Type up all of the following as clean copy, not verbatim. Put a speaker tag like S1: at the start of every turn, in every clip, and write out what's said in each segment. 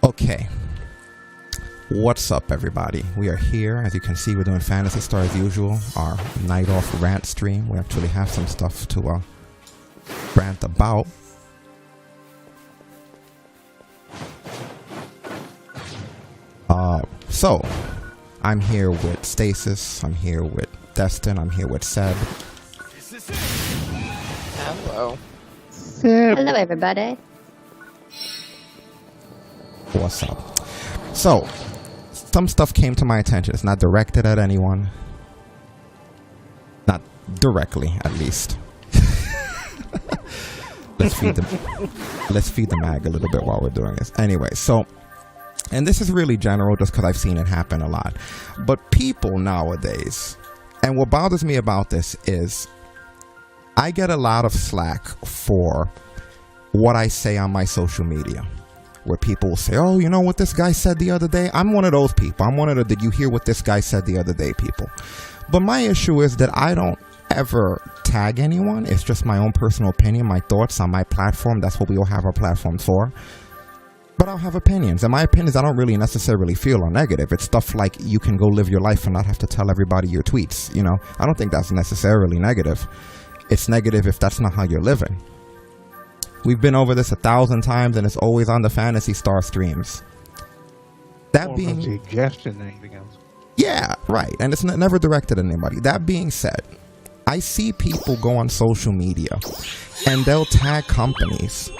S1: Okay. What's up, everybody? We are here. As you can see, we're doing Phantasy Star as usual. Our night off rant stream. We actually have some stuff to rant about. So, I'm here with Stasis. I'm here with Destin. I'm here with Seb.
S2: Hello.
S3: Seb. Hello, everybody.
S1: What's up? So, some stuff came to my attention. It's not directed at anyone. Not directly, at least. Let's feed the mag a little bit while we're doing this. Anyway, so, and this is really general just because I've seen it happen a lot. But people nowadays, and what bothers me about this is I get a lot of slack for what I say on my social media. Where people will say, oh, you know what this guy said the other day? I'm one of those people. I'm one of the did you hear what this guy said the other day people. But my issue is that I don't ever tag anyone. It's just my own personal opinion, my thoughts on my platform. That's what we all have our platforms for. But I'll have opinions. And my opinions, I don't really necessarily feel are negative. It's stuff like you can go live your life and not have to tell everybody your tweets. You know, I don't think that's necessarily negative. It's negative if that's not how you're living. We've been over this 1,000 times, and it's always on the Phantasy Star streams. That being
S2: suggestion, anything else?
S1: Yeah, right, and it's never directed at anybody. That being said, I see people go on social media, and they'll tag companies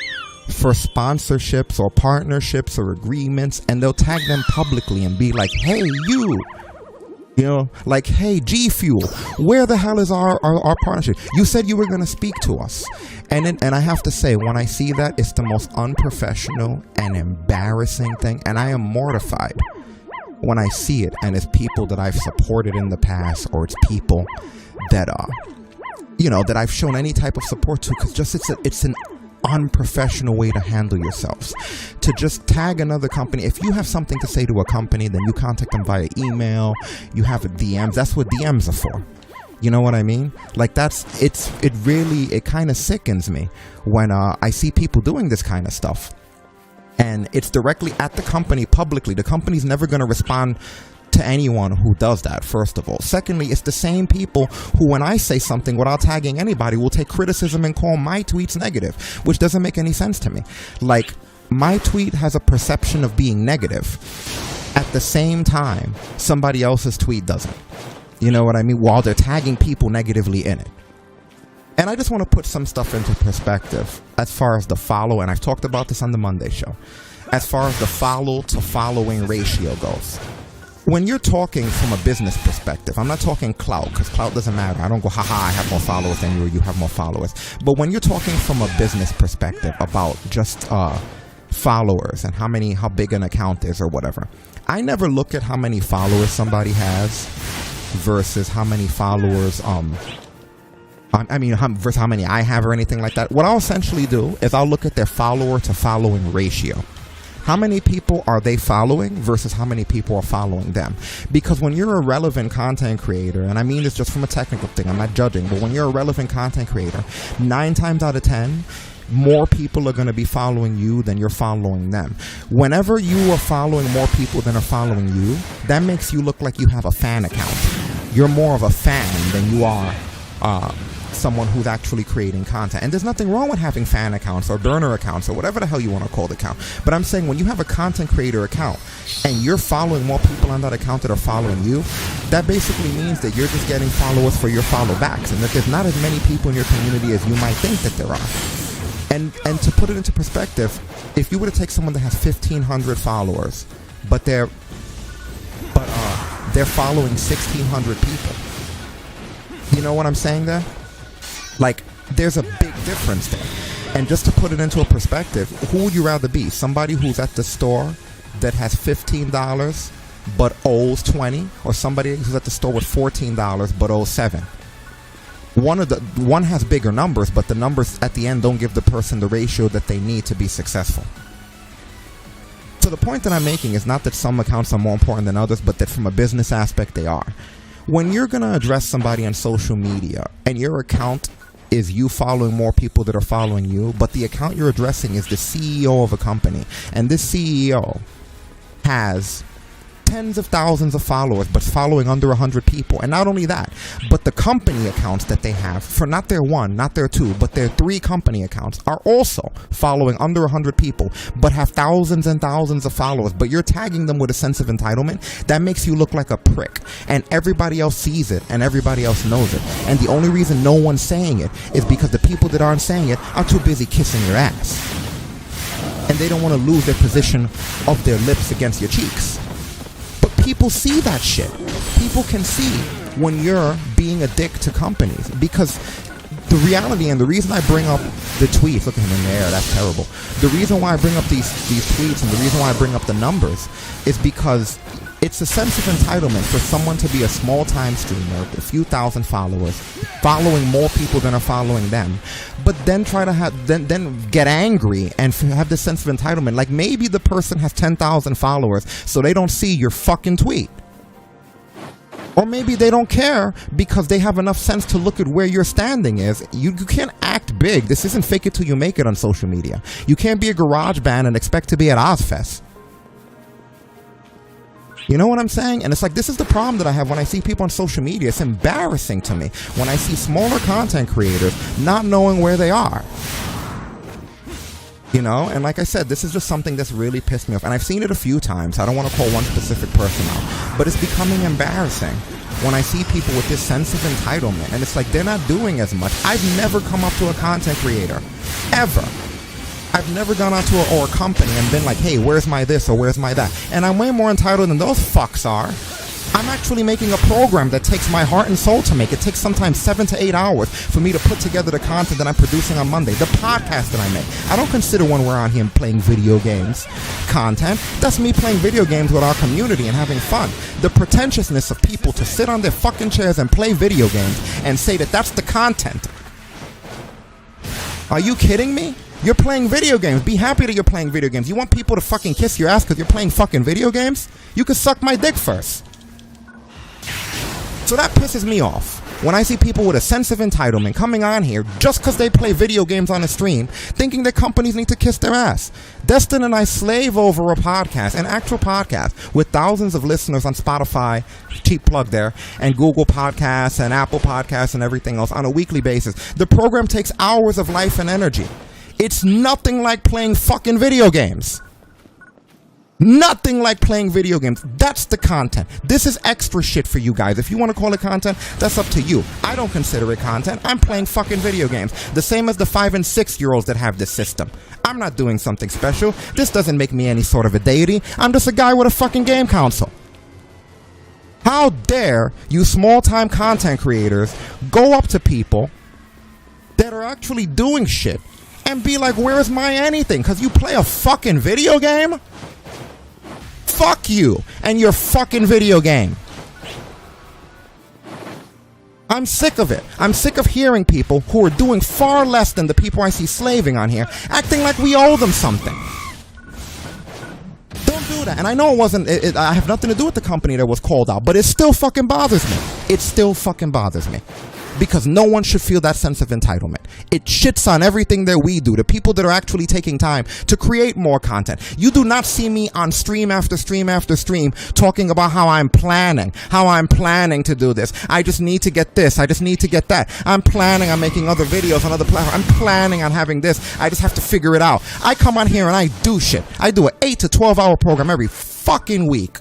S1: for sponsorships or partnerships or agreements, and they'll tag them publicly and be like, "Hey, you know, like, hey, G Fuel, where the hell is our partnership? You said you were going to speak to us." And I have to say, when I see that, it's the most unprofessional and embarrassing thing. And I am mortified when I see it. And it's people that I've supported in the past, or it's people that, you know, that I've shown any type of support to. Because just it's an unprofessional way to handle yourselves. To just tag another company. If you have something to say to a company, then you contact them via email. You have DMs. That's what DMs are for. You know what I mean? Like it kind of sickens me when I see people doing this kind of stuff. And it's directly at the company publicly. The company's never going to respond to anyone who does that, first of all. Secondly, it's the same people who, when I say something without tagging anybody, will take criticism and call my tweets negative, which doesn't make any sense to me. Like, my tweet has a perception of being negative. At the same time, somebody else's tweet doesn't. You know what I mean? While they're tagging people negatively in it. And I just want to put some stuff into perspective as far as the follow, and I've talked about this on the Monday show, as far as the follow to following ratio goes. When you're talking from a business perspective, I'm not talking clout, because clout doesn't matter. I don't go, haha, I have more followers than you, or you have more followers. But when you're talking from a business perspective about just followers and how big an account is or whatever, I never look at how many followers somebody has versus how many followers versus how many I have or anything like that. What I'll essentially do is I'll look at their follower to following ratio. How many people are they following versus how many people are following them? Because when you're a relevant content creator, and I mean this just from a technical thing, I'm not judging, but when you're a relevant content creator, 9 times out of 10, more people are going to be following you than you're following them. Whenever you are following more people than are following you, that makes you look like you have a fan account. You're more of a fan than you are someone who's actually creating content. And there's nothing wrong with having fan accounts or burner accounts or whatever the hell you want to call the account. But I'm saying when you have a content creator account and you're following more people on that account that are following you, that basically means that you're just getting followers for your follow backs, and that there's not as many people in your community as you might think that there are. And to put it into perspective, if you were to take someone that has 1,500 followers, but they're following 1,600 people, you know what I'm saying there? Like, there's a big difference there. And just to put it into a perspective, who would you rather be? Somebody who's at the store that has $15 but owes $20, or somebody who's at the store with $14 but owes $7? One has bigger numbers, but the numbers at the end don't give the person the ratio that they need to be successful. So the point that I'm making is not that some accounts are more important than others, but that from a business aspect they are. When you're going to address somebody on social media and your account is you following more people that are following you, but the account you're addressing is the CEO of a company, and this CEO has tens of thousands of followers but following under 100 people. And not only that, but the company accounts that they have for not their one, not their two, but their 3 company accounts are also following under 100 people but have thousands and thousands of followers, but you're tagging them with a sense of entitlement that makes you look like a prick, and everybody else sees it and everybody else knows it. And the only reason no one's saying it is because the people that aren't saying it are too busy kissing your ass, and they don't want to lose their position of their lips against your cheeks. People see that shit. People can see when you're being a dick to companies, because the reality and the reason I bring up the tweets, look at him in the air, that's terrible. The reason why I bring up these tweets and the reason why I bring up the numbers is because it's a sense of entitlement for someone to be a small-time streamer with a few thousand followers, following more people than are following them, but then try to have then get angry and have this sense of entitlement. Like maybe the person has 10,000 followers, so they don't see your fucking tweet. Or maybe they don't care because they have enough sense to look at where your standing is. You can't act big. This isn't fake it till you make it on social media. You can't be a garage band and expect to be at Ozfest. You know what I'm saying? And it's like, this is the problem that I have when I see people on social media. It's embarrassing to me when I see smaller content creators not knowing where they are. You know? And like I said, this is just something that's really pissed me off. And I've seen it a few times. I don't want to call one specific person out. But it's becoming embarrassing when I see people with this sense of entitlement. And it's like, they're not doing as much. I've never come up to a content creator. Ever. I've never gone onto a company and been like, hey, where's my this or where's my that? And I'm way more entitled than those fucks are. I'm actually making a program that takes my heart and soul to make. It takes sometimes 7 to 8 hours for me to put together the content that I'm producing on Monday. The podcast that I make. I don't consider when we're on here playing video games content. That's me playing video games with our community and having fun. The pretentiousness of people to sit on their fucking chairs and play video games and say that that's the content. Are you kidding me? You're playing video games. Be happy that you're playing video games. You want people to fucking kiss your ass because you're playing fucking video games? You could suck my dick first. So that pisses me off when I see people with a sense of entitlement coming on here just because they play video games on a stream, thinking that companies need to kiss their ass. Destin and I slave over a podcast, an actual podcast, with thousands of listeners on Spotify, cheap plug there, and Google Podcasts and Apple Podcasts and everything else on a weekly basis. The program takes hours of life and energy. It's nothing like playing fucking video games. Nothing like playing video games. That's the content. This is extra shit for you guys. If you want to call it content, that's up to you. I don't consider it content. I'm playing fucking video games. The same as the 5 and 6 year olds that have this system. I'm not doing something special. This doesn't make me any sort of a deity. I'm just a guy with a fucking game console. How dare you small-time content creators go up to people that are actually doing shit and be like, where's my anything? Because you play a fucking video game? Fuck you and your fucking video game. I'm sick of it. I'm sick of hearing people who are doing far less than the people I see slaving on here, acting like we owe them something. Don't do that. And I know it wasn't, I have nothing to do with the company that was called out, but it still fucking bothers me. It still fucking bothers me. Because no one should feel that sense of entitlement. It shits on everything that we do, the people that are actually taking time to create more content. You do not see me on stream after stream after stream talking about how I'm planning to do this. I just need to get this. I just need to get that. I'm planning on making other videos on other platforms. I'm planning on having this. I just have to figure it out. I come on here and I do shit. I do an 8 to 12 hour program every fucking week.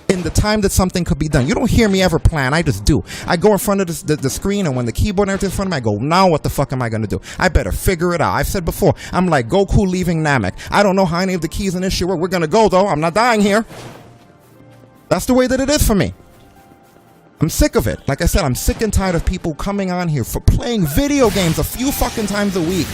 S1: In the time that something could be done. You don't hear me ever plan. I just do. I go in front of the screen, and when the keyboard and everything's in front of me, I go, now what the fuck am I going to do? I better figure it out. I've said before, I'm like Goku leaving Namek. I don't know how any of the keys in this shit work. We're going to go, though. I'm not dying here. That's the way that it is for me. I'm sick of it. Like I said, I'm sick and tired of people coming on here for playing video games a few fucking times a week.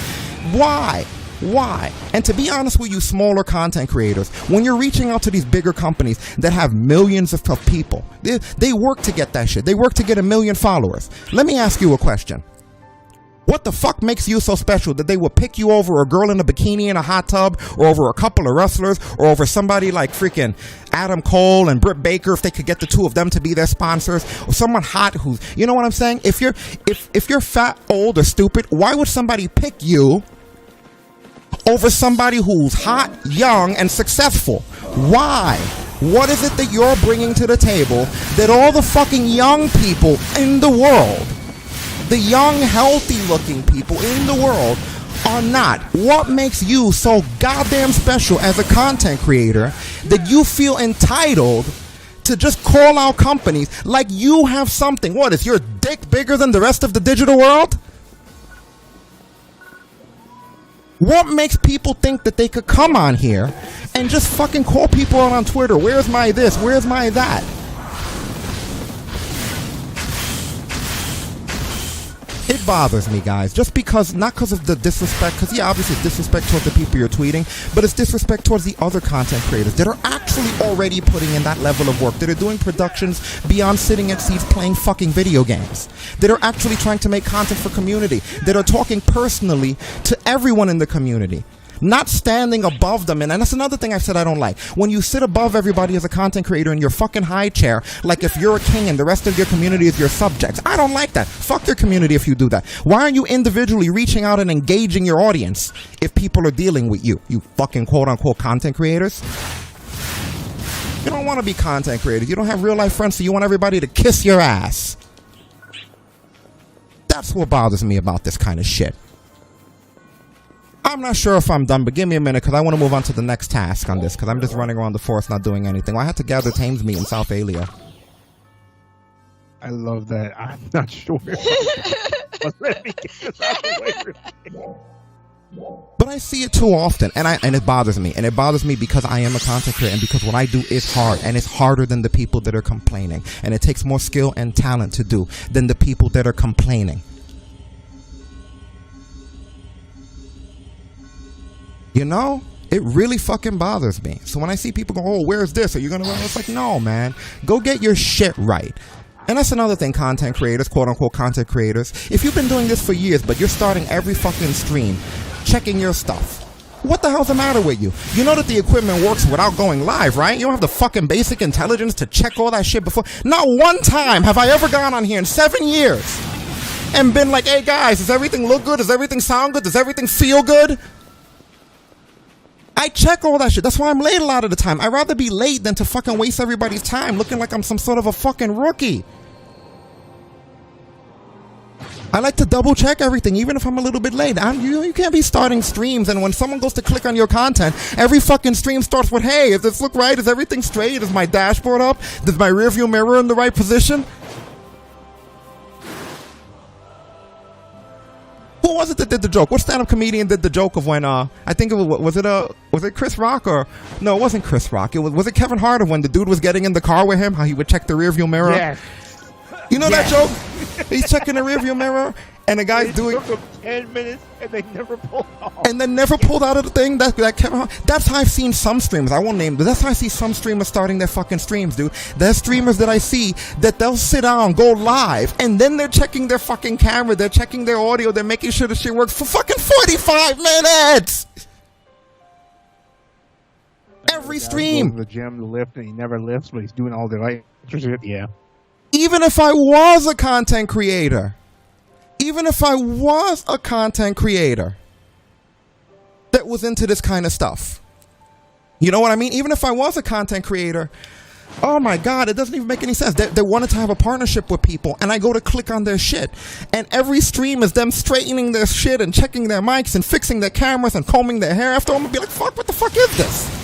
S1: Why? Why? And to be honest with you, smaller content creators, when you're reaching out to these bigger companies that have millions of people, they work to get that shit. They work to get 1 million followers. Let me ask you a question. What the fuck makes you so special that they will pick you over a girl in a bikini in a hot tub, or over a couple of wrestlers, or over somebody like freaking Adam Cole and Britt Baker if they could get the two of them to be their sponsors, or someone hot who's, you know what I'm saying? If you're fat, old, or stupid, why would somebody pick you over somebody who's hot, young, and successful? Why? What is it that you're bringing to the table that all the fucking young people in the world, the young, healthy-looking people in the world, are not? What makes you so goddamn special as a content creator that you feel entitled to just call out companies like you have something? What, is your dick bigger than the rest of the digital world? What makes people think that they could come on here and just fucking call people out on Twitter? Where's my this? Where's my that? It bothers me, guys, just because, not because of the disrespect, because yeah, obviously it's disrespect towards the people you're tweeting, but it's disrespect towards the other content creators that are actually already putting in that level of work, that are doing productions beyond sitting at seats playing fucking video games, that are actually trying to make content for community, that are talking personally to everyone in the community. Not standing above them. And that's another thing I said I don't like. When you sit above everybody as a content creator in your fucking high chair, like if you're a king and the rest of your community is your subjects. I don't like that. Fuck your community if you do that. Why aren't you individually reaching out and engaging your audience if people are dealing with you? You fucking quote-unquote content creators. You don't want to be content creators. You don't have real-life friends, so you want everybody to kiss your ass. That's what bothers me about this kind of shit. I'm not sure if I'm done, but give me a minute because I want to move on to the next task on this because I'm just running around the forest not doing anything. Well, I had to gather Thames meat in South Alia.
S2: I love that. I'm not sure. Let me get this out of the way.
S1: But I see it too often, and it bothers me. And it bothers me because I am a content creator and because what I do is hard, and it's harder than the people that are complaining. And it takes more skill and talent to do than the people that are complaining. You know, it really fucking bothers me. So when I see people go, oh, where's this? Are you gonna? It's like, no, man, go get your shit right. And that's another thing, content creators, quote unquote content creators. If you've been doing this for years, but you're starting every fucking stream, checking your stuff, what the hell's the matter with you? You know that the equipment works without going live, right? You don't have the fucking basic intelligence to check all that shit before. Not one time have I ever gone on here in 7 years and been like, hey guys, does everything look good? Does everything sound good? Does everything feel good? I check all that shit. That's why I'm late a lot of the time. I'd rather be late than to fucking waste everybody's time looking like I'm some sort of a fucking rookie. I like to double check everything, even if I'm a little bit late. You can't be starting streams, and when someone goes to click on your content, every fucking stream starts with, hey, does this look right? Is everything straight? Is my dashboard up? Is my rearview mirror in the right position? Who was it that did the joke? What stand-up comedian did the joke of when I think it was it Chris Rock or no, it wasn't Chris Rock. Was it Kevin Hart of when the dude was getting in the car with him, how he would check the rearview mirror?
S2: Yes.
S1: You know that joke? He's checking the rearview mirror and the guy's doing
S2: 10 minutes and they never pulled off.
S1: And then never pulled out of the thing. That Kevin Hart. That's how I've seen some streamers. I won't name them. That's how I see some streamers starting their fucking streams, dude. There's streamers that I see that they'll sit down, go live, and then they're checking their fucking camera, they're checking their audio, they're making sure the shit works for fucking 45 minutes. Every stream.
S2: Goes to the gym to lift and he never lifts, but he's doing all the right shit. Yeah.
S1: Even if I was a content creator that was into this kind of stuff, you know what I mean? Even if I was a content creator, oh my God, it doesn't even make any sense. They wanted to have a partnership with people, and I go to click on their shit, and every stream is them straightening their shit and checking their mics and fixing their cameras and combing their hair. After I'm gonna be like, fuck, what the fuck is this?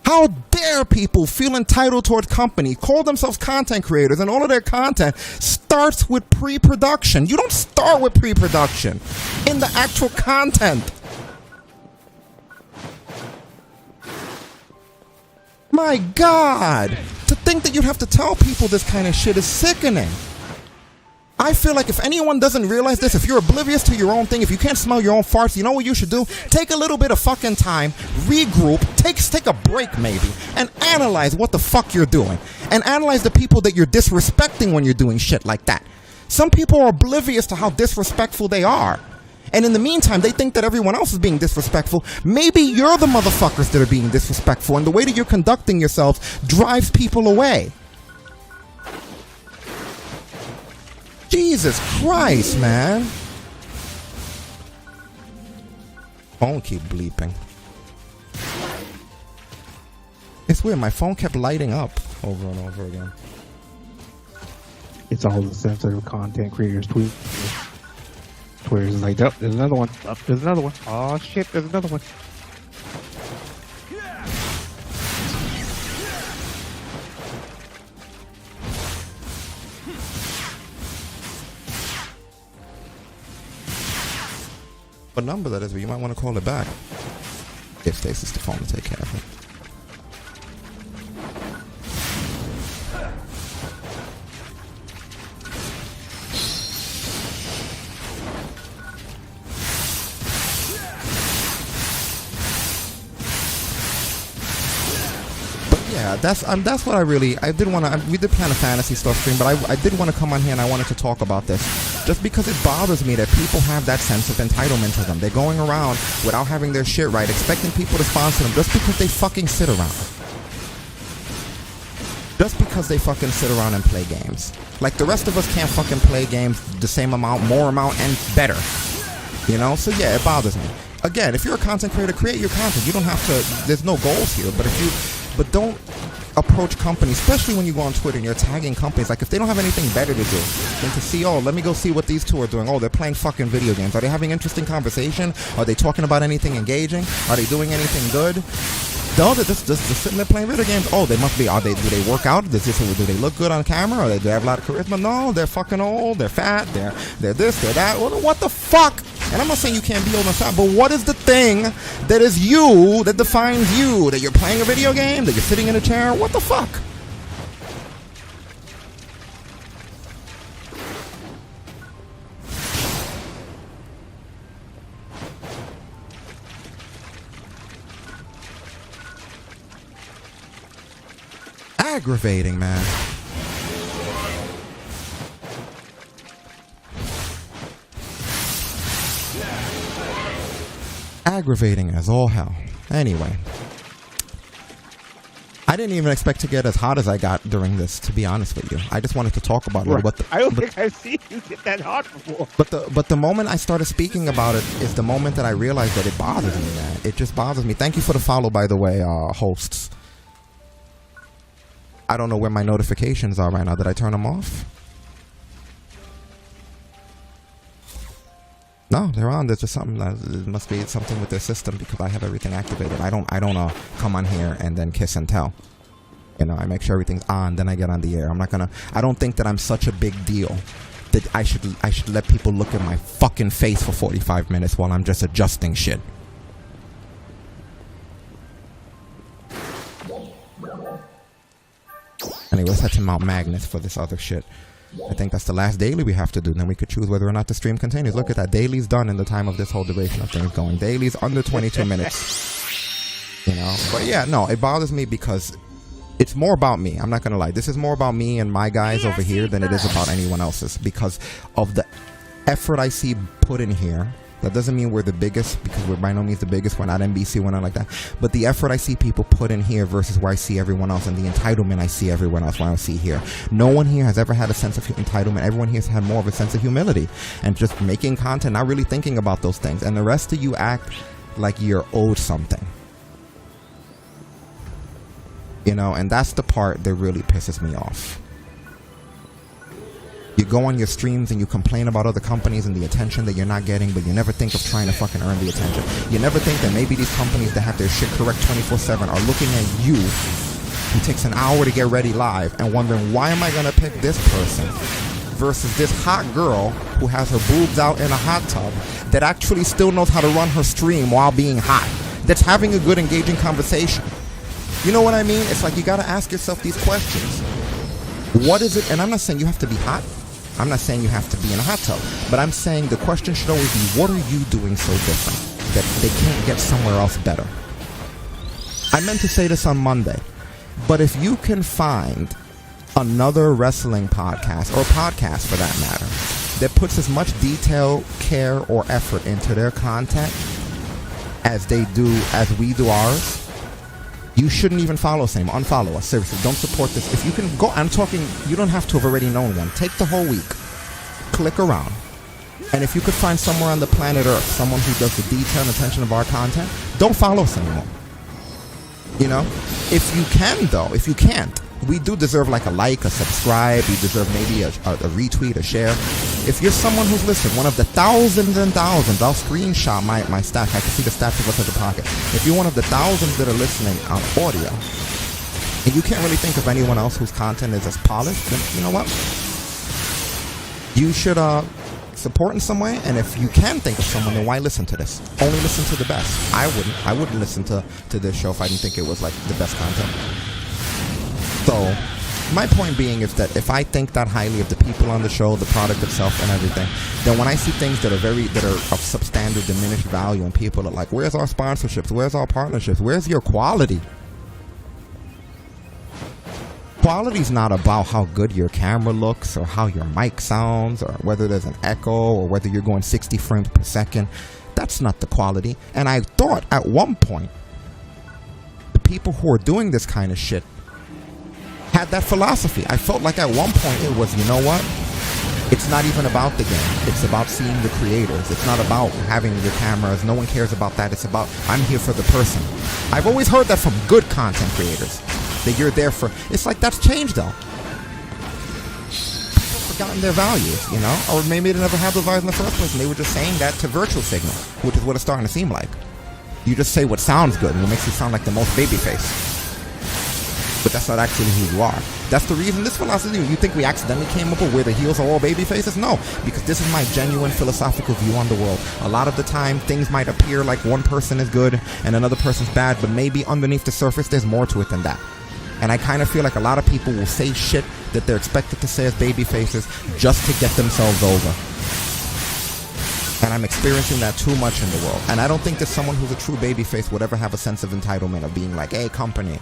S1: How dare people feel entitled toward company, call themselves content creators, and all of their content starts with pre-production. You don't start with pre-production in the actual content. My God, to think that you'd have to tell people this kind of shit is sickening. I feel like if anyone doesn't realize this, if you're oblivious to your own thing, if you can't smell your own farts, you know what you should do? Take a little bit of fucking time, regroup, take a break maybe, and analyze what the fuck you're doing. And analyze the people that you're disrespecting when you're doing shit like that. Some people are oblivious to how disrespectful they are. And in the meantime, they think that everyone else is being disrespectful. Maybe you're the motherfuckers that are being disrespectful, and the way that you're conducting yourselves drives people away. Jesus Christ, man. Phone keep bleeping. It's weird. My phone kept lighting up over and over again.
S2: It's all the sensitive content creators tweet. Twitter's like, oh, there's another one. Oh, there's another one. Oh shit, there's another one.
S1: What number that is, but you might want to call it back. Give Stasis the phone to take care of it. Yeah, that's what I did want to. We did plan a fantasy stuff stream, but I did want to come on here and I wanted to talk about this, just because it bothers me that people have that sense of entitlement to them. They're going around without having their shit right, expecting people to sponsor them just because they fucking sit around. Just because they fucking sit around and play games. Like the rest of us can't fucking play games the same amount, more amount, and better. You know? So yeah, it bothers me. Again, if you're a content creator, create your content. You don't have to. There's no goals here, but don't approach companies, especially when you go on Twitter and you're tagging companies. Like if they don't have anything better to do than to see, oh, let me go see what these two are doing. Oh, they're playing fucking video games. Are they having interesting conversation? Are they talking about anything engaging? Are they doing anything good? No, they're just sitting there playing video games. Oh, they must be. Do they work out? Do they look good on camera? Or do they have a lot of charisma? No, they're fucking old. They're fat. They're this. They're that. Well, what the fuck? And I'm not saying you can't be old and fat, but what is the thing that is you, that defines you? That you're playing a video game? That you're sitting in a chair? What the fuck? Aggravating, man. Aggravating as all hell. Anyway, I didn't even expect to get as hot as I got during this, to be honest with you. I just wanted to talk about it.
S2: Right. I don't think I've seen you get that hot before.
S1: But the moment I started speaking about it is the moment that I realized that it bothers me, man. It just bothers me. Thank you for the follow, by the way, hosts. I don't know where my notifications are right now. Did I turn them off? No, they're on. There's just something. It must be something with their system because I have everything activated. I don't come on here and then kiss and tell. You know, I make sure everything's on. Then I get on the air. I don't think that I'm such a big deal that I should let people look at my fucking face for 45 minutes while I'm just adjusting shit. Anyway, let's head to Mount Magnus for this other shit. I think that's the last daily we have to do. Then we could choose whether or not the stream continues. Look at that. Daily's done in the time of this whole duration of things going. Daily's under 22 minutes. You know? But yeah, no, it bothers me because it's more about me. I'm not going to lie. This is more about me and my guys over here than it is about anyone else's because of the effort I see put in here. That doesn't mean we're the biggest, because we're by no means the biggest. We're not NBC, we're not like that. But the effort I see people put in here versus where I see everyone else, and the entitlement I see everyone else when I see here. No one here has ever had a sense of entitlement. Everyone here has had more of a sense of humility and just making content, not really thinking about those things. And the rest of you act like you're owed something. You know, and that's the part that really pisses me off. You go on your streams and you complain about other companies and the attention that you're not getting, but you never think of trying to fucking earn the attention. You never think that maybe these companies that have their shit correct 24/7 are looking at you, who takes an hour to get ready live, and wondering, why am I going to pick this person versus this hot girl who has her boobs out in a hot tub that actually still knows how to run her stream while being hot, that's having a good, engaging conversation. You know what I mean? It's like you got to ask yourself these questions. What is it? And I'm not saying you have to be hot. I'm not saying you have to be in a hot tub, but I'm saying the question should always be, what are you doing so different that they can't get somewhere else better? I meant to say this on Monday, but if you can find another wrestling podcast, or podcast for that matter, that puts as much detail, care, or effort into their content as we do ours, you shouldn't even follow us anymore. Unfollow us. Seriously, don't support this. If you can go, I'm talking, you don't have to have already known one. Take the whole week. Click around. And if you could find somewhere on the planet Earth, someone who does the detail and attention of our content, don't follow us anymore. You know? If you can, though, if you can't, we do deserve like a like, a subscribe. We deserve maybe a retweet, a share. If you're someone who's listening, one of the thousands and thousands, I'll screenshot my stack. I can see the stats of what's in the pocket. If you're one of the thousands that are listening on audio, and you can't really think of anyone else whose content is as polished, then you know what? You should support in some way, and if you can think of someone, then why listen to this? Only listen to the best. I wouldn't listen to this show if I didn't think it was like the best content. So my point being is that if I think that highly of the people on the show, the product itself and everything, then when I see things that are of substandard, diminished value, and people are like, where's our sponsorships, where's our partnerships, where's your quality? Quality's not about how good your camera looks or how your mic sounds or whether there's an echo or whether you're going 60 frames per second. That's not the quality. And I thought at one point the people who are doing this kind of shit had that philosophy. I felt like at one point it was, you know what? It's not even about the game. It's about seeing the creators. It's not about having your cameras. No one cares about that. It's about, I'm here for the person. I've always heard that from good content creators. That you're there for. It's like that's changed though. People have forgotten their values, you know? Or maybe they never had those values in the first place and they were just saying that to virtual signal, which is what it's starting to seem like. You just say what sounds good and it makes you sound like the most babyface. But that's not actually who you are. That's the reason this philosophy, you think we accidentally came up with where the heels are all baby faces? No, because this is my genuine philosophical view on the world. A lot of the time, things might appear like one person is good and another person's bad, but maybe underneath the surface, there's more to it than that. And I kind of feel like a lot of people will say shit that they're expected to say as baby faces just to get themselves over. And I'm experiencing that too much in the world. And I don't think that someone who's a true baby face would ever have a sense of entitlement of being like, hey, company,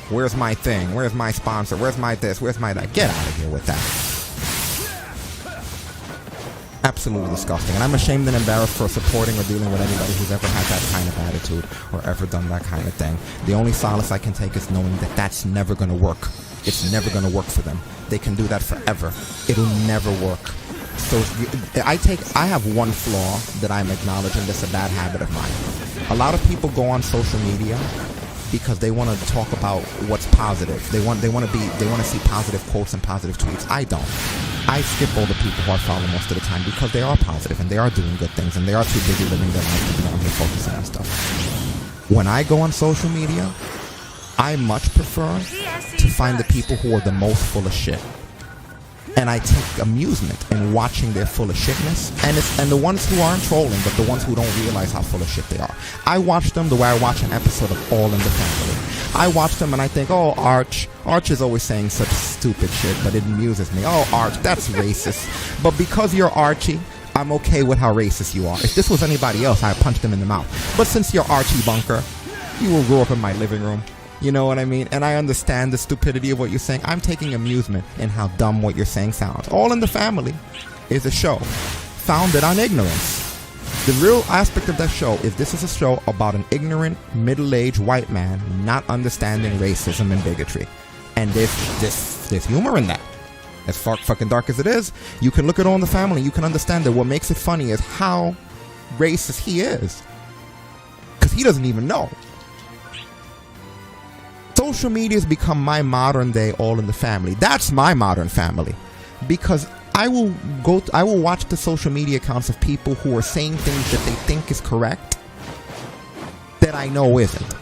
S1: where's my thing? Where's my sponsor? Where's my this? Where's my that? Get out of here with that. Absolutely disgusting. And I'm ashamed and embarrassed for supporting or dealing with anybody who's ever had that kind of attitude or ever done that kind of thing. The only solace I can take is knowing that that's never going to work. It's never going to work for them. They can do that forever. It'll never work. So I have one flaw that I'm acknowledging that's a bad habit of mine. A lot of people go on social media because they want to talk about what's positive. They want to see positive quotes and positive tweets. I don't. I skip all the people who I follow most of the time because they are positive and they are doing good things and they are too busy living their life to be on here focusing on stuff. When I go on social media, I much prefer to find the people who are the most full of shit. And I take amusement in watching their full of shitness. And the ones who aren't trolling, but the ones who don't realize how full of shit they are. I watch them the way I watch an episode of All in the Family. I watch them and I think, oh, Arch is always saying such stupid shit, but it amuses me. Oh, Arch, that's racist. But because you're Archie, I'm okay with how racist you are. If this was anybody else, I'd punch them in the mouth. But since you're Archie Bunker, you will grow up in my living room. You know what I mean? And I understand the stupidity of what you're saying. I'm taking amusement in how dumb what you're saying sounds. All in the Family is a show founded on ignorance. The real aspect of that show is this is a show about an ignorant, middle-aged white man not understanding racism and bigotry. And there's humor in that. As fucking dark as it is, you can look at All in the Family, you can understand that what makes it funny is how racist he is. Because he doesn't even know. Social media has become my modern day All in the Family. That's my modern family. Because I will watch the social media accounts of people who are saying things that they think is correct that I know isn't.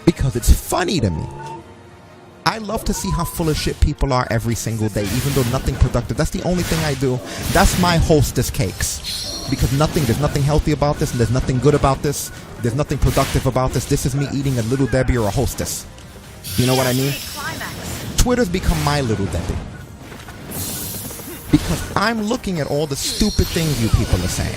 S1: Because it's funny to me. I love to see how full of shit people are every single day, even though nothing productive. That's the only thing I do. That's my Hostess cakes. Because there's nothing healthy about this, and there's nothing good about this. There's nothing productive about this. This is me eating a Little Debbie or a Hostess. You know what I mean? Twitter's become my Little Debbie. Because I'm looking at all the stupid things you people are saying.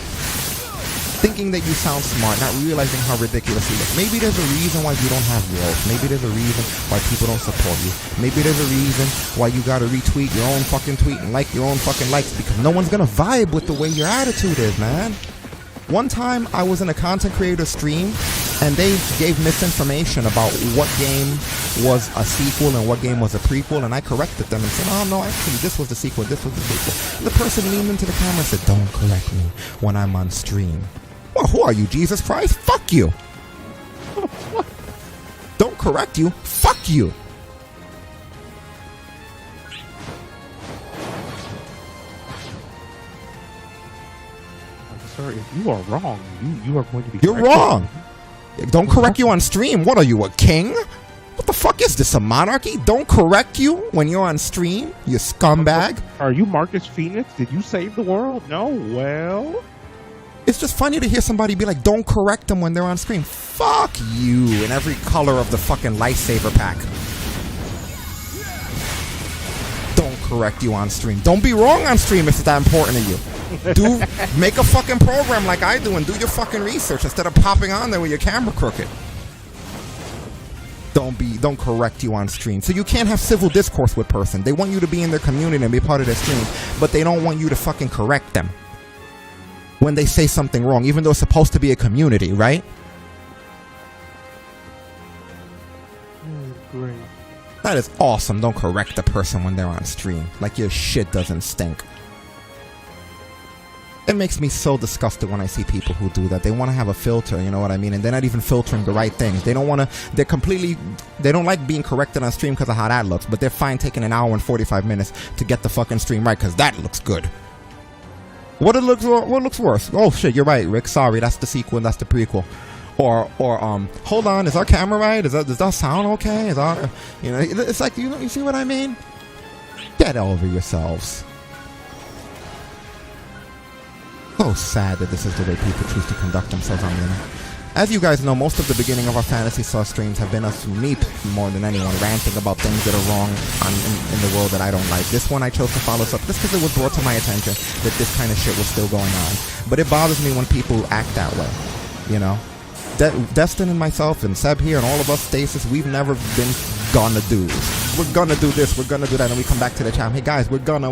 S1: Thinking that you sound smart, not realizing how ridiculous you look. Maybe there's a reason why you don't have growth. Maybe there's a reason why people don't support you. Maybe there's a reason why you gotta retweet your own fucking tweet and like your own fucking likes, because no one's gonna vibe with the way your attitude is, man. One time I was in a content creator stream and they gave misinformation about what game was a sequel and what game was a prequel, and I corrected them and said, oh no, actually this was the sequel, this was the sequel. And the person leaned into the camera and said, don't correct me when I'm on stream. Well, who are you, Jesus Christ? Fuck you. Don't correct you. Fuck you.
S2: Sir, if you are wrong, you are going to be.
S1: You're wrong. Don't correct you on stream. What are you, a king? What the fuck is this, a monarchy? Don't correct you when you're on stream, you scumbag.
S2: Are you Marcus Phoenix? Did you save the world? No. Well,
S1: it's just funny to hear somebody be like, don't correct them when they're on screen. Fuck you in every color of the fucking lifesaver pack. Don't correct you on stream. Don't be wrong on stream if it's that important to you. Make a fucking program like I do and do your fucking research instead of popping on there with your camera crooked. Don't correct you on stream. So you can't have civil discourse with person. They want you to be in their community and be part of their stream, but they don't want you to fucking correct them when they say something wrong, even though it's supposed to be a community, right?
S2: Great.
S1: That is awesome. Don't correct the person when they're on stream. Like your shit doesn't stink. It makes me so disgusted when I see people who do that. They want to have a filter, you know what I mean? And they're not even filtering the right things. They don't want to, they don't like being corrected on stream because of how that looks, but they're fine taking an hour and 45 minutes to get the fucking stream right because that looks good. What looks worse? Oh shit, you're right, Rick. Sorry, that's the sequel, that's the prequel. Or hold on, is our camera right? Does that sound okay? Is our, you know, it's like, you see what I mean? Get over yourselves. So sad that this is the way people choose to conduct themselves on the internet. As you guys know, most of the beginning of our Fantasy Sauce streams have been us, me more than anyone, ranting about things that are wrong in the world that I don't like. This one I chose to follow up just because it was brought to my attention that this kind of shit was still going on. But it bothers me when people act that way, you know? Destin and myself and Seb here and all of us, Stasis, we've never been gonna do. We're gonna do this, we're gonna do that, and we come back to the channel. Hey guys, we're gonna,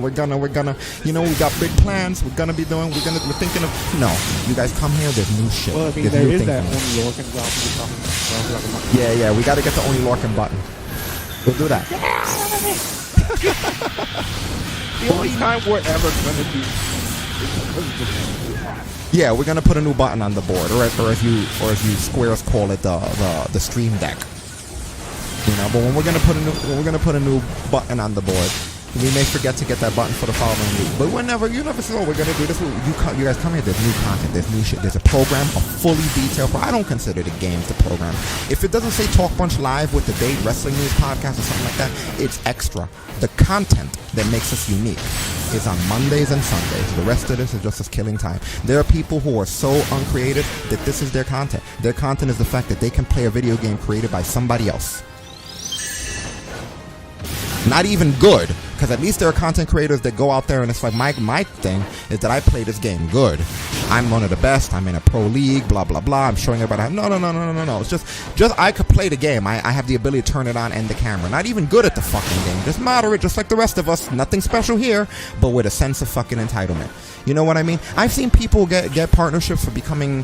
S1: you know, we got big plans, we're gonna be doing, we're thinking of, no, you guys come here, there's new shit.
S2: Well, I mean, there is that Only Lorcan button.
S1: Yeah, we gotta get the Only Lorcan button. We'll do that.
S2: The only time we're ever gonna do.
S1: Yeah, we're gonna put a new button on the board, or as you squares call it, the stream deck. You know, but when we're gonna put a new button on the board, we may forget to get that button for the following week. But you never say, oh, we're gonna do this. You guys come here. There's new content. There's new shit. There's a program, a fully detailed. I don't consider the games the program. If it doesn't say TalkBrunch Live with the Date Wrestling News podcast or something like that, it's extra. The content that makes us unique is on Mondays and Sundays. The rest of this is just us killing time. There are people who are so uncreative that this is their content. Their content is the fact that they can play a video game created by somebody else. Not even good, because at least there are content creators that go out there and it's like, my thing is that I play this game good. I'm one of the best. I'm in a pro league, blah, blah, blah. I'm showing everybody. No. It's just I could play the game. I have the ability to turn it on and the camera. Not even good at the fucking game. Just moderate, just like the rest of us. Nothing special here, but with a sense of fucking entitlement. You know what I mean? I've seen people get partnerships for becoming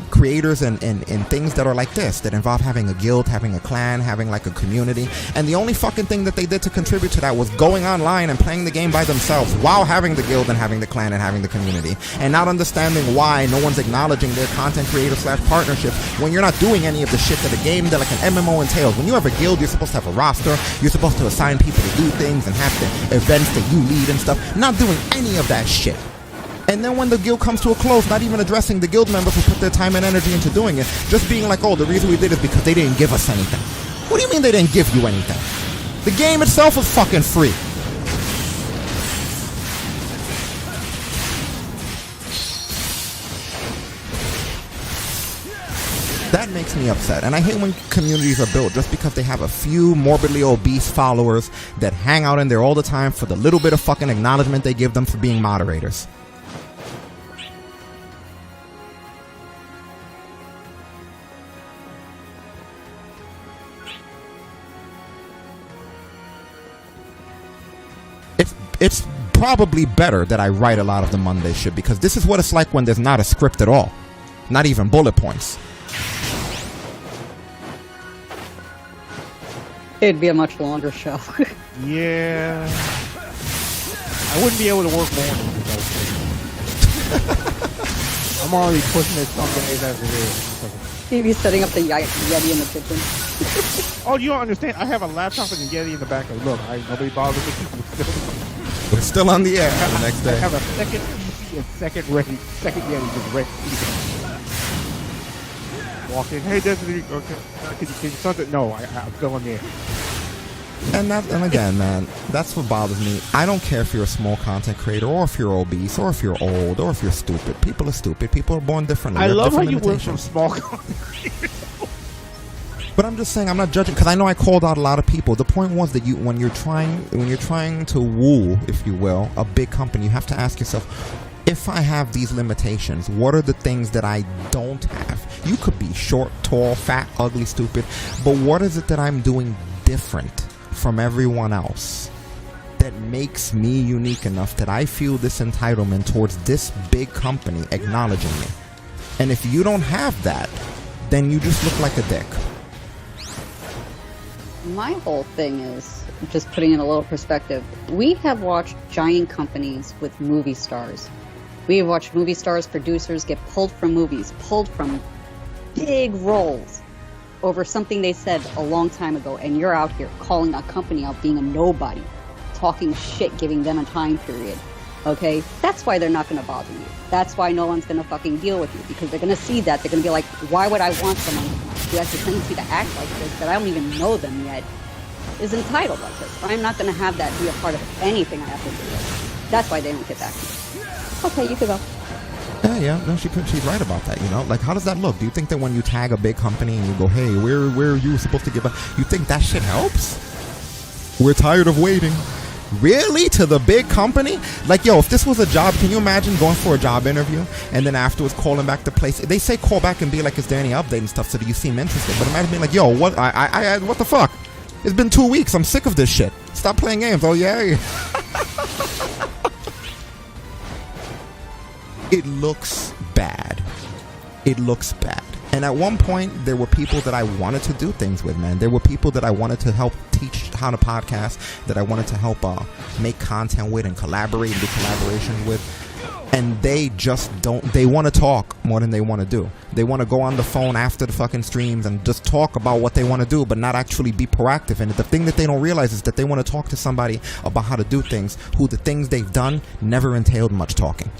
S1: creators in things that are like this, that involve having a guild, having a clan, having like a community. And the only fucking thing that they did to contribute to that was going online and playing the game by themselves while having the guild and having the clan and having the community. And not understanding why no one's acknowledging their content creator / partnership when you're not doing any of the shit that a game that like an MMO entails. When you have a guild, you're supposed to have a roster. You're supposed to assign people to do things and have the events that you lead and stuff. Not doing any of that shit. And then when the guild comes to a close, not even addressing the guild members who put their time and energy into doing it, just being like, oh, the reason we did it is because they didn't give us anything. What do you mean they didn't give you anything? The game itself was fucking free. That makes me upset, and I hate when communities are built just because they have a few morbidly obese followers that hang out in there all the time for the little bit of fucking acknowledgement they give them for being moderators. It's probably better that I write a lot of the Monday shit, because this is what it's like when there's not a script at all. Not even bullet points.
S3: It'd be a much longer show.
S2: Yeah. I wouldn't be able to work mornings. I I'm already pushing it some days as it is.
S3: Maybe setting up the Yeti in the kitchen.
S2: Oh, you don't understand. I have a laptop and a Yeti in the back. Look, nobody bothers me.
S1: We're still on the air the next day.
S2: I have a second PC and second Yeti just ready. Walk in. Hey, Destiny. Okay. Can you something? No, I'm still on there.
S1: And again, man, that's what bothers me. I don't care if you're a small content creator, or if you're obese, or if you're old, or if you're stupid. People are stupid. People are born differently.
S2: I love how you went from small content creators.
S1: But I'm just saying, I'm not judging, because I know I called out a lot of people. The point was that when you're trying to woo, if you will, a big company, you have to ask yourself, if I have these limitations, what are the things that I don't have? You could be short, tall, fat, ugly, stupid, but what is it that I'm doing different from everyone else that makes me unique enough that I feel this entitlement towards this big company acknowledging me? And if you don't have that, then you just look like a dick.
S3: My whole thing is, just putting in a little perspective, we have watched giant companies with movie stars. We have watched movie stars, producers get pulled from movies, pulled from big roles over something they said a long time ago, and you're out here calling a company out being a nobody, talking shit, giving them a time period. Okay? That's why they're not going to bother you. That's why no one's going to fucking deal with you, because they're going to see that. They're going to be like, why would I want someone who has the tendency to act like this, that I don't even know them yet, is entitled like this? I'm not going to have that be a part of anything I have to do with. That's why they don't get back to me. Okay, you can go.
S1: Yeah, no, she's right about that, you know? Like, how does that look? Do you think that when you tag a big company and you go, hey, where are you supposed to give up? You think that shit helps? We're tired of waiting. Really? To the big company? Like, yo, if this was a job, can you imagine going for a job interview and then afterwards calling back the place? They say call back and be like, is there any update and stuff, so do you seem interested? But imagine being like, yo, what the fuck? It's been 2 weeks. I'm sick of this shit. Stop playing games. Oh, yeah. It looks bad. It looks bad. And at one point, there were people that I wanted to do things with, man. There were people that I wanted to help teach how to podcast, that I wanted to help make content with and collaborate and do collaboration with. And they just don't, they want to talk more than they want to do. They want to go on the phone after the fucking streams and just talk about what they want to do, but not actually be proactive. And the thing that they don't realize is that they want to talk to somebody about how to do things, who the things they've done never entailed much talking.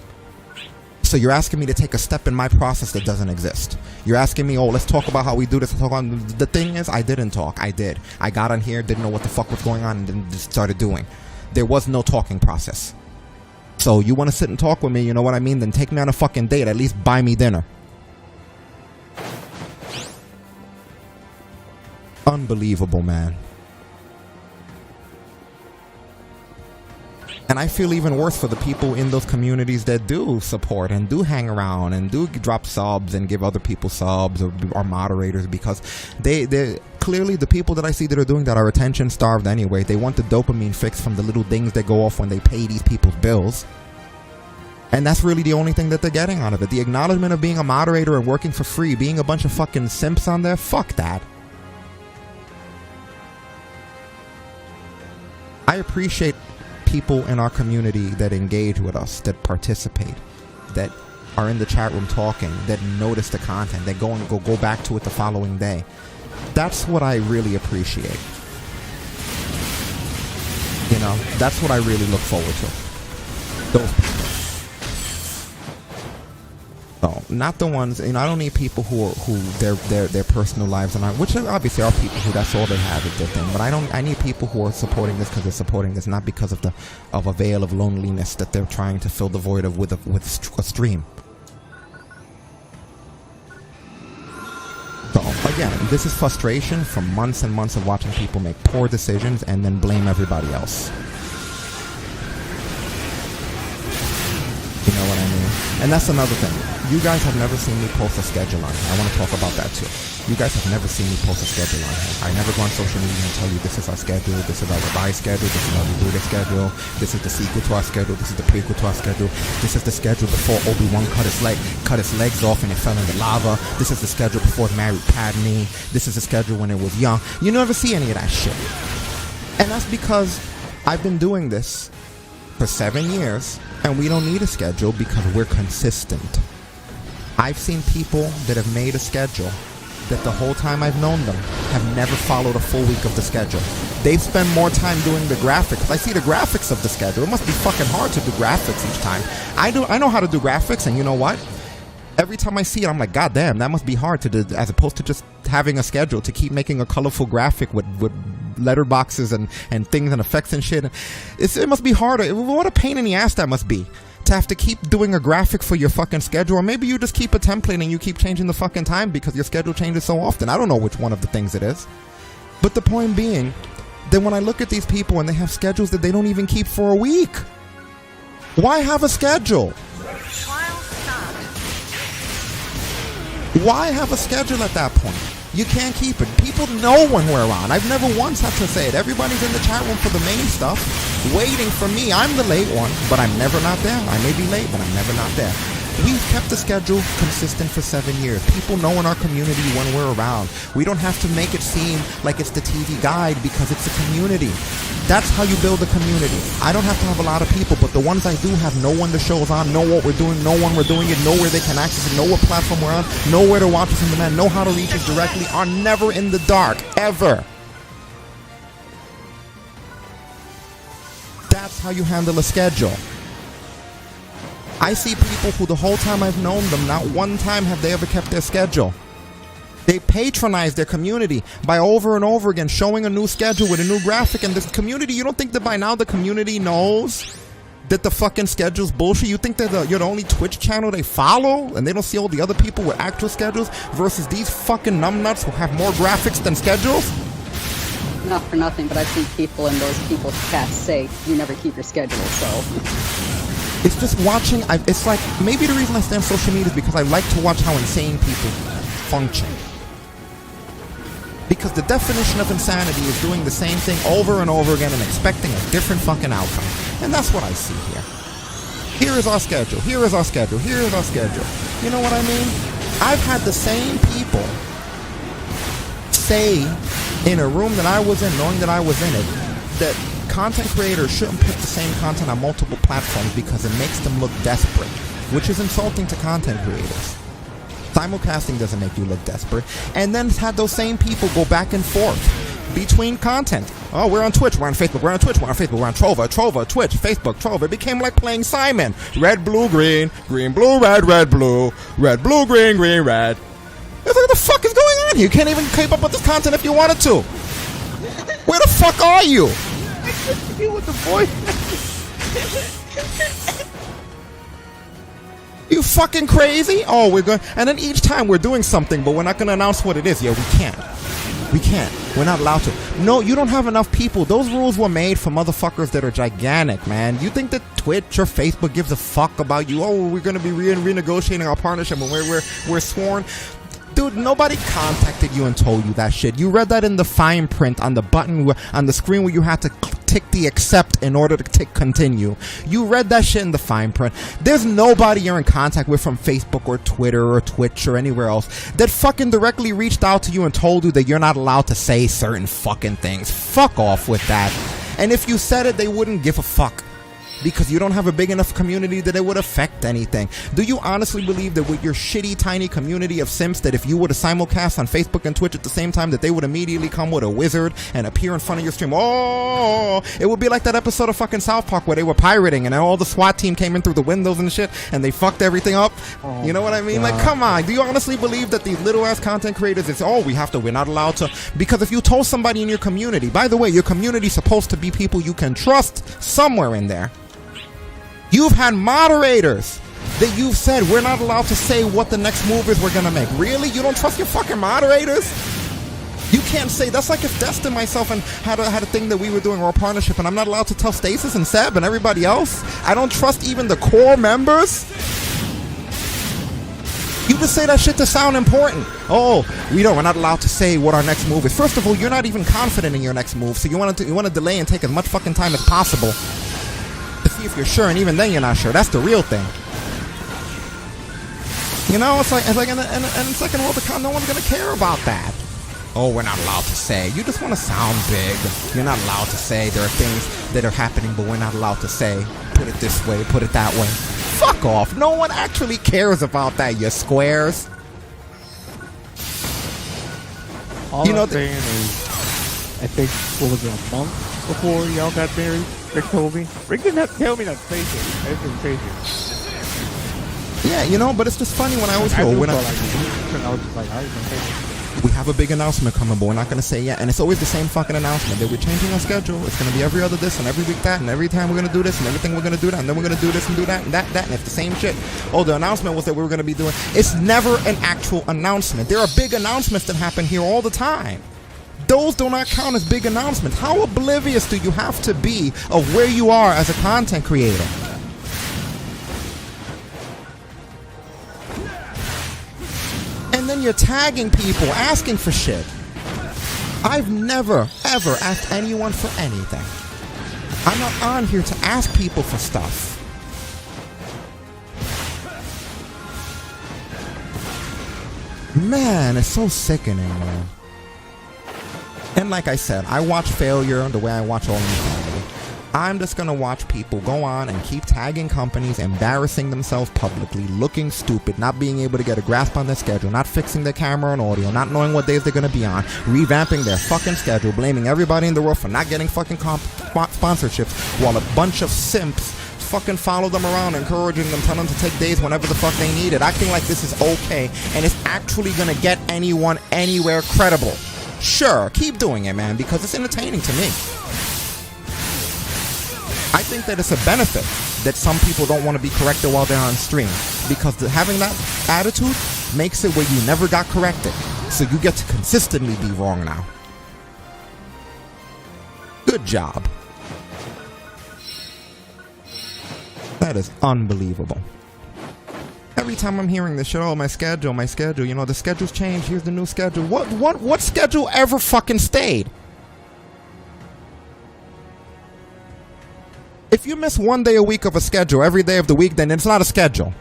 S1: So you're asking me to take a step in my process that doesn't exist. You're asking me, oh, let's talk about how we do this. The thing is, I didn't talk. I did. I got on here, didn't know what the fuck was going on, and then just started doing. There was no talking process. So you want to sit and talk with me, you know what I mean? Then take me on a fucking date. At least buy me dinner. Unbelievable, man. And I feel even worse for the people in those communities that do support and do hang around and do drop subs and give other people subs or are moderators, because they clearly, the people that I see that are doing that are attention starved anyway. They want the dopamine fix from the little things that go off when they pay these people's bills. And that's really the only thing that they're getting out of it. The acknowledgement of being a moderator and working for free, being a bunch of fucking simps on there, fuck that. I appreciate people in our community that engage with us, that participate, that are in the chat room talking, that notice the content, that go back to it the following day. That's what I really appreciate. You know, that's what I really look forward to. Those people. So, not the ones, you know, I don't need people who their personal lives are not, which obviously are people who that's all they have is their thing, but I need people who are supporting this because they're supporting this, not because of a veil of loneliness that they're trying to fill the void of with a stream. So again, this is frustration from months and months of watching people make poor decisions and then blame everybody else. You know what I mean? And that's another thing. You guys have never seen me post a schedule on here. I want to talk about that too. You guys have never seen me post a schedule on here. I never go on social media and tell you this is our schedule, this is our revised schedule, this is how we do the schedule, this is the sequel to our schedule, this is the prequel to our schedule, this is the schedule before Obi-Wan cut his legs off and it fell in the lava, this is the schedule before it married Padme, this is the schedule when it was young. You never see any of that shit. And that's because I've been doing this for 7 years and we don't need a schedule because we're consistent. I've seen people that have made a schedule that the whole time I've known them have never followed a full week of the schedule. They've spent more time doing the graphics. I see the graphics of the schedule. It must be fucking hard to do graphics each time. I know how to do graphics, and you know what? Every time I see it, I'm like, God damn, that must be hard to do, as opposed to just having a schedule to keep making a colorful graphic with letter boxes and things and effects and shit. It must be harder. What a pain in the ass that must be, to have to keep doing a graphic for your fucking schedule. Or maybe you just keep a template and you keep changing the fucking time because your schedule changes so often. I don't know which one of the things it is. But the point being that when I look at these people and they have schedules that they don't even keep for a week, why have a schedule? Why have a schedule at that point? You can't keep it. People know when we're on. I've never once had to say it. Everybody's in the chat room for the main stuff, waiting for me. I'm the late one, but I'm never not there. I may be late, but I'm never not there. We've kept the schedule consistent for 7 years. People know in our community when we're around. We don't have to make it seem like it's the TV guide because it's a community. That's how you build a community. I don't have to have a lot of people, but the ones I do have know when the show's on, know what we're doing, know when we're doing it, know where they can access it, know what platform we're on, know where to watch us on demand, know how to reach us directly, are never in the dark, ever. That's how you handle a schedule. I see people who the whole time I've known them, not one time have they ever kept their schedule. They patronize their community by over and over again showing a new schedule with a new graphic. And this community, you don't think that by now the community knows that the fucking schedule's bullshit? You think that you're the only Twitch channel they follow and they don't see all the other people with actual schedules versus these fucking numbnuts who have more graphics than schedules?
S3: Not for nothing, but I've seen people in those people's chats say, you never keep your schedule, so...
S1: It's just watching, it's like, maybe the reason I stay on social media is because I like to watch how insane people function. Because the definition of insanity is doing the same thing over and over again and expecting a different fucking outcome. And that's what I see here. Here is our schedule, here is our schedule, here is our schedule. You know what I mean? I've had the same people say in a room that I was in, knowing that I was in it, that content creators shouldn't put the same content on multiple platforms because it makes them look desperate, which is insulting to content creators. Simulcasting doesn't make you look desperate. And then had those same people go back and forth between content. Oh, we're on Twitch, we're on Facebook, we're on Twitch, we're on Facebook, we're on Trova, Twitch, Facebook, Trova. It became like playing Simon. Red, blue, green, green, blue, red, blue, green, red. It's like, what the fuck is going on here? You can't even keep up with this content if you wanted to. Where the fuck are you?
S2: You with the voice.
S1: You fucking crazy? Oh, we're going, and then each time we're doing something, but we're not going to announce what it is. Yeah, we can't. We can't. We're not allowed to. No, you don't have enough people. Those rules were made for motherfuckers that are gigantic, man. You think that Twitch or Facebook gives a fuck about you? Oh, we're going to be renegotiating our partnership when we're sworn. Dude, nobody contacted you and told you that shit. You read that in the fine print on the button, on the screen where you had to tick the accept in order to tick continue. You read that shit in the fine print. There's nobody you're in contact with from Facebook or Twitter or Twitch or anywhere else that fucking directly reached out to you and told you that you're not allowed to say certain fucking things. Fuck off with that. And if you said it, they wouldn't give a fuck. Because you don't have a big enough community that it would affect anything. Do you honestly believe that with your shitty tiny community of simps that if you were to simulcast on Facebook and Twitch at the same time that they would immediately come with a wizard and appear in front of your stream? Oh, it would be like that episode of fucking South Park where they were pirating and then all the SWAT team came in through the windows and shit and they fucked everything up. Oh, you know what I mean? God. Like, come on. Do you honestly believe that these little ass content creators, it's, oh, we're not allowed to? Because if you told somebody in your community, by the way, your community's supposed to be people you can trust somewhere in there. You've had moderators that you've said we're not allowed to say what the next move is we're gonna make. Really? You don't trust your fucking moderators? You can't say, that's like if Destin, myself, and had a thing that we were doing, or a partnership, and I'm not allowed to tell Stasis and Seb and everybody else? I don't trust even the core members? You just say that shit to sound important. Oh, we're not allowed to say what our next move is. First of all, you're not even confident in your next move, so you want to delay and take as much fucking time as possible to see if you're sure, and even then you're not sure. That's the real thing. You know, it's like and second world account, no one's gonna care about that. Oh, we're not allowed to say. You just want to sound big. You're not allowed to say. There are things that are happening, but we're not allowed to say. Put it this way, put it that way. Fuck off. No one actually cares about that, you squares.
S2: All
S1: You know,
S2: I'm saying is, I think, what was it, a month before y'all got married? Rick told me. Rick didn't have to tell me not to say shit. I didn't say shit.
S1: Yeah, you know, but it's just funny when I was
S2: I
S1: here.
S2: knew
S1: When
S2: for like a week, and I was just like, I was gonna say shit.
S1: we have a big announcement coming, but we're not going to say yet. And it's always the same fucking announcement that we're changing our schedule. It's going to be every other this and every week that, and every time we're going to do this and everything we're going to do that, and then we're going to do this and do that and that, and it's the same shit. Oh, the announcement was that we were going to be doing. It's never an actual announcement. There are big announcements that happen here all the time. Those do not count as big announcements. How oblivious do you have to be of where you are as a content creator? And then you're tagging people, asking for shit. I've never, ever asked anyone for anything. I'm not on here to ask people for stuff. Man, it's so sickening, man. And like I said, I watch failure the way I watch All in the Family. I'm just gonna watch people go on and keep tagging companies, embarrassing themselves publicly, looking stupid, not being able to get a grasp on their schedule, not fixing their camera and audio, not knowing what days they're gonna be on, revamping their fucking schedule, blaming everybody in the world for not getting fucking sponsorships, while a bunch of simps fucking follow them around, encouraging them, telling them to take days whenever the fuck they need it, acting like this is okay and it's actually gonna get anyone anywhere credible. Sure, keep doing it, man, because it's entertaining to me. I think that it's a benefit that some people don't want to be corrected while they're on stream, because having that attitude makes it where you never got corrected, so you get to consistently be wrong now. Good job. That is unbelievable. Every time I'm hearing this shit, oh, my schedule, you know, the schedule's changed, here's the new schedule. What schedule ever fucking stayed? If you miss one day a week of a schedule every day of the week, then it's not a schedule.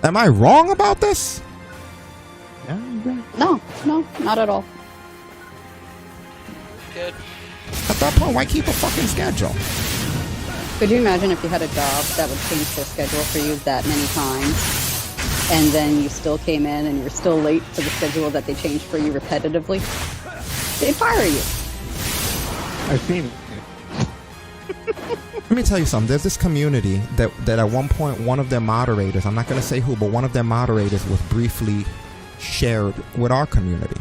S1: Am I wrong about this?
S3: No, not at all.
S4: Good.
S1: At that point, why keep a fucking schedule?
S3: Could you imagine if you had a job that would change their schedule for you that many times, and then you still came in and you're still late to the schedule that they changed for you repetitively? They'd fire you.
S2: I've seen it.
S1: Let me tell you something. There's this community that at one point, one of their moderators, I'm not going to say who, but one of their moderators was briefly shared with our community.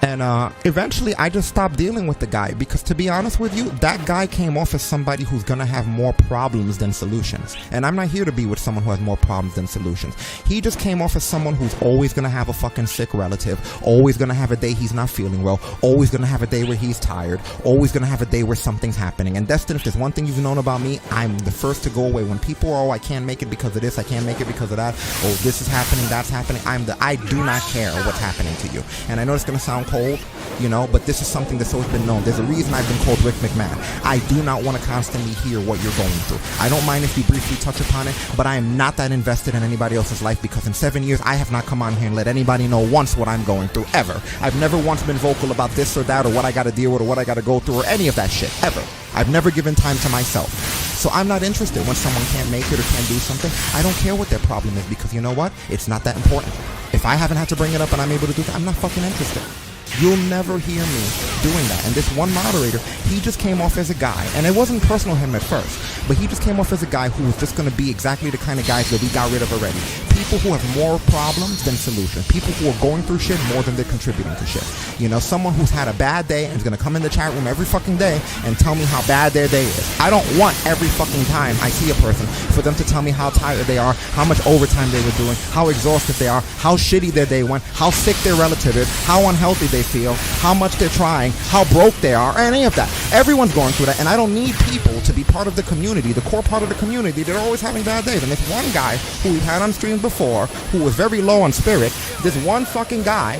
S1: And eventually I just stopped dealing with the guy, because to be honest with you, that guy came off as somebody who's gonna have more problems than solutions. And I'm not here to be with someone who has more problems than solutions. He just came off as someone who's always gonna have a fucking sick relative, always gonna have a day he's not feeling well, always gonna have a day where he's tired, always gonna have a day where something's happening. And Destin, if there's one thing you've known about me, I'm the first to go away. When people are, oh, I can't make it because of this, I can't make it because of that, oh, this is happening, that's happening, I do not care what's happening to you. And I know it's gonna sound cold, you know, but this is something that's always been known. There's a reason I've been called Rick McMahon. I do not want to constantly hear what you're going through. I don't mind if you briefly touch upon it, but I am not that invested in anybody else's life, because in 7 years I have not come on here and let anybody know once what I'm going through, ever. I've never once been vocal about this or that, or what I got to deal with, or what I got to go through, or any of that shit, ever. I've never given time to myself. So I'm not interested when someone can't make it or can't do something. I don't care what their problem is, because you know what? It's not that important. If I haven't had to bring it up and I'm able to do that, I'm not fucking interested. You'll never hear me doing that. And this one moderator, he just came off as a guy, and it wasn't personal to him at first, but he just came off as a guy who was just going to be exactly the kind of guys that we got rid of already. People who have more problems than solutions. People who are going through shit more than they're contributing to shit. You know, someone who's had a bad day and is going to come in the chat room every fucking day and tell me how bad their day is. I don't want every fucking time I see a person for them to tell me how tired they are, how much overtime they were doing, how exhausted they are, how shitty their day went, how sick their relative is, how unhealthy they feel, how much they're trying, how broke they are, or any of that. Everyone's going through that, and I don't need people to be part of the community, the core part of the community. They're always having bad days. And this one guy who we've had on streams before, who was very low on spirit, this one fucking guy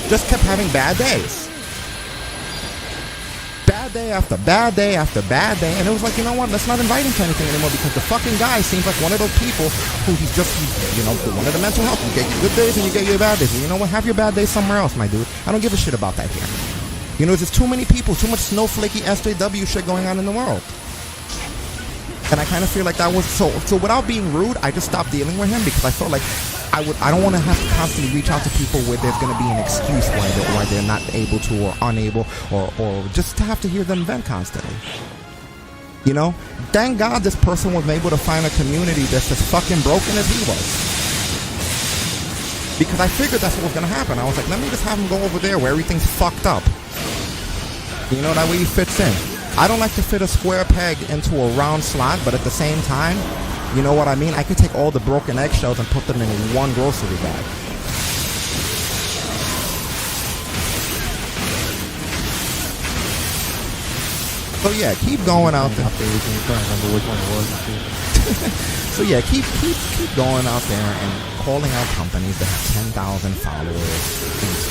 S1: just kept having bad days. Bad day after bad day after bad day, and it was like, you know what, let's not invite him to anything anymore, because the fucking guy seems like one of those people who he's just, you know, one of the mental health. You get your good days and you get your bad days. And you know what, have your bad days somewhere else, my dude. I don't give a shit about that here. You know, there's just too many people, too much snowflakey SJW shit going on in the world. And I kind of feel like that was so without being rude, I just stopped dealing with him because I felt like I don't want to have to constantly reach out to people where there's going to be an excuse why they're not able to or unable or just to have to hear them vent constantly. You know, thank God this person was able to find a community that's as fucking broken as he was. Because I figured that's what was going to happen. I was like, let me just have him go over there where everything's fucked up. You know, that way he fits in. I don't like to fit a square peg into a round slot, but at the same time, you know what I mean? I could take all the broken eggshells and put them in one grocery bag. So yeah, keep going out there. So yeah, keep going out there and calling out companies that have 10,000 followers,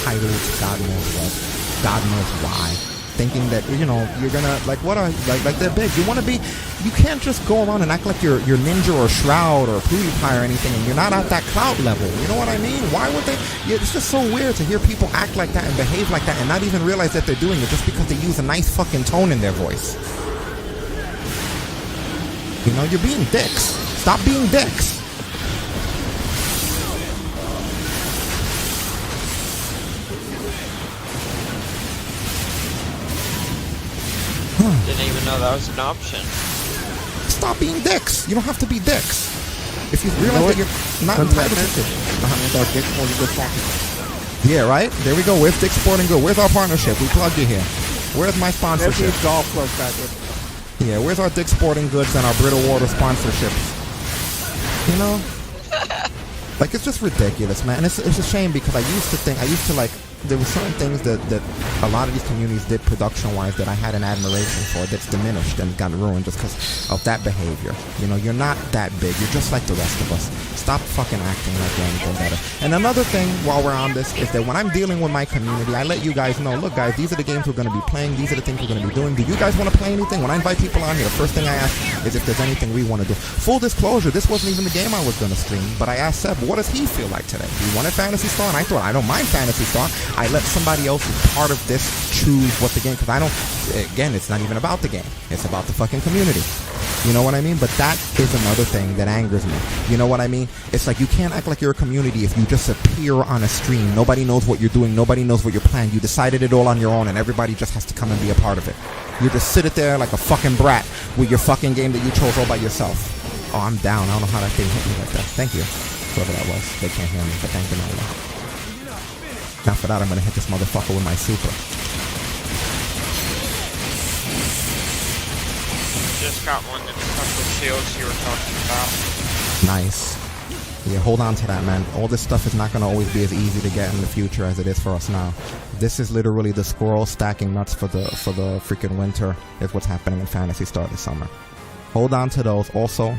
S1: entitled to God knows what, God knows why. Thinking that, you know, you're gonna like they're big. You can't just go around and act like you're Ninja or Shroud or PewDiePie or anything, and you're not at that clout level. You know what I mean? Why would they? It's just so weird to hear people act like that and behave like that and not even realize that they're doing it just because they use a nice fucking tone in their voice. You know, you're being dicks. Stop being dicks.
S4: Didn't even know that was an option.
S1: Stop being dicks. You don't have to be dicks. If you realize that you're not entitled to it. Yeah, right? There we go. Where's Dick Sporting Good? Where's our partnership? We plugged you here. Where's my sponsorship?
S2: Golf club back with.
S1: Yeah, where's our Dick Sporting Goods and our Brittle Water sponsorships? You know? Like, it's just ridiculous, man. And it's a shame because I used to like, there were certain things that a lot of these communities did production-wise that I had an admiration for that's diminished and got ruined just because of that behavior. You know, you're not that big. You're just like the rest of us. Stop fucking acting like you're anything better. And another thing while we're on this is that when I'm dealing with my community, I let you guys know, look guys, these are the games we're going to be playing. These are the things we're going to be doing. Do you guys want to play anything? When I invite people on here, the first thing I ask is if there's anything we want to do. Full disclosure, this wasn't even the game I was going to stream, but I asked Seb, what does he feel like today? He wanted Phantasy Star, and I thought, I don't mind Phantasy Star. I let somebody else who's part of this choose what the game, because I don't, again, it's not even about the game. It's about the fucking community. You know what I mean? But that is another thing that angers me. You know what I mean? It's like you can't act like you're a community if you just appear on a stream. Nobody knows what you're doing. Nobody knows what you're planning. You decided it all on your own, and everybody just has to come and be a part of it. You just sit it there like a fucking brat with your fucking game that you chose all by yourself. Oh, I'm down. I don't know how that thing hit me like that. Thank you. Whoever that was. They can't hear me, but thank you anyway. Now for that, I'm going to hit this motherfucker with my super.
S4: Just got one of the couple shields you were talking about.
S1: Nice. Yeah, hold on to that, man. All this stuff is not going to always be as easy to get in the future as it is for us now. This is literally the squirrel stacking nuts for the freaking winter is what's happening in Phantasy Star this summer. Hold on to those. Also,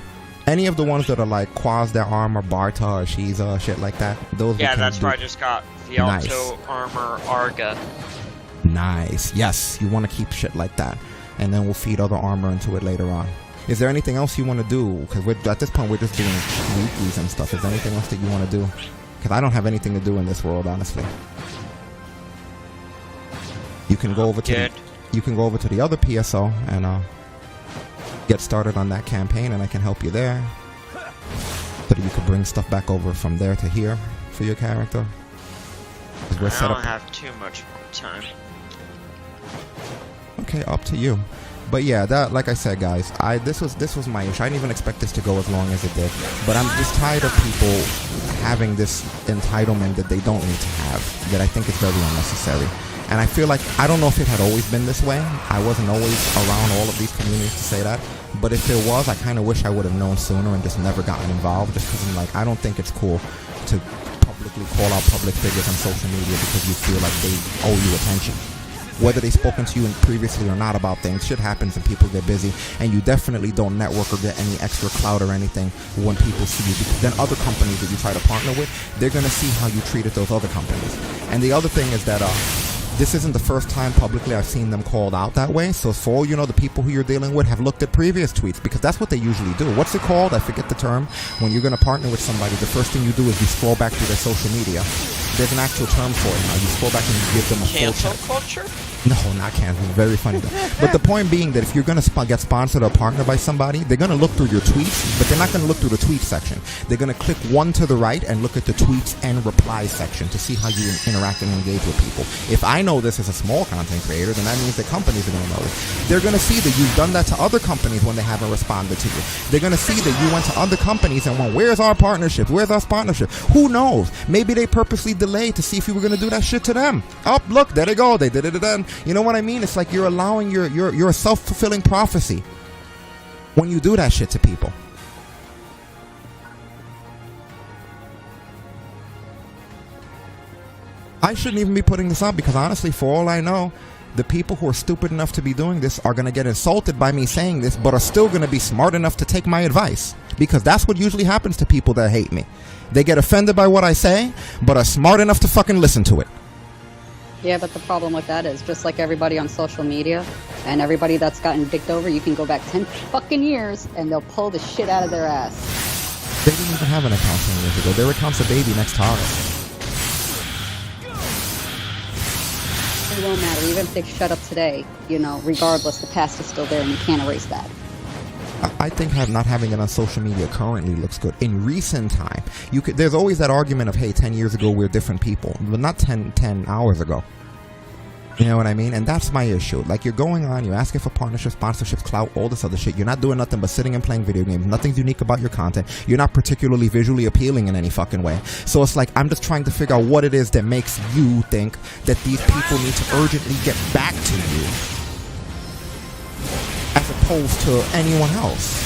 S1: any of the ones that are like Quaz their armor, Barta or Shiza, shit like that, those
S4: yeah, that's where I just got the Alto Armor Arga.
S1: Nice. Yes, you want to keep shit like that. And then we'll feed other armor into it later on. Is there anything else you want to do? Because at this point, we're just doing weeklies and stuff. Is there anything else that you want to do? Because I don't have anything to do in this world, honestly. You can go over to the other PSO and get started on that campaign, and I can help you there. So that you can bring stuff back over from there to here for your character.
S4: I don't have too much more time.
S1: Okay, up to you. But yeah, that, like I said, guys, this was my issue. I didn't even expect this to go as long as it did. But I'm just tired of people having this entitlement that they don't need to have, that I think is very unnecessary. And I feel like, I don't know if it had always been this way. I wasn't always around all of these communities to say that. But if there was, I kind of wish I would have known sooner and just never gotten involved. Just because I'm like, I don't think it's cool to publicly call out public figures on social media because you feel like they owe you attention. Whether they've spoken to you previously or not about things, shit happens and people get busy, and you definitely don't network or get any extra clout or anything when people see you, because then other companies that you try to partner with, they're going to see how you treated those other companies. And the other thing is that this isn't the first time publicly I've seen them called out that way. So for all you know, the people who you're dealing with have looked at previous tweets, because that's what they usually do. What's it called? I forget the term. When you're going to partner with somebody, the first thing you do is you scroll back through their social media There's an actual term for it now. You scroll back and you give them a full
S4: Cancel
S1: check.
S4: culture?
S1: No, not cancel. Very funny though. But the point being that if you're going to get sponsored or partnered by somebody, they're going to look through your tweets, but they're not going to look through the tweet section. They're going to click one to the right and look at the tweets and reply section to see how you interact and engage with people. If I know this as a small content creator, then that means the companies are going to know this. They're going to see that you've done that to other companies when they haven't responded to you. They're going to see that you went to other companies and went, where's our partnership? Where's our partnership? Who knows? Maybe they purposely delayed to see if you were going to do that shit to them. Oh, look, there they go. They did it again. You know what I mean? It's like you're allowing your self-fulfilling prophecy when you do that shit to people. I shouldn't even be putting this up because honestly, for all I know, the people who are stupid enough to be doing this are going to get insulted by me saying this, but are still going to be smart enough to take my advice, because that's what usually happens to people that hate me. They get offended by what I say, but are smart enough to fucking listen to it.
S3: Yeah, but the problem with that is, just like everybody on social media and everybody that's gotten dicked over, you can go back 10 fucking years and they'll pull the shit out of their ass.
S1: They didn't even have an account 10 years ago. Their account's a baby next to ours.
S3: It won't matter. Even if they shut up today, you know, regardless, the past is still there and you can't erase that.
S1: I think not having it on social media currently looks good. In recent time, there's always that argument of, hey, 10 years ago we're different people, but not 10 hours ago. You know what I mean? And that's my issue. Like, you're going on, you're asking for partnerships, sponsorships, clout, all this other shit. You're not doing nothing but sitting and playing video games. Nothing's unique about your content. You're not particularly visually appealing in any fucking way. So it's like, I'm just trying to figure out what it is that makes you think that these people need to urgently get back to you, as opposed to anyone else.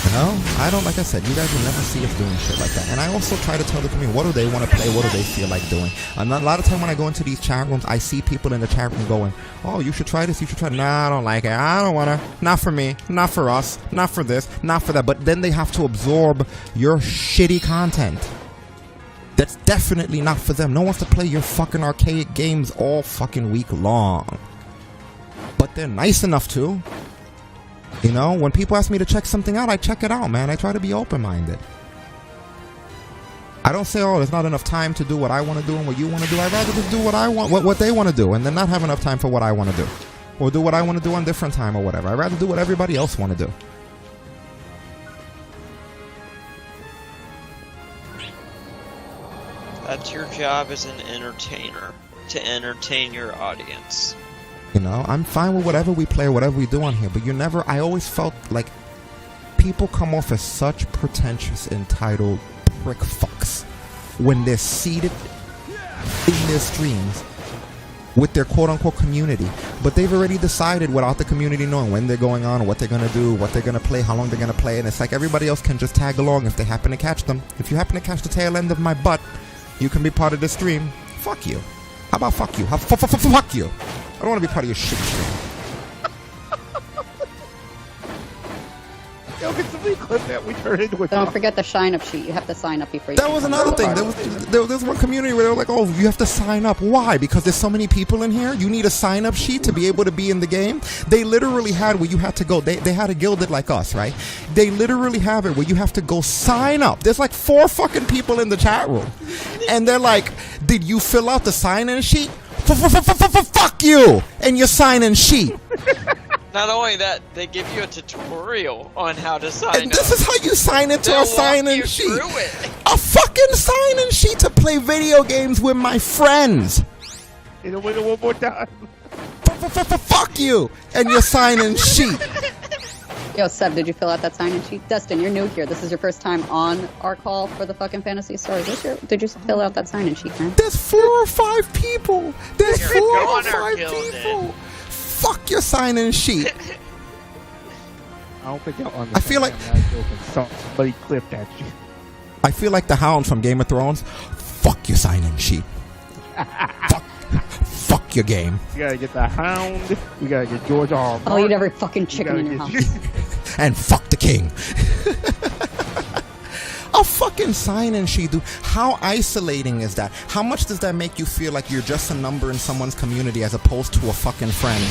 S1: You know, I don't, like I said, you guys will never see us doing shit like that. And I also try to tell the community, what do they want to play, what do they feel like doing. And a lot of time when I go into these chat rooms, I see people in the chat room going, oh, you should try this, you should try, nah, I don't like it, I don't want to, not for me, not for us, not for this, not for that. But then they have to absorb your shitty content. That's definitely not for them. No one wants to play your fucking archaic games all fucking week long. But they're nice enough to. You know, when people ask me to check something out, I check it out, man. I try to be open-minded. I don't say, oh, there's not enough time to do what I want to do and what you want to do. I'd rather just do what I want, what they want to do, and then not have enough time for what I want to do. Or do what I want to do on different time or whatever. I'd rather do what everybody else want to do.
S4: That's your job as an entertainer, to entertain your audience.
S1: You know, I'm fine with whatever we play, whatever we do on here, but I always felt like people come off as such pretentious, entitled prick fucks when they're seated in their streams with their quote-unquote community, but they've already decided without the community knowing when they're going on, what they're going to do, what they're going to play, how long they're going to play, and it's like everybody else can just tag along if they happen to catch them. If you happen to catch the tail end of my butt, you can be part of the stream. Fuck you. How about fuck you? Fuck you. I don't want to be part of your shit stream.
S2: Yo, can somebody clip that? We turn into a
S3: Don't forget the sign-up sheet. You have to sign up before you
S1: That was another thing. There was one community where they were like, oh, you have to sign up. Why? Because there's so many people in here? You need a sign-up sheet to be able to be in the game? They literally had where you had to go. They had a guilded like us, right? They literally have it where you have to go sign up. There's like 4 fucking people in the chat room. And they're like, did you fill out the sign-in sheet? Fuck you and your sign-in sheet.
S4: Not only that, they give you a tutorial on how to sign up.
S1: This is how you sign into a sign-in sheet. A fucking sign-in sheet to play video games with my friends.
S2: You know, wait one more time.
S1: Fuck you and your sign-in sheet.
S3: Yo, Seb, did you fill out that sign-in sheet? Dustin, you're new here. This is your first time on our call for the fucking Fantasy Stars. Did you fill out that sign-in sheet, man?
S1: There's 4 or 5 people. There's 4 or 5 people. Fuck your sign-in sheet.
S2: I don't think y'all understand.
S1: I feel like
S2: somebody clipped that shit.
S1: I feel like the Hound from Game of Thrones. Fuck your sign-in sheet. Fuck your game.
S2: You gotta get the Hound. You gotta get George R. R.
S3: Oh, you every fucking chicken in your house.
S1: And fuck the king. A fucking sign-in sheet, dude. How isolating is that? How much does that make you feel like you're just a number in someone's community as opposed to a fucking friend?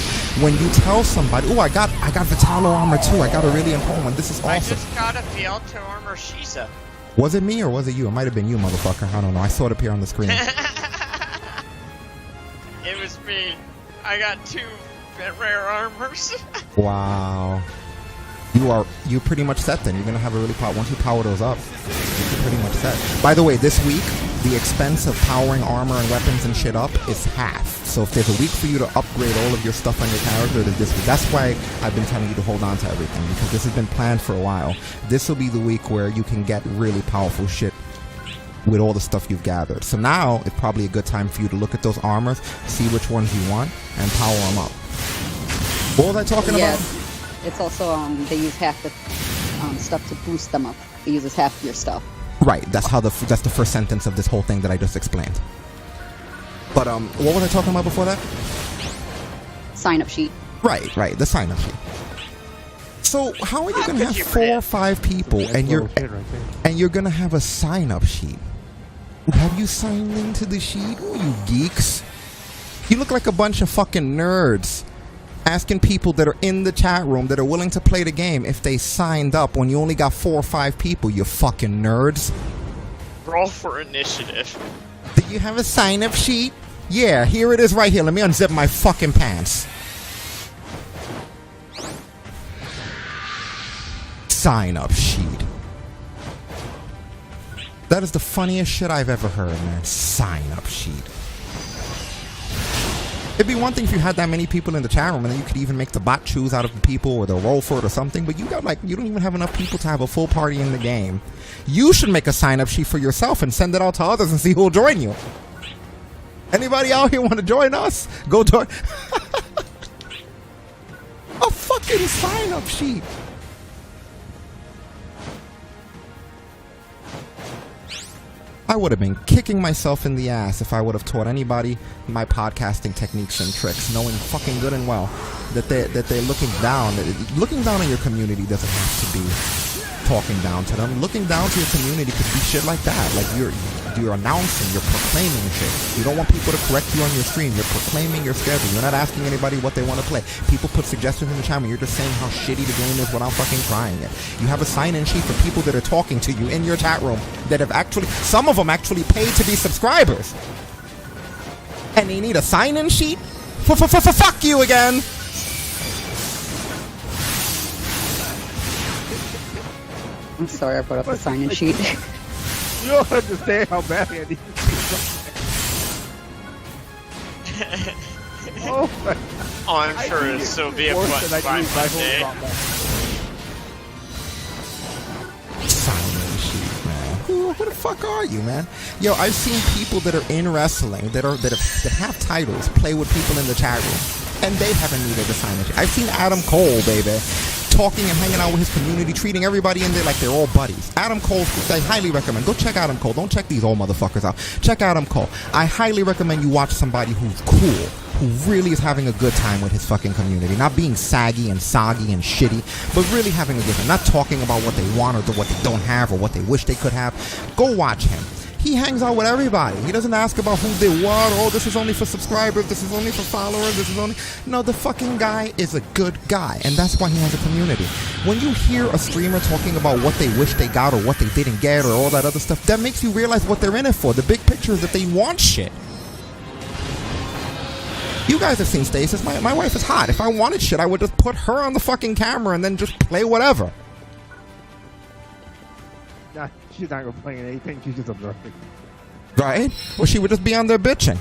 S1: When you tell somebody, oh, I got Vitalo armor too. I got a really important one. This is awesome.
S4: I just got a Fialto armor Shiza.
S1: Was it me or was it you? It might have been you, motherfucker. I don't know. I saw it appear on the screen.
S4: It was me. I got 2 rare armors.
S1: Wow. You pretty much set then. You're gonna have a really power. Once you power those up, you're pretty much set. By the way, this week the expense of powering armor and weapons and shit up is half. So if there's a week for you to upgrade all of your stuff on your character, then this week. That's why I've been telling you to hold on to everything, because this has been planned for a while. This will be the week where you can get really powerful shit with all the stuff you've gathered. So now it's probably a good time for you to look at those armors, see which ones you want, and power them up. What was I talking about?
S3: It's also, they use half the stuff to boost them up. It uses half of your stuff.
S1: Right, that's the first sentence of this whole thing that I just explained. But what was I talking about before that?
S3: Sign-up sheet.
S1: Right, the sign-up sheet. So how are you going to have 4 or 5 people and you're going to have a sign-up sheet? Have you signed into the sheet? Oh, you geeks. You look like a bunch of fucking nerds asking people that are in the chat room that are willing to play the game if they signed up when you only got 4 or 5 people, you fucking nerds.
S4: Roll for initiative.
S1: Do you have a sign-up sheet? Yeah, here it is right here. Let me unzip my fucking pants. Sign-up sheet. That is the funniest shit I've ever heard, man. Sign-up sheet. It'd be one thing if you had that many people in the chat room and then you could even make the bot choose out of the people or they'll roll for it or something, but you got you don't even have enough people to have a full party in the game. You should make a sign-up sheet for yourself and send it out to others and see who'll join you. Anybody out here want to join us? Go join. A fucking sign-up sheet. I would have been kicking myself in the ass if I would have taught anybody my podcasting techniques and tricks, knowing fucking good and well that they're looking down. Looking down on your community doesn't have to be talking down to them. Looking down to your community could be shit like that. Like you're announcing, you're proclaiming shit. You don't want people to correct you on your stream. You're proclaiming your schedule. You're not asking anybody what they want to play. People put suggestions in the chat room. You're just saying how shitty the game is without fucking trying it. You have a sign-in sheet for people that are talking to you in your chat room that have actually, some of them actually paid to be subscribers. And they need a sign-in sheet? Fuck you again!
S3: I'm sorry I put up the sign-in sheet.
S2: You don't understand how badly I need to
S4: Oh, I'm sure it'll still be a fun day.
S1: Sign-in sheet, man. Who the fuck are you, man? Yo, I've seen people that are in wrestling that have titles play with people in the chat room, and they haven't needed a sign-in sheet. I've seen Adam Cole, baby, talking and hanging out with his community, treating everybody in there like they're all buddies. Adam Cole, I highly recommend. Go check Adam Cole. Don't check these old motherfuckers out. Check Adam Cole. I highly recommend you watch somebody who's cool, who really is having a good time with his fucking community. Not being saggy and soggy and shitty, but really having a good time. Not talking about what they want or what they don't have or what they wish they could have. Go watch him. He hangs out with everybody. He doesn't ask about who they what. Oh, this is only for subscribers. This is only for followers. This is only... No, the fucking guy is a good guy, and that's why he has a community. When you hear a streamer talking about what they wish they got or what they didn't get or all that other stuff, that makes you realize what they're in it for. The big picture is that they want shit. You guys have seen Stasis. My wife is hot. If I wanted shit, I would just put her on the fucking camera and then just play whatever.
S2: Nah, she's not gonna play anything. She's just observing.
S1: Right? Or she would just be on there bitching.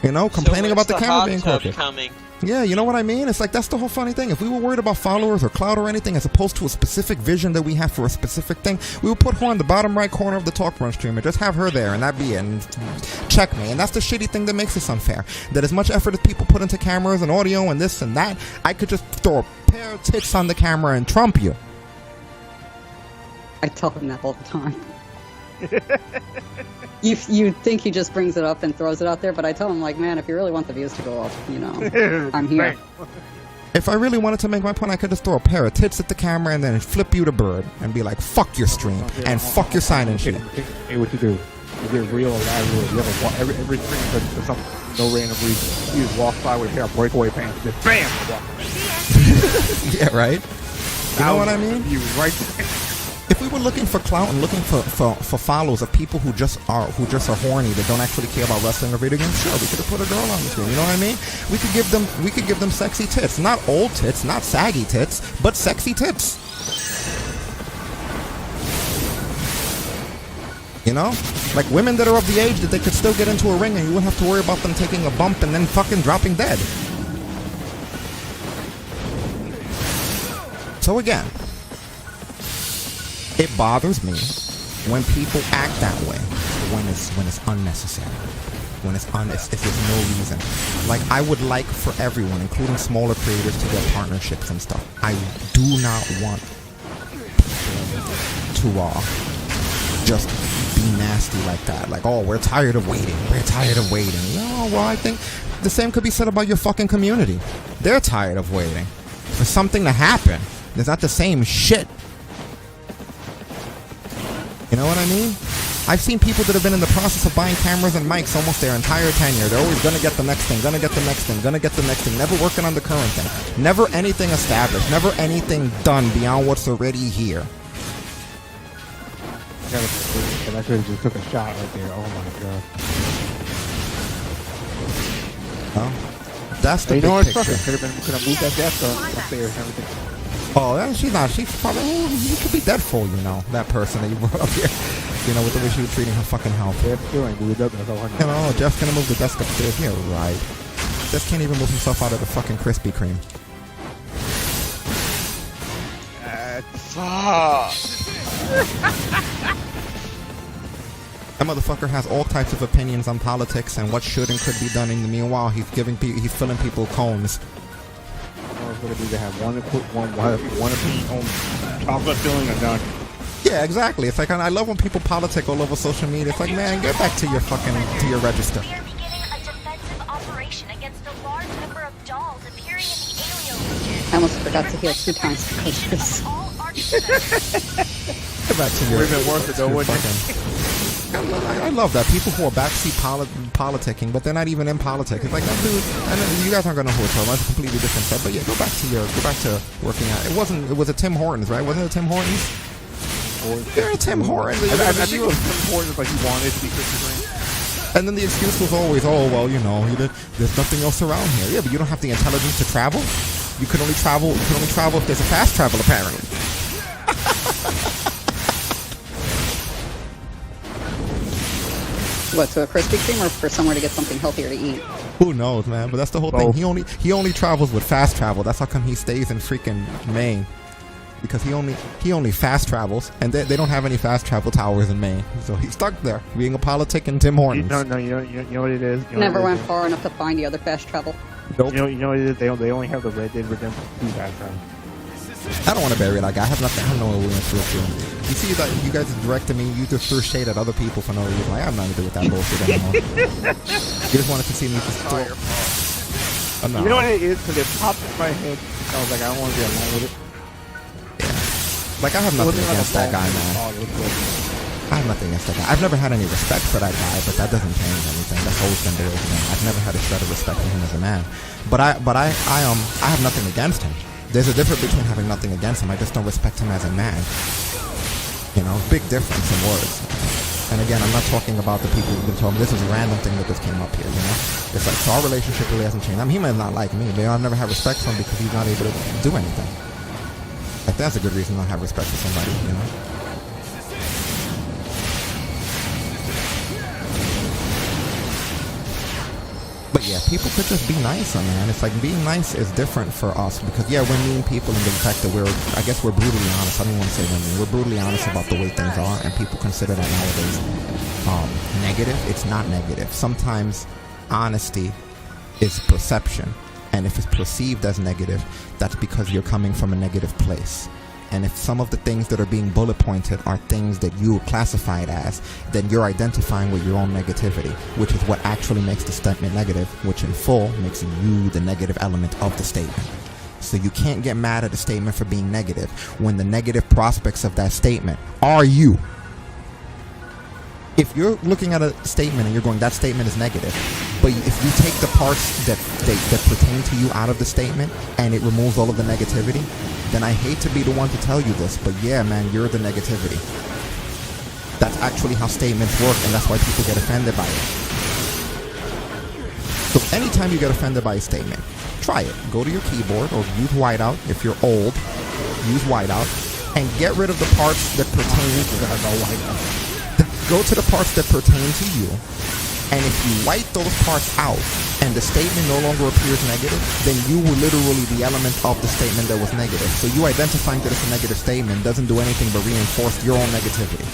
S1: You know, complaining about the camera being crooked.
S4: Coming?
S1: Yeah, you know what I mean? It's like, that's the whole funny thing. If we were worried about followers or clout or anything, as opposed to a specific vision that we have for a specific thing, we would put her on the bottom right corner of the TalkBrunch stream and just have her there, and that'd be it. And check me. And that's the shitty thing that makes this unfair. That as much effort as people put into cameras and audio and this and that, I could just throw a pair of tits on the camera and trump you.
S3: I tell him that all the time. You think he just brings it up and throws it out there, but I tell him, like, man, if you really want the views to go up, you know, I'm here.
S1: If I really wanted to make my point, I could just throw a pair of tits at the camera and then flip you the bird and be like, fuck your stream and fuck your sign-in sheet.
S2: Hey, what you do? You get real or not real. You ever walk, every stream for some no random reason. You just walk by with a pair of breakaway pants, just bam, walk away.
S1: Yeah, right? You know what I mean?
S2: You right there.
S1: If we were looking for clout and looking for follows of people who just are horny, that don't actually care about wrestling or video games, sure, we could have put a girl on the screen. You know what I mean? We could give them sexy tits, not old tits, not saggy tits, but sexy tits. You know, like women that are of the age that they could still get into a ring and you wouldn't have to worry about them taking a bump and then fucking dropping dead. So again, it bothers me when people act that way, when it's unnecessary, if there's no reason. Like, I would like for everyone, including smaller creators, to get partnerships and stuff. I do not want to just be nasty like that. Like, oh, we're tired of waiting. No, well, I think the same could be said about your fucking community. They're tired of waiting for something to happen. It's not the same shit. You know what I mean? I've seen people that have been in the process of buying cameras and mics almost their entire tenure. They're always gonna get the next thing, never working on the current thing. Never anything established, never anything done beyond what's already here.
S2: I could have just took a shot right there. Oh my god.
S1: Well, that's the big picture.
S2: Could have moved that desk upstairs and everything.
S1: Oh, she's not. She's probably. Oh, you could be dead for, you know, that person that you brought up here. You know, with the way she was treating her fucking health.
S2: Jeff still ain't moved up. That's all I know.
S1: You know, Jeff's gonna move the desk upstairs. Yeah, right. Jeff can't even move himself out of the fucking Krispy Kreme.
S4: Fuck.
S1: That motherfucker has all types of opinions on politics and what should and could be done. In the meanwhile, he's filling people cones.
S2: It's gonna be to have one opinion on chocolate filling or not.
S1: Yeah, exactly. It's like, I love when people politic all over social media. It's like, man, get back to your register.
S5: We are beginning a defensive operation against a large number of dolls appearing in the alien region.
S3: I almost forgot to heal 2 times because of this.
S5: All architects.
S1: Get back to your.
S2: Would have been worth it though, wouldn't it?
S1: I love that. People who are backseat politicking, but they're not even in politics. It's like, that dude, I know you guys aren't gonna know who it's from. That's a completely different stuff. But yeah, go back to working out. It was a Tim Hortons, right? Wasn't it a Tim Hortons? You're a Tim Hortons.
S2: I knew it was Tim Hortons, but he wanted to be Krispy Kreme.
S1: And then the excuse was always, oh, well, you know, there's nothing else around here. Yeah, but you don't have the intelligence to travel. You can only travel if there's a fast travel, apparently.
S3: What, to a Krispy Kreme or for somewhere to get something healthier to eat?
S1: Who knows, man? But that's the whole thing. He only travels with fast travel. That's how come he stays in freaking Maine. Because he only fast travels, and they don't have any fast travel towers in Maine, so he's stuck there being a politic in Tim Hortons.
S2: You know what it is.
S3: Never went far enough to find the other fast travel.
S1: Nope.
S2: You know what it is. They only have the Red Dead Redemption 2 fast travel.
S1: I don't want to bury that guy. I have nothing. I have no willingness to appeal. You see that you guys directed me. You just threw shade at other people for no reason. Like, I have nothing to do with that bullshit anymore. You just wanted to see me just throw. No.
S2: You know what it is? Because it popped in my head. I was like, I don't want to be alone with it.
S1: Like, I have nothing against that guy, man. I have nothing against that guy. I've never had any respect for that guy, but that doesn't change anything. That's always been the way, man. I've never had a shred of respect for him as a man. But I have nothing against him. There's a difference between having nothing against him. I just don't respect him as a man. You know, big difference in words. And again, I'm not talking about the people who've been talking. This is a random thing that just came up here, you know? It's like, so our relationship really hasn't changed. I mean, he might not like me, but I've never had respect for him because he's not able to do anything. Like, that's a good reason not to have respect for somebody, you know? But yeah, people could just be nicer, man. It's like, being nice is different for us because, yeah, we're mean people in the fact that I guess we're brutally honest. I don't want to say we're mean. We're brutally honest about the way things are, and people consider that nowadays negative. It's not negative. Sometimes honesty is perception, and if it's perceived as negative, that's because you're coming from a negative place. And if some of the things that are being bullet pointed are things that you classify it as, then you're identifying with your own negativity, which is what actually makes the statement negative, which in full makes you the negative element of the statement. So you can't get mad at a statement for being negative when the negative prospects of that statement are you. If you're looking at a statement and you're going, that statement is negative, but if you take the parts that pertain to you out of the statement and it removes all of the negativity, then I hate to be the one to tell you this, but yeah, man, you're the negativity. That's actually how statements work, and that's why people get offended by it. So anytime you get offended by a statement, try it. Go to your keyboard or use whiteout. If you're old, use whiteout and get rid of the parts that pertain to Go to the parts that pertain to you, and if you white those parts out and the statement no longer appears negative, then you were literally the element of the statement that was negative. So you identifying that it's a negative statement doesn't do anything but reinforce your own negativity.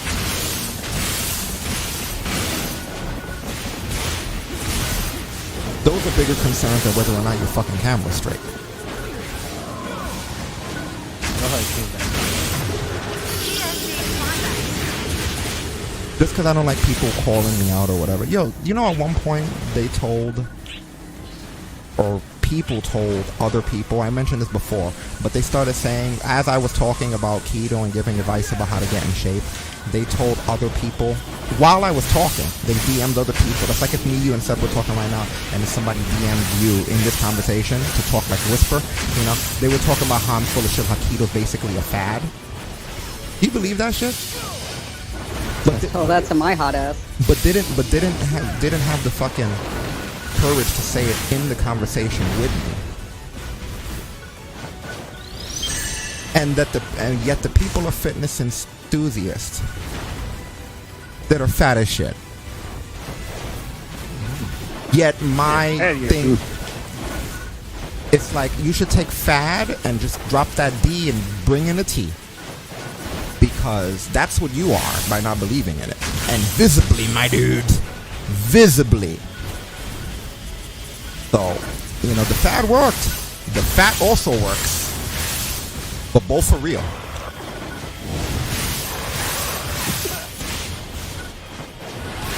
S1: Those are bigger concerns than whether or not your fucking camera's straight. Just because I don't like people calling me out or whatever. Yo, you know, at one point they told, or people told other people, I mentioned this before, but they started saying, as I was talking about keto and giving advice about how to get in shape, they told other people, while I was talking, they DM'd other people. That's like if me, you, and Seb were talking right now, and if somebody DM'd you in this conversation to talk like whisper, you know, they were talking about how I'm full of shit, how keto's basically a fad. Do you believe that shit?
S3: Tell that to my hot ass.
S1: But didn't have the fucking courage to say it in the conversation with me. And yet the people are fitness enthusiasts that are fat as shit. Yet my thing, it's like you should take fad and just drop that D and bring in a T. Because that's what you are by not believing in it. And visibly, my dude. Visibly. So, you know, the fad worked. The fat also works. But both for real.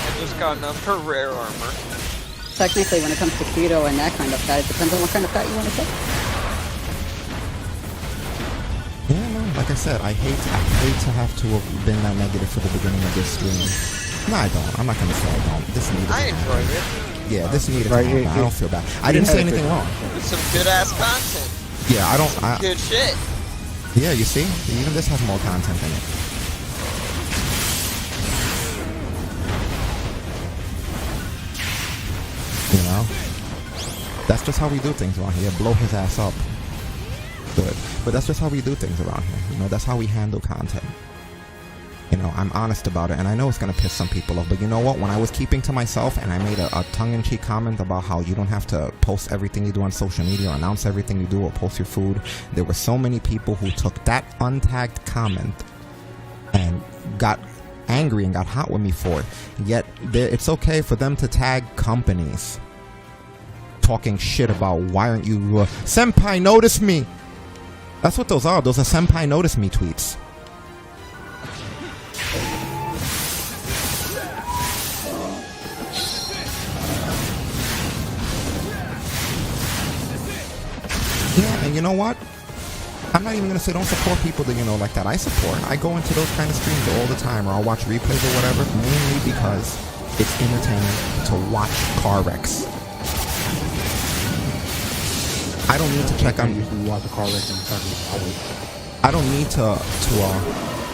S4: I just got enough for rare armor.
S3: Technically, when it comes to keto and that kind of fat, it depends on what kind of fat you want to take.
S1: Yeah, no, like I said, I hate to have to have been that negative for the beginning of this stream. No, I don't. I'm not going to say I don't. This needed
S4: I enjoyed it.
S1: Yeah, this needed to happen. I don't feel bad. I didn't say anything wrong.
S4: It's some good ass content.
S1: Yeah, I don't.
S4: Good shit.
S1: Yeah, you see? Even this has more content in it. You know? That's just how we do things around here. Blow his ass up. Good. But that's just how we do things around here. You know, that's how we handle content. You know, I'm honest about it, and I know it's going to piss some people off, but you know what? When I was keeping to myself and I made a tongue-in-cheek comment about how you don't have to post everything you do on social media or announce everything you do or post your food, there were so many people who took that untagged comment and got angry and got hot with me for it. Yet, it's okay for them to tag companies talking shit about, why aren't you... Senpai, notice me! That's what those are. Those are Senpai, notice me tweets. Yeah, and you know what? I'm not even going to say don't support people that you know like that. I support. I go into those kind of streams all the time, or I'll watch replays or whatever, mainly because it's entertaining to watch car wrecks. I don't need to check on... I don't need to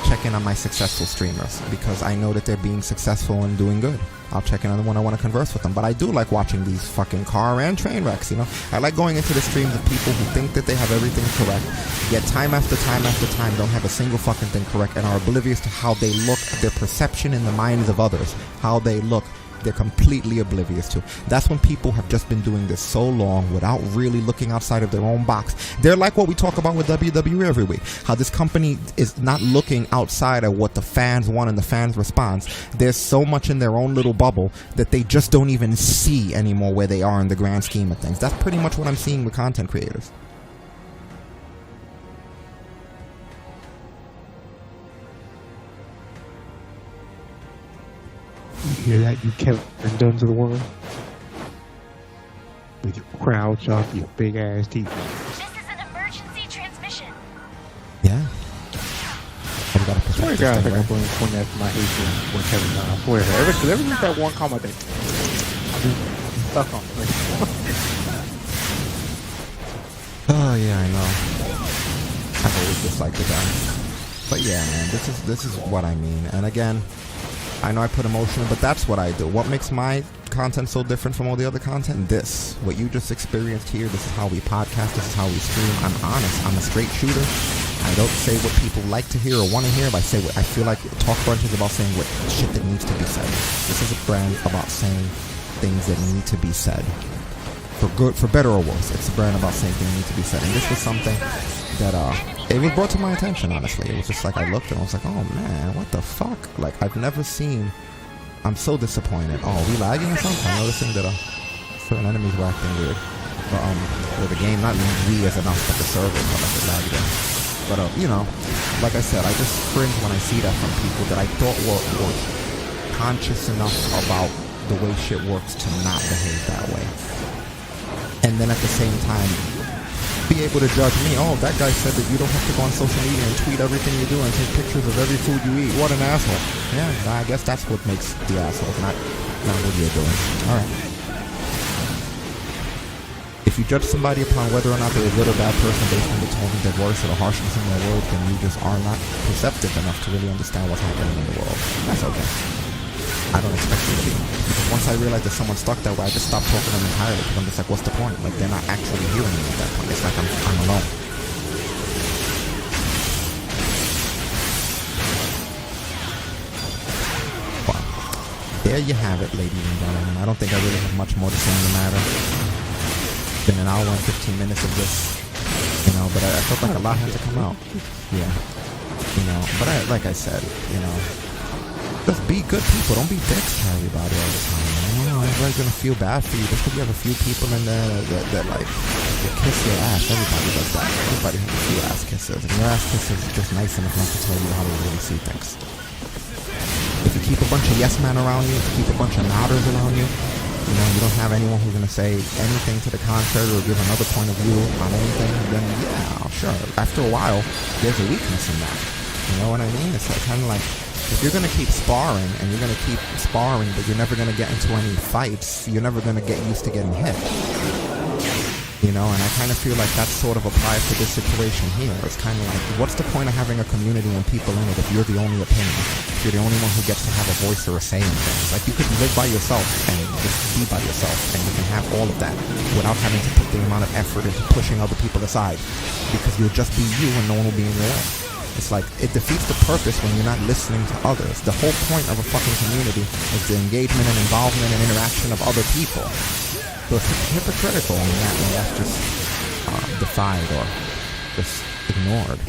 S1: check in on my successful streamers because I know that they're being successful and doing good. I'll check in on them when I want to converse with them. But I do like watching these fucking car and train wrecks, you know? I like going into the streams of people who think that they have everything correct, yet time after time after time don't have a single fucking thing correct and are oblivious to how they look, their perception in the minds of others, how they look. They're completely oblivious to. That's when people have just been doing this so long without really looking outside of their own box. They're like what we talk about with WWE every week. How this company is not looking outside of what the fans want and the fans' response. There's so much in their own little bubble that they just don't even see anymore where they are in the grand scheme of things. That's pretty much what I'm seeing with content creators.
S2: You hear that, you Kevin Dunn to the world? With your crowd shot, your big ass teeth.
S5: This is an
S1: gotta
S2: I swear
S1: protect
S2: to God, I
S1: this
S2: think
S1: thing,
S2: I'm going to point that to my hatred for Kevin Dunn. I swear. Ever since that one comment, I'm stuck on it.
S1: Oh yeah, I know. I've always disliked the guy. But yeah, man, this is what I mean. And again, I know I put emotion, but that's what I do. What makes my content so different from all the other content? This. What you just experienced here, this is how we podcast, this is how we stream. I'm honest. I'm a straight shooter. I don't say what people like to hear or want to hear, but I say what I feel like. TalkBrunch is about saying what shit that needs to be said. This is a brand about saying things that need to be said. For good, for better or worse. It's a brand about saying things that need to be said. And this was something that, it was brought to my attention, honestly. It was just like, I looked and I was like, oh man, what the fuck? Like, I've never seen, I'm so disappointed. Oh, are we lagging or something? I'm noticing that certain enemies were acting weird. Or the game, not we as enough, but the server, like it lagged in. But, you know, like I said, I just cringe when I see that from people that I thought were conscious enough about the way shit works to not behave that way. And then at the same time, be able to judge me. Oh, that guy said that you don't have to go on social media and tweet everything you do and take pictures of every food you eat. What an asshole. Yeah, I guess that's what makes the asshole, not what you're doing. Alright. If you judge somebody upon whether or not they're a good or bad person based on the tone of their voice or the harshness in their words, then you just are not perceptive enough to really understand what's happening in the world. That's okay. I don't expect you to be. Because once I realize that someone's stuck that way, I just stop talking to them entirely because I'm just like, what's the point? Like, they're not actually hearing me at that point. It's like I'm alone. Well, there you have it, ladies and gentlemen. I don't think I really have much more to say on the matter. It's been an hour and 15 minutes of this, you know, but I felt like a lot had to come out. Yeah. You know, but like I said, you know, just be good people. Don't be dicks to everybody all the time. You know, everybody's gonna feel bad for you just because you have a few people in there that like kiss your ass. Everybody does that. Everybody has a few ass kisses, and your ass kisses is just nice enough not to tell you how to really see things. If you keep a bunch of yes men around you, if you keep a bunch of nodders around you, you know, you don't have anyone who's gonna say anything to the contrary or give another point of view on anything, then yeah, sure. After a while, there's a weakness in that. You know what I mean? It's like kind of like, if you're going to keep sparring, and you're going to keep sparring, but you're never going to get into any fights, you're never going to get used to getting hit. You know, and I kind of feel like that sort of applies to this situation here. It's kind of like, what's the point of having a community and people in it if you're the only opinion? If you're the only one who gets to have a voice or a say in things. Like, you could live by yourself and just be by yourself, and you can have all of that without having to put the amount of effort into pushing other people aside. Because you'll just be you and no one will be in your way. It's like, it defeats the purpose when you're not listening to others. The whole point of a fucking community is the engagement and involvement and interaction of other people. So it's hypocritical when that's just defied or just ignored.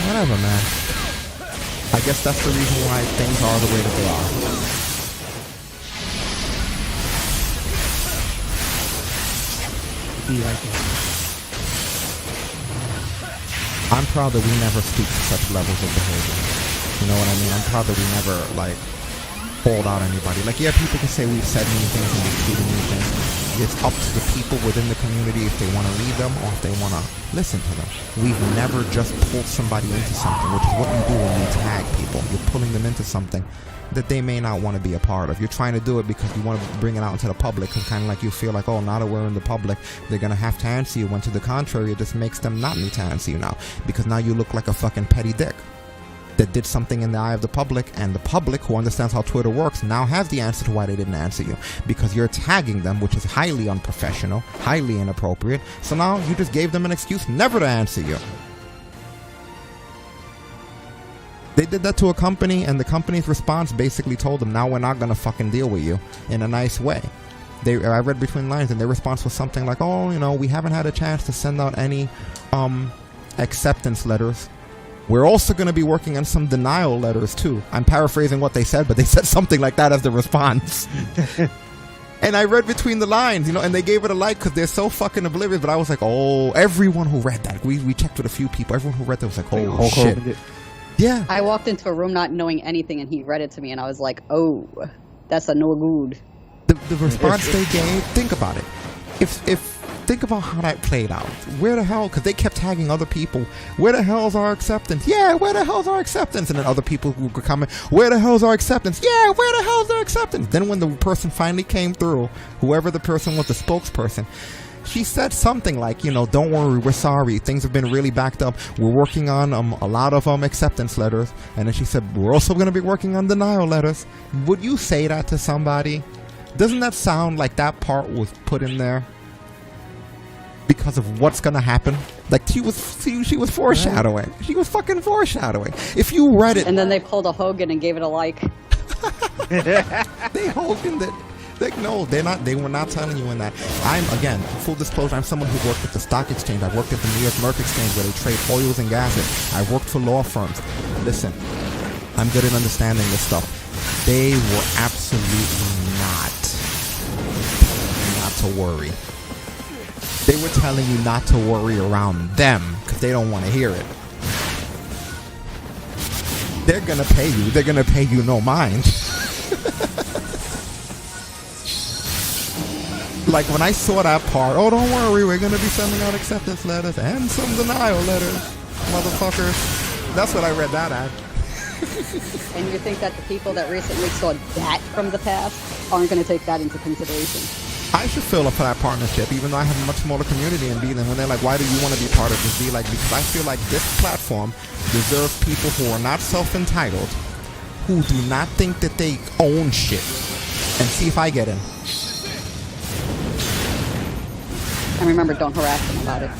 S1: Whatever, man. I guess that's the reason why things are the way that they are.
S2: Be like that.
S1: I'm proud that we never speak to such levels of behavior. You know what I mean? I'm proud that we never, like, hold out anybody. Like, yeah, people can say we've said many things and we've tweeted many things. It's up to the people within the community if they want to read them or if they want to listen to them. We've never just pulled somebody into something, which is what you do when you tag people. You're pulling them into something that they may not want to be a part of. You're trying to do it because you want to bring it out into the public, because kind of like you feel like, oh, now that we're in the public, they're going to have to answer you, when to the contrary, it just makes them not need to answer you now, because now you look like a fucking petty dick that did something in the eye of the public, and the public, who understands how Twitter works, now has the answer to why they didn't answer you, because you're tagging them, which is highly unprofessional, highly inappropriate. So now you just gave them an excuse never to answer you. They did that to a company, and the company's response basically told them, now we're not gonna fucking deal with you in a nice way. I read between lines, and their response was something like, oh, you know, we haven't had a chance to send out any acceptance letters. We're also going to be working on some denial letters too. I'm paraphrasing what they said, but they said something like that as the response. And I read between the lines, you know, and they gave it a like because they're so fucking oblivious. But I was like, oh, everyone who read that, we checked with a few people. Everyone who read that was like, oh, shit. Yeah.
S3: I walked into a room not knowing anything, and he read it to me, and I was like, oh, that's a no good.
S1: The response they gave, think about it. If think about how that played out. Where the hell? Because they kept tagging other people. Where the hell's our acceptance? Yeah, where the hell's our acceptance? And then other people who were coming, where the hell's our acceptance? Yeah, where the hell's our acceptance? Then when the person finally came through, whoever the person was, the spokesperson, she said something like, you know, don't worry, we're sorry. Things have been really backed up. We're working on a lot of acceptance letters. And then she said, we're also going to be working on denial letters. Would you say that to somebody? Doesn't that sound like that part was put in there because of what's going to happen? Like she was foreshadowing. She was fucking foreshadowing. If you read it.
S3: And then they pulled a Hogan and gave it a like.
S1: They Hogan it. Like, no, they were not telling you in that. I'm, again, full disclosure, I'm someone who worked at the stock exchange. I worked at the New York Merc Exchange where they trade oils and gases. I worked for law firms. Listen, I'm good at understanding this stuff. They were absolutely not to worry. They were telling you not to worry around them because they don't want to hear it. They're going to pay you. They're going to pay you no mind. Like when I saw that part, oh, don't worry, we're going to be sending out acceptance letters and some denial letters, motherfuckers. That's what I read that at.
S3: And you think that the people that recently saw that from the past aren't going to take that into consideration?
S1: I should fill up for that partnership, even though I have a much smaller community and be then when they're like, why do you want to be part of this? Be like, because I feel like this platform deserves people who are not self-entitled, who do not think that they own shit. And see if I get in.
S3: And remember, don't harass them about it.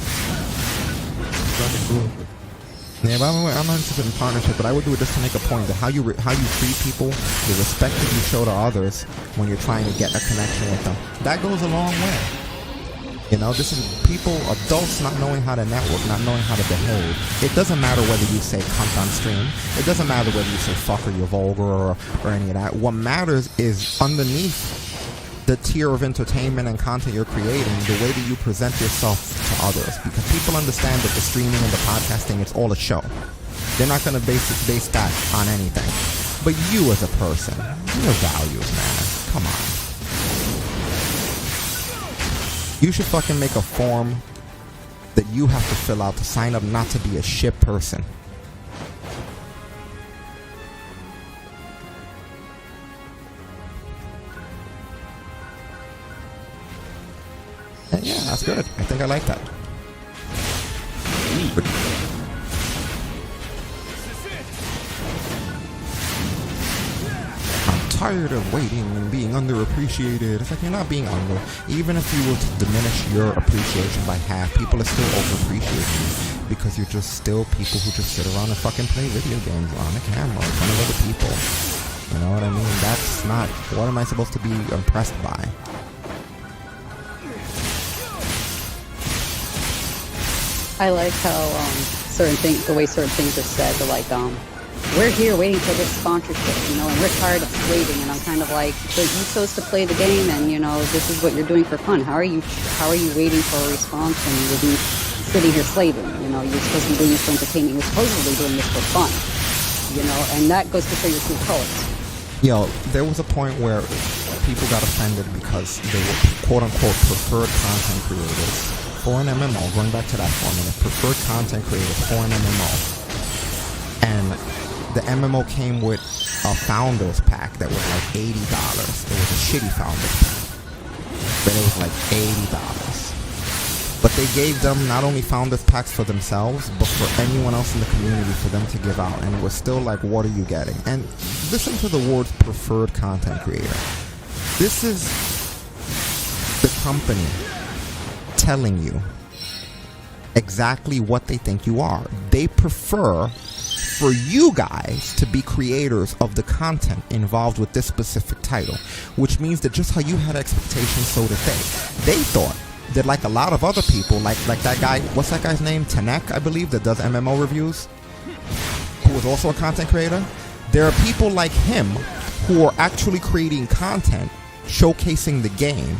S1: Yeah, but I'm not interested in partnership, but I would do it just to make a point that how you treat people, the respect that you show to others when you're trying to get a connection with them, that goes a long way. You know, this is people, adults not knowing how to network, not knowing how to behave. It doesn't matter whether you say cunt on stream. It doesn't matter whether you say fuck or you're vulgar or any of that. What matters is underneath the tier of entertainment and content you're creating, the way that you present yourself to others. Because people understand that the streaming and the podcasting, it's all a show. They're not going to base that on anything. But you as a person, your values, man. Come on. You should fucking make a form that you have to fill out to sign up not to be a shit person. Yeah, that's good. I think I like that. I'm tired of waiting and being underappreciated. It's like you're not being under. Even if you were to diminish your appreciation by half, people are still overappreciating you because you're just still people who just sit around and fucking play video games on a camera in front of other people. You know what I mean? That's not... What am I supposed to be impressed by?
S3: I like how the way certain things are said. They're like, we're here waiting for this sponsorship, you know, and we're tired of waiting. And I'm kind of like, but you chose to play the game, and you know, this is what you're doing for fun. How are you waiting for a response when you're sitting here slaving? You know, you're supposed to be doing this for entertainment. You're supposedly doing this for fun, you know, and that goes to show your true colors.
S1: Yo, there was a point where people got offended because they were quote-unquote preferred content creators for an MMO, going back to that for a minute, preferred content creators for an MMO. And the MMO came with a founders pack that was like $80. It was a shitty founders pack. But it was like $80. But they gave them not only founders packs for themselves, but for anyone else in the community for them to give out. And it was still like, what are you getting? And listen to the words preferred content creator. This is the company telling you exactly what they think you are. They prefer for you guys to be creators of the content involved with this specific title, which means that just how you had expectations, so did they. They thought that like a lot of other people, like that guy, what's that guy's name? Tanek, I believe, that does MMO reviews, who is also a content creator. There are people like him who are actually creating content, showcasing the game,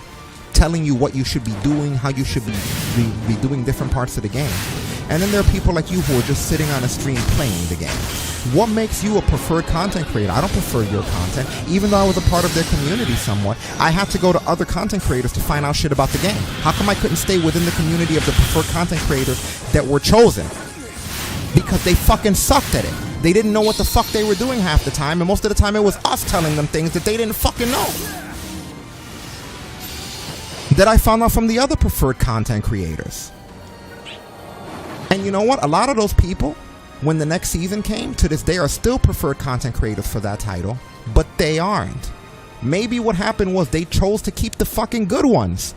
S1: telling you what you should be doing, how you should be doing different parts of the game. And then there are people like you who are just sitting on a stream playing the game. What makes you a preferred content creator? I don't prefer your content. Even though I was a part of their community somewhat, I had to go to other content creators to find out shit about the game. How come I couldn't stay within the community of the preferred content creators that were chosen? Because they fucking sucked at it. They didn't know what the fuck they were doing half the time, and most of the time it was us telling them things that they didn't fucking know. That I found out from the other preferred content creators. And you know what? A lot of those people, when the next season came, to this day are still preferred content creators for that title, but they aren't. Maybe what happened was they chose to keep the fucking good ones.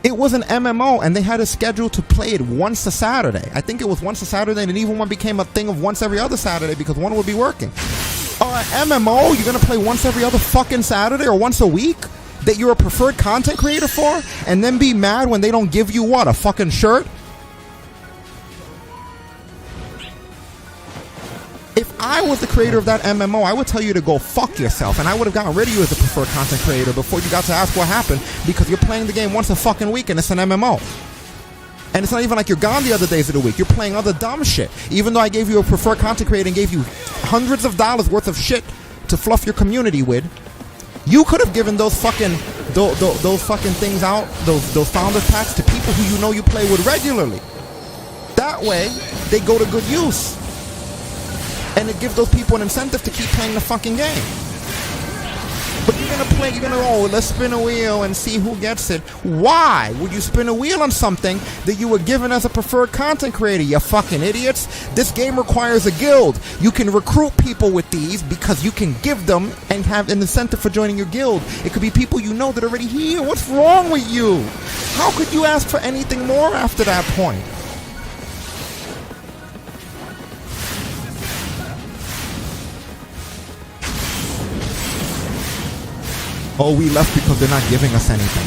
S1: It was an MMO, and they had a schedule to play it once a Saturday. I think it was once a Saturday, and even one became a thing of once every other Saturday because one would be working. MMO, you're gonna play once every other fucking Saturday or once a week that you're a preferred content creator for, and then be mad when they don't give you what, a fucking shirt? If I was the creator of that MMO, I would tell you to go fuck yourself, and I would have gotten rid of you as a preferred content creator before you got to ask what happened, because you're playing the game once a fucking week and it's an MMO. And it's not even like you're gone the other days of the week. You're playing other dumb shit. Even though I gave you a preferred content creator and gave you hundreds of dollars worth of shit to fluff your community with, you could have given those fucking those fucking things out, those founders packs to people who you know you play with regularly. That way, they go to good use. And it gives those people an incentive to keep playing the fucking game. But let's spin a wheel and see who gets it. Why would you spin a wheel on something that you were given as a preferred content creator, you fucking idiots? This game requires a guild. You can recruit people with these because you can give them and have an incentive for joining your guild. It could be people you know that are already here. What's wrong with you? How could you ask for anything more after that point? Oh, we left because they're not giving us anything.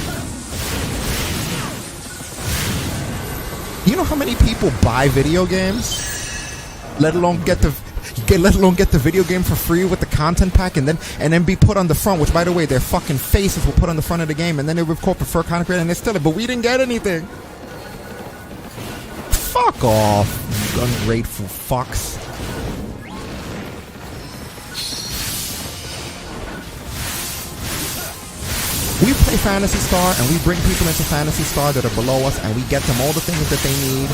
S1: You know how many people buy video games, let alone get the video game for free with the content pack, and then be put on the front? Which, by the way, their fucking faces were put on the front of the game, and then they were called preferred content creator, and they still, but we didn't get anything. Fuck off, you ungrateful fucks. We play Phantasy Star, and we bring people into Phantasy Star that are below us, and we get them all the things that they need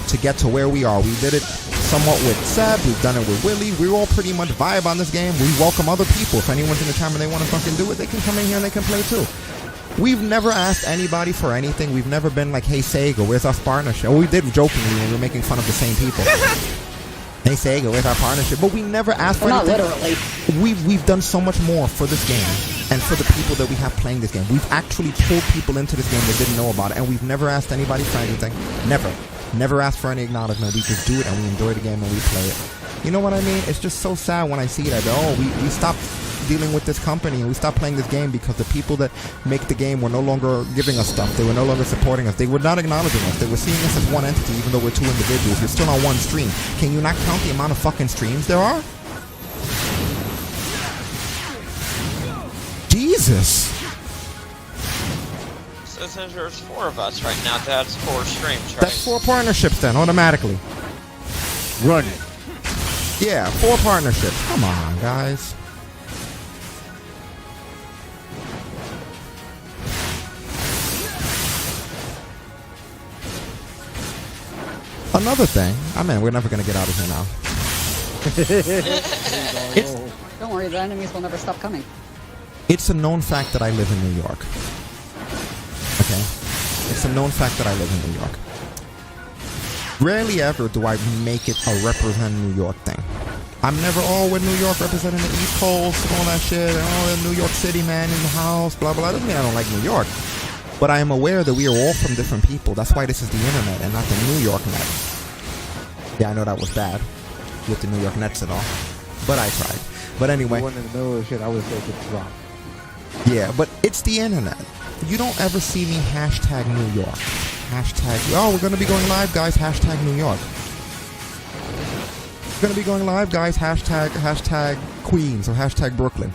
S1: to get to where we are. We did it somewhat with Seb, we've done it with Willie. We all pretty much vibe on this game. We welcome other people. If anyone's in the time and they want to fucking do it, they can come in here and they can play too. We've never asked anybody for anything. We've never been like, hey Sega, where's our partnership? Well, we did jokingly when we were making fun of the same people. Hey Sega, where's our partnership? But we never asked for anything.
S3: Not literally.
S1: We've done so much more for this game and for the people that we have playing this game. We've actually pulled people into this game that didn't know about it, and we've never asked anybody for anything. Never asked for any acknowledgement. We just do it and we enjoy the game and we play it. You know what I mean? It's just so sad when I see that. We stopped dealing with this company and we stopped playing this game because the people that make the game were no longer giving us stuff. They were no longer supporting us. They were not acknowledging us. They were seeing us as one entity even though we're two individuals. You're still on one stream. Can you not count the amount of fucking streams there are? Jesus.
S4: So since there's 4 of us right now, that's 4 streams, right?
S1: That's 4 partnerships then, automatically.
S2: Run it.
S1: Yeah, 4 partnerships. Come on, guys. Another thing, we're never gonna get out of here now.
S3: Don't worry, the enemies will never stop coming.
S1: It's a known fact that I live in New York. Okay? It's a known fact that I live in New York. Rarely ever do I make it a represent New York thing. I'm never, with New York representing the East Coast and all that shit, and the New York City man in the house, blah, blah. Doesn't mean I don't like New York. But I am aware that we are all from different people. That's why this is the internet and not the New York net. Yeah, I know that was bad with the New York Nets and all. But I tried. But anyway.
S2: One in the middle of shit, I would say good drop.
S1: Yeah, but it's the internet. You don't ever see me hashtag New York. Hashtag, we're going to be going live, guys. Hashtag New York. We're going to be going live, guys. Hashtag Queens or hashtag Brooklyn.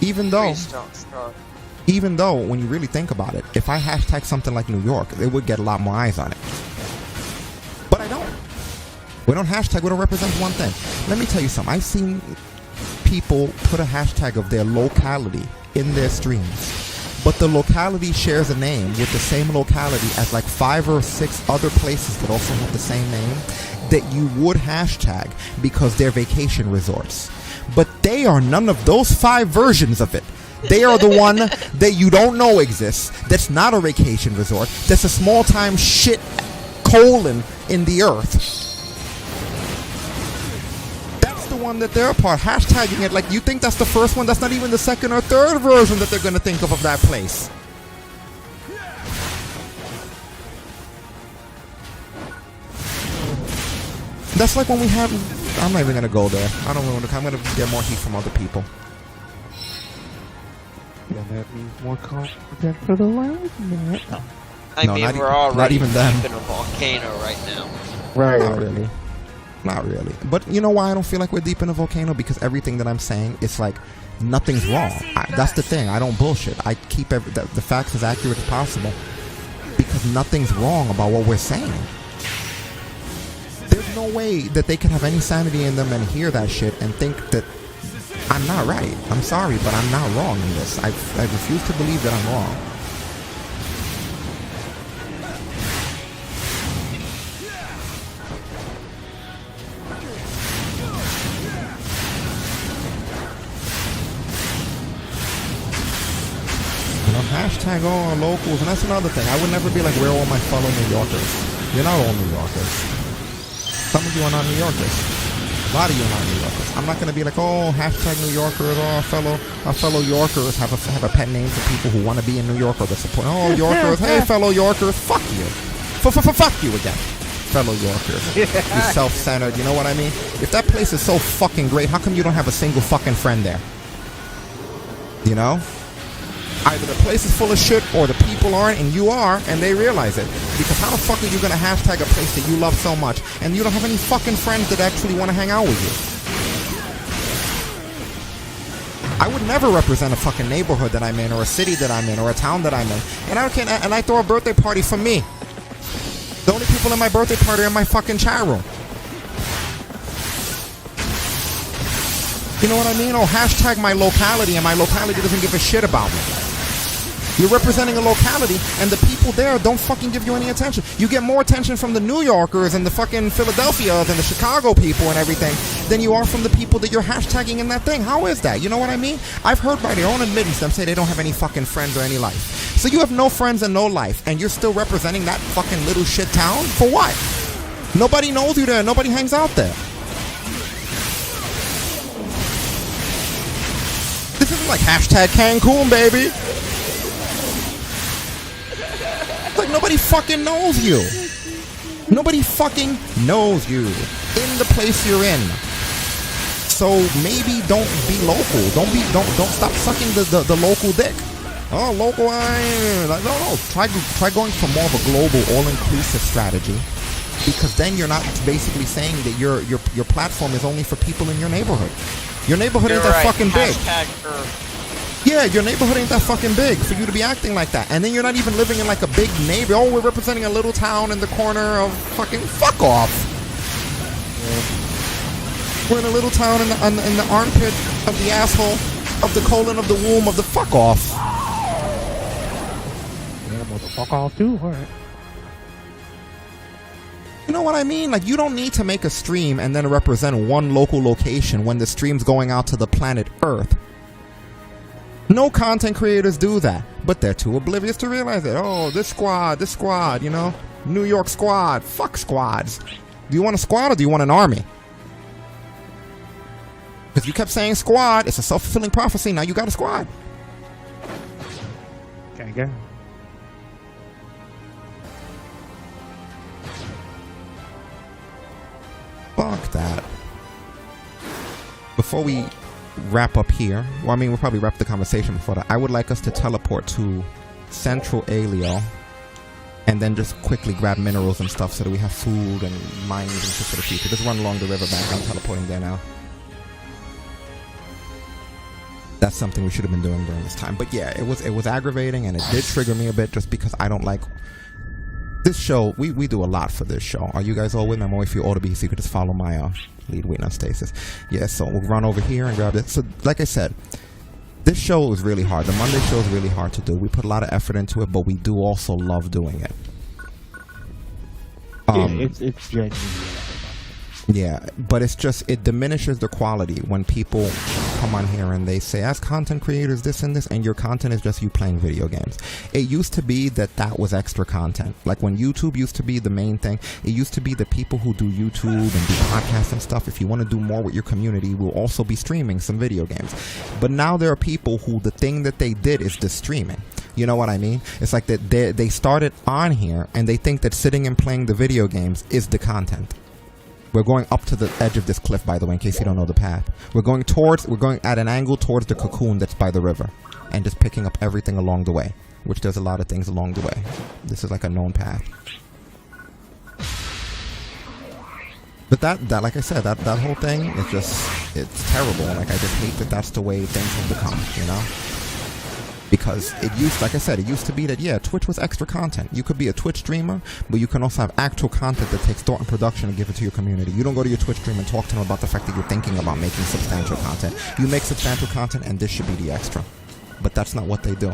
S1: Even though...
S4: Please don't start.
S1: Even though, when you really think about it, if I hashtag something like New York, it would get a lot more eyes on it. But I don't. We don't hashtag, we don't represent one thing. Let me tell you something. I've seen people put a hashtag of their locality in their streams, but the locality shares a name with the same locality as like 5 or 6 other places that also have the same name that you would hashtag because they're vacation resorts. But they are none of those 5 versions of it. They are the one that you don't know exists, that's not a vacation resort, that's a small time shit colon in the earth. That's the one that they're a part, hashtagging it like you think that's the first one, that's not even the second or third version that they're going to think of that place. That's like when we have, I'm not even going to go there. I don't want to, I'm going to get more heat from other people.
S2: Yeah, that means more content for the last minute.
S4: I
S1: No,
S4: mean,
S1: not
S4: we're
S1: e-
S4: already
S1: not even them.
S4: deep in a volcano right now.
S2: Right.
S1: Not really. Not really. But you know why I don't feel like we're deep in a volcano? Because everything that I'm saying, it's like nothing's wrong. That's the thing. I don't bullshit. I keep the facts as accurate as possible because nothing's wrong about what we're saying. There's no way that they can have any sanity in them and hear that shit and think that I'm not right. I'm sorry, but I'm not wrong in this. I refuse to believe that I'm wrong. Hashtag all locals, and that's another thing. I would never be like, we're all my fellow New Yorkers. You're not all New Yorkers. Some of you are not New Yorkers. A lot of you are not New Yorkers. I'm not going to be like, oh, hashtag New Yorkers, oh, our fellow Yorkers have a pet name for people who want to be in New York or that support. Oh, Yorkers, hey, fellow Yorkers, fuck you. Fuck you again. Fellow Yorkers. You're self-centered, you know what I mean? If that place is so fucking great, how come you don't have a single fucking friend there? You know? Either the place is full of shit or the people aren't, and you are, and they realize it. Because how the fuck are you going to hashtag a place that you love so much and you don't have any fucking friends that actually want to hang out with you? I would never represent a fucking neighborhood that I'm in, or a city that I'm in, or a town that I'm in. And I throw a birthday party for me. The only people in my birthday party are in my fucking chat room. You know what I mean? Oh, hashtag my locality, and my locality doesn't give a shit about me. You're representing a locality, and the people there don't fucking give you any attention. You get more attention from the New Yorkers and the fucking Philadelphians and the Chicago people and everything than you are from the people that you're hashtagging in that thing. How is that? You know what I mean? I've heard by their own admittance them say they don't have any fucking friends or any life. So you have no friends and no life, and you're still representing that fucking little shit town? For what? Nobody knows you there. Nobody hangs out there. This isn't like hashtag Cancun, baby. It's like nobody fucking knows you. Nobody fucking knows you in the place you're in. So maybe don't be local. Don't stop sucking the local dick. Oh, local, no. Try going for more of a global, all-inclusive strategy. Because then you're not basically saying that your platform is only for people in your neighborhood. Your neighborhood ain't that fucking big. Yeah, your neighborhood ain't that fucking big for you to be acting like that. And then you're not even living in like a big neighbor. Oh, we're representing a little town in the corner of fucking fuck off. We're in a little town in the armpit of the asshole of the colon of the womb of the fuck off.
S2: Yeah, motherfuck off too. All right.
S1: You know what I mean? Like, you don't need to make a stream and then represent one local location when the stream's going out to the planet Earth. No content creators do that, but they're too oblivious to realize it. Oh, this squad, you know? New York squad. Fuck squads. Do you want a squad or do you want an army? Because you kept saying squad. It's a self-fulfilling prophecy. Now you got a squad.
S2: Okay, go.
S1: Fuck that. Before we wrap up here, well, I mean, we'll probably wrap the conversation before that. I would like us to teleport to Central Alio and then just quickly grab minerals and stuff so that we have food and mines and shit for the future. Just run along the riverbank. I'm teleporting there now. That's something we should have been doing during this time. But yeah, it was aggravating, and it did trigger me a bit just because I don't like this show. We do a lot for this show. Are you guys all with me? I'm waiting for you all to be, so you could just follow my lead waiting on Stasis. Yeah, so we'll run over here and grab it. So like I said, this show was really hard. The Monday show is really hard to do. We put a lot of effort into it, but we do also love doing it.
S2: It's genuine.
S1: Yeah, but it's just, it diminishes the quality when people come on here and they say, as content creators, this and this, and your content is just you playing video games. It used to be that was extra content. Like when YouTube used to be the main thing, it used to be the people who do YouTube and do podcasts and stuff, if you want to do more with your community, will also be streaming some video games. But now there are people who the thing that they did is the streaming. You know what I mean? It's like that they started on here and they think that sitting and playing the video games is the content. We're going up to the edge of this cliff, by the way, in case you don't know the path. We're going at an angle towards the cocoon that's by the river, and just picking up everything along the way, which there's a lot of things along the way. This is like a known path. But that like I said, that whole thing is just, it's terrible. Like, I just hate that that's the way things have become, you know? Because it used, like I said, it used to be that, yeah, Twitch was extra content. You could be a Twitch streamer, but you can also have actual content that takes thought and production and give it to your community. You don't go to your Twitch stream and talk to them about the fact that you're thinking about making substantial content. You make substantial content, and this should be the extra. But that's not what they do.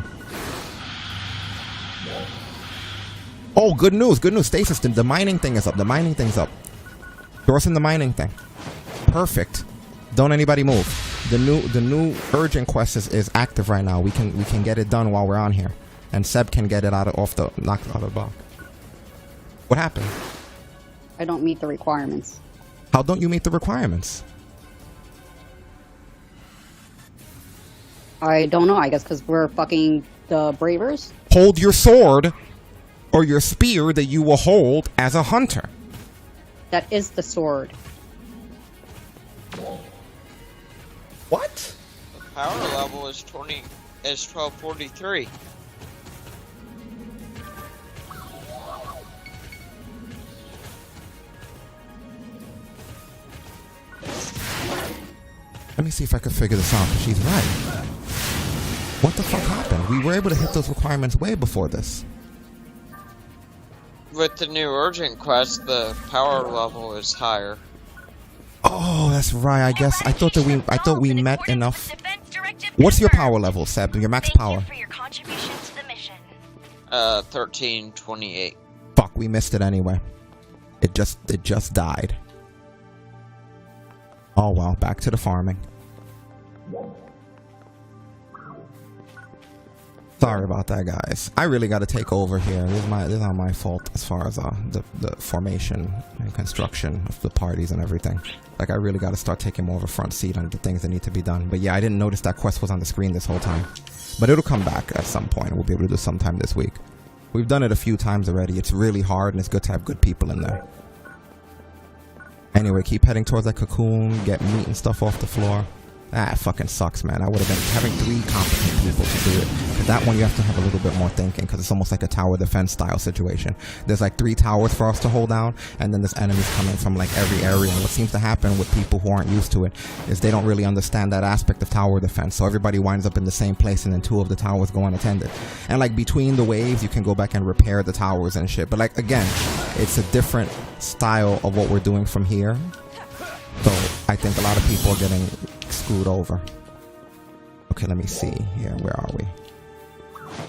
S1: Oh, good news, good news. Stasis, the mining thing is up. The mining thing's up. Throw us in the mining thing. Perfect. Don't anybody move. The new urgent quest is active right now. We can get it done while we're on here, and Seb can get it knocked out of the box. What happened?
S3: I don't meet the requirements.
S1: How don't you meet the requirements?
S3: I don't know. I guess because we're fucking the bravers.
S1: Hold your sword, or your spear that you will hold as a hunter.
S3: That is the sword.
S1: What?
S4: The power level is 1243.
S1: Let me see if I can figure this out, because she's right. What the fuck happened? We were able to hit those requirements way before this.
S4: With the new urgent quest, the power level is higher.
S1: Oh, that's right. I guess I thought we met enough. What's your power level, Seb? Your max power?
S5: For your contribution to the mission.
S4: 1328.
S1: Fuck, we missed it anyway. It just died. Oh well, back to the farming. Sorry about that, guys. I really got to take over here. This is not my fault as far as the formation and construction of the parties and everything. Like, I really got to start taking more of a front seat on the things that need to be done. But yeah, I didn't notice that quest was on the screen this whole time. But it'll come back at some point. We'll be able to do sometime this week. We've done it a few times already. It's really hard, and it's good to have good people in there. Anyway, keep heading towards that cocoon. Get meat and stuff off the floor. Ah, it fucking sucks, man. I would have been having 3 competent people to do it. Because that one you have to have a little bit more thinking, because it's almost like a tower defense style situation. There's like 3 towers for us to hold down, and then there's enemies coming from like every area. And what seems to happen with people who aren't used to it is they don't really understand that aspect of tower defense. So everybody winds up in the same place, and then 2 of the towers go unattended. And like between the waves, you can go back and repair the towers and shit. But like, again, it's a different style of what we're doing from here. So I think a lot of people are getting screwed over. Okay, let me see here. Where are we?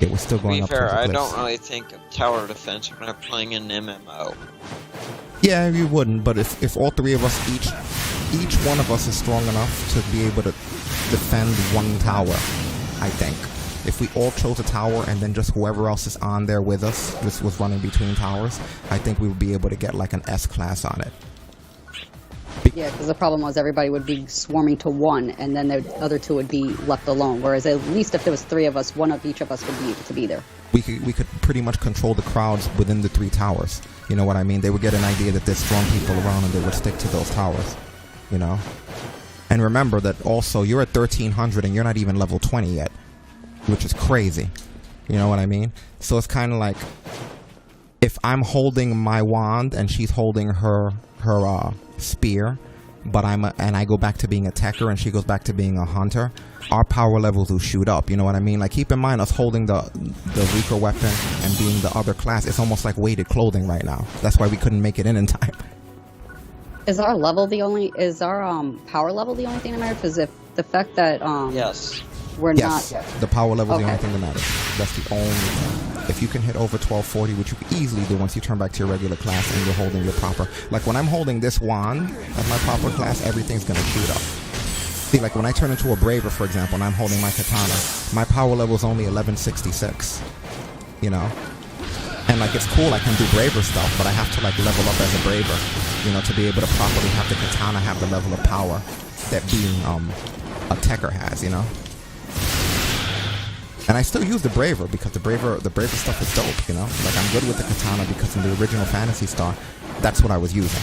S1: Yeah, we're still going up.
S4: To be fair, I don't really think of tower defense when I'm playing an MMO.
S1: Yeah, you wouldn't. But if all 3 of us, each one of us is strong enough to be able to defend 1 tower, I think. If we all chose a tower and then just whoever else is on there with us just was running between towers, I think we would be able to get like an S-class on it.
S3: Yeah, because the problem was everybody would be swarming to 1, and then the other 2 would be left alone. Whereas at least if there was 3 of us, 1 of each of us would be able to be there.
S1: We could pretty much control the crowds within the 3 towers. You know what I mean? They would get an idea that there's strong people around, and they would stick to those towers. You know? And remember that also you're at 1300 and you're not even level 20 yet, which is crazy. You know what I mean? So it's kind of like if I'm holding my wand and she's holding her spear, but and I go back to being a techer and she goes back to being a hunter, our power levels will shoot up. You know what I mean? Like, keep in mind, us holding the weaker weapon and being the other class, it's almost like weighted clothing right now. That's why we couldn't make it in time.
S3: Is our power level the only thing that matters? Because if the fact that
S4: Yes.
S3: we're
S1: Yes,
S3: not.
S1: the power level is the
S3: Okay.
S1: only thing that matters. That's the only thing. If you can hit over 1240, which you can easily do once you turn back to your regular class and you're holding your proper. Like when I'm holding this wand as my proper class, everything's gonna shoot up. See, like when I turn into a braver, for example, and I'm holding my katana, my power level is only 1166. You know, and like it's cool, I can do braver stuff, but I have to like level up as a braver, you know, to be able to properly have the katana have the level of power that being a techer has, you know. And I still use the braver because the braver stuff is dope, you know. Like I'm good with the katana because in the original Phantasy Star, that's what I was using.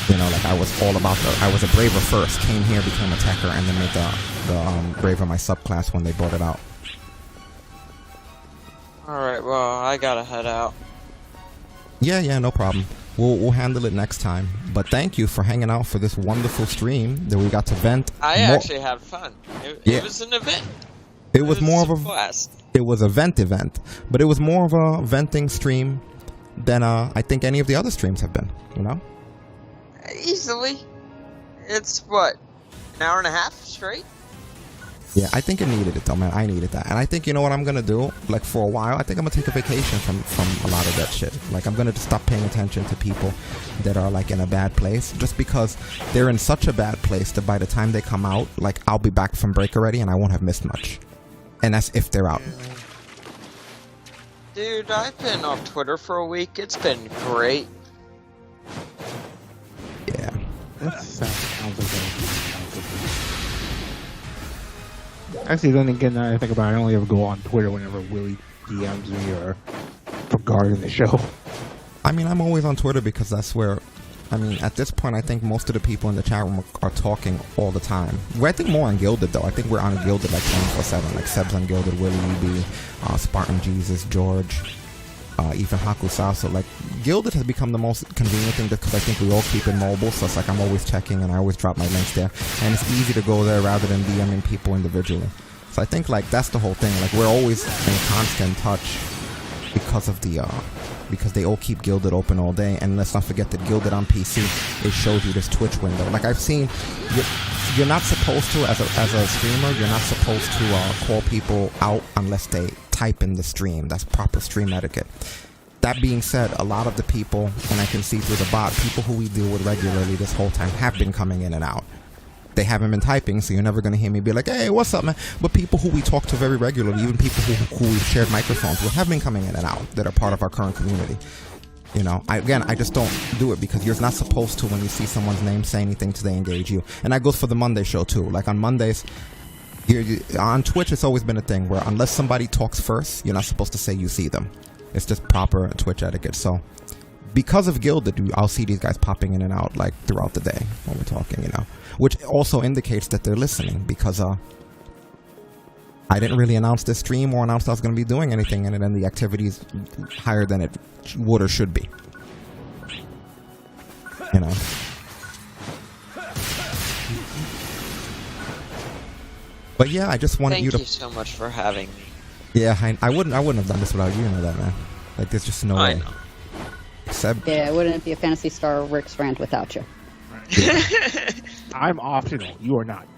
S1: You know, like I was all about I was a braver first, came here, became a techer, and then made the braver my subclass when they brought it out.
S4: Alright, well, I gotta head out.
S1: Yeah, no problem. We'll handle it next time. But thank you for hanging out for this wonderful stream that we got to vent.
S4: I actually had fun. It was an event.
S1: It was more of a
S4: blast.
S1: It was a event, but it was more of a venting stream than I think any of the other streams have been. You know.
S4: Easily. It's what, an hour and a half straight?
S1: Yeah, I think it needed it though, man. I needed that. And I think, you know what I'm gonna do? Like for a while, I think I'm gonna take a vacation from a lot of that shit. Like I'm gonna just stop paying attention to people that are like in a bad place, just because they're in such a bad place that by the time they come out, like I'll be back from break already and I won't have missed much. And that's if they're out.
S4: Dude, I've been off Twitter for a week. It's been great.
S1: Yeah.
S2: That sounds like a... Actually, then again, now I think about it, I only ever go on Twitter whenever Willie DMs me or regarding the show.
S1: I mean, I'm always on Twitter because that's where, I mean, at this point, I think most of the people in the chat room are talking all the time. I think more on Gilded, though. I think we're on Gilded like 24/7. Like Seb's on Gilded, Willie EB, Spartan Jesus, George, even Hakusao. So, like, Gilded has become the most convenient thing because I think we all keep it mobile. So it's like I'm always checking and I always drop my links there. And it's easy to go there rather than DMing people individually. So I think, like, that's the whole thing. Like, we're always in constant touch because of the, because they all keep Gilded open all day. And let's not forget that Gilded on PC, it shows you this Twitch window. Like I've seen, you're not supposed to, as a streamer, you're not supposed to call people out unless they type in the stream. That's proper stream etiquette. That being said, a lot of the people, and I can see through the bot, people who we deal with regularly this whole time have been coming in and out. They haven't been typing, so you're never going to hear me be like, hey, what's up, man? But people who we talk to very regularly, even people who we've shared microphones with, have been coming in and out that are part of our current community. You know, I just don't do it because you're not supposed to, when you see someone's name, say anything till they engage you. And that goes for the Monday show, too. Like on Mondays, on Twitch, it's always been a thing where unless somebody talks first, you're not supposed to say you see them. It's just proper Twitch etiquette. So because of Gilded, I'll see these guys popping in and out like throughout the day when we're talking, you know, which also indicates that they're listening because I didn't really announce this stream or announce I was going to be doing anything, and then the activity is higher than it would or should be, you know. But yeah, I just wanted
S4: Thank
S1: you to.
S4: you so much for having me.
S1: Yeah, I wouldn't have done this without you. You know that, man. Like, there's just no way.
S4: I know.
S1: Seb.
S3: Yeah, it wouldn't be a Phantasy Star Rick's rant without you.
S2: I'm optional. You are not.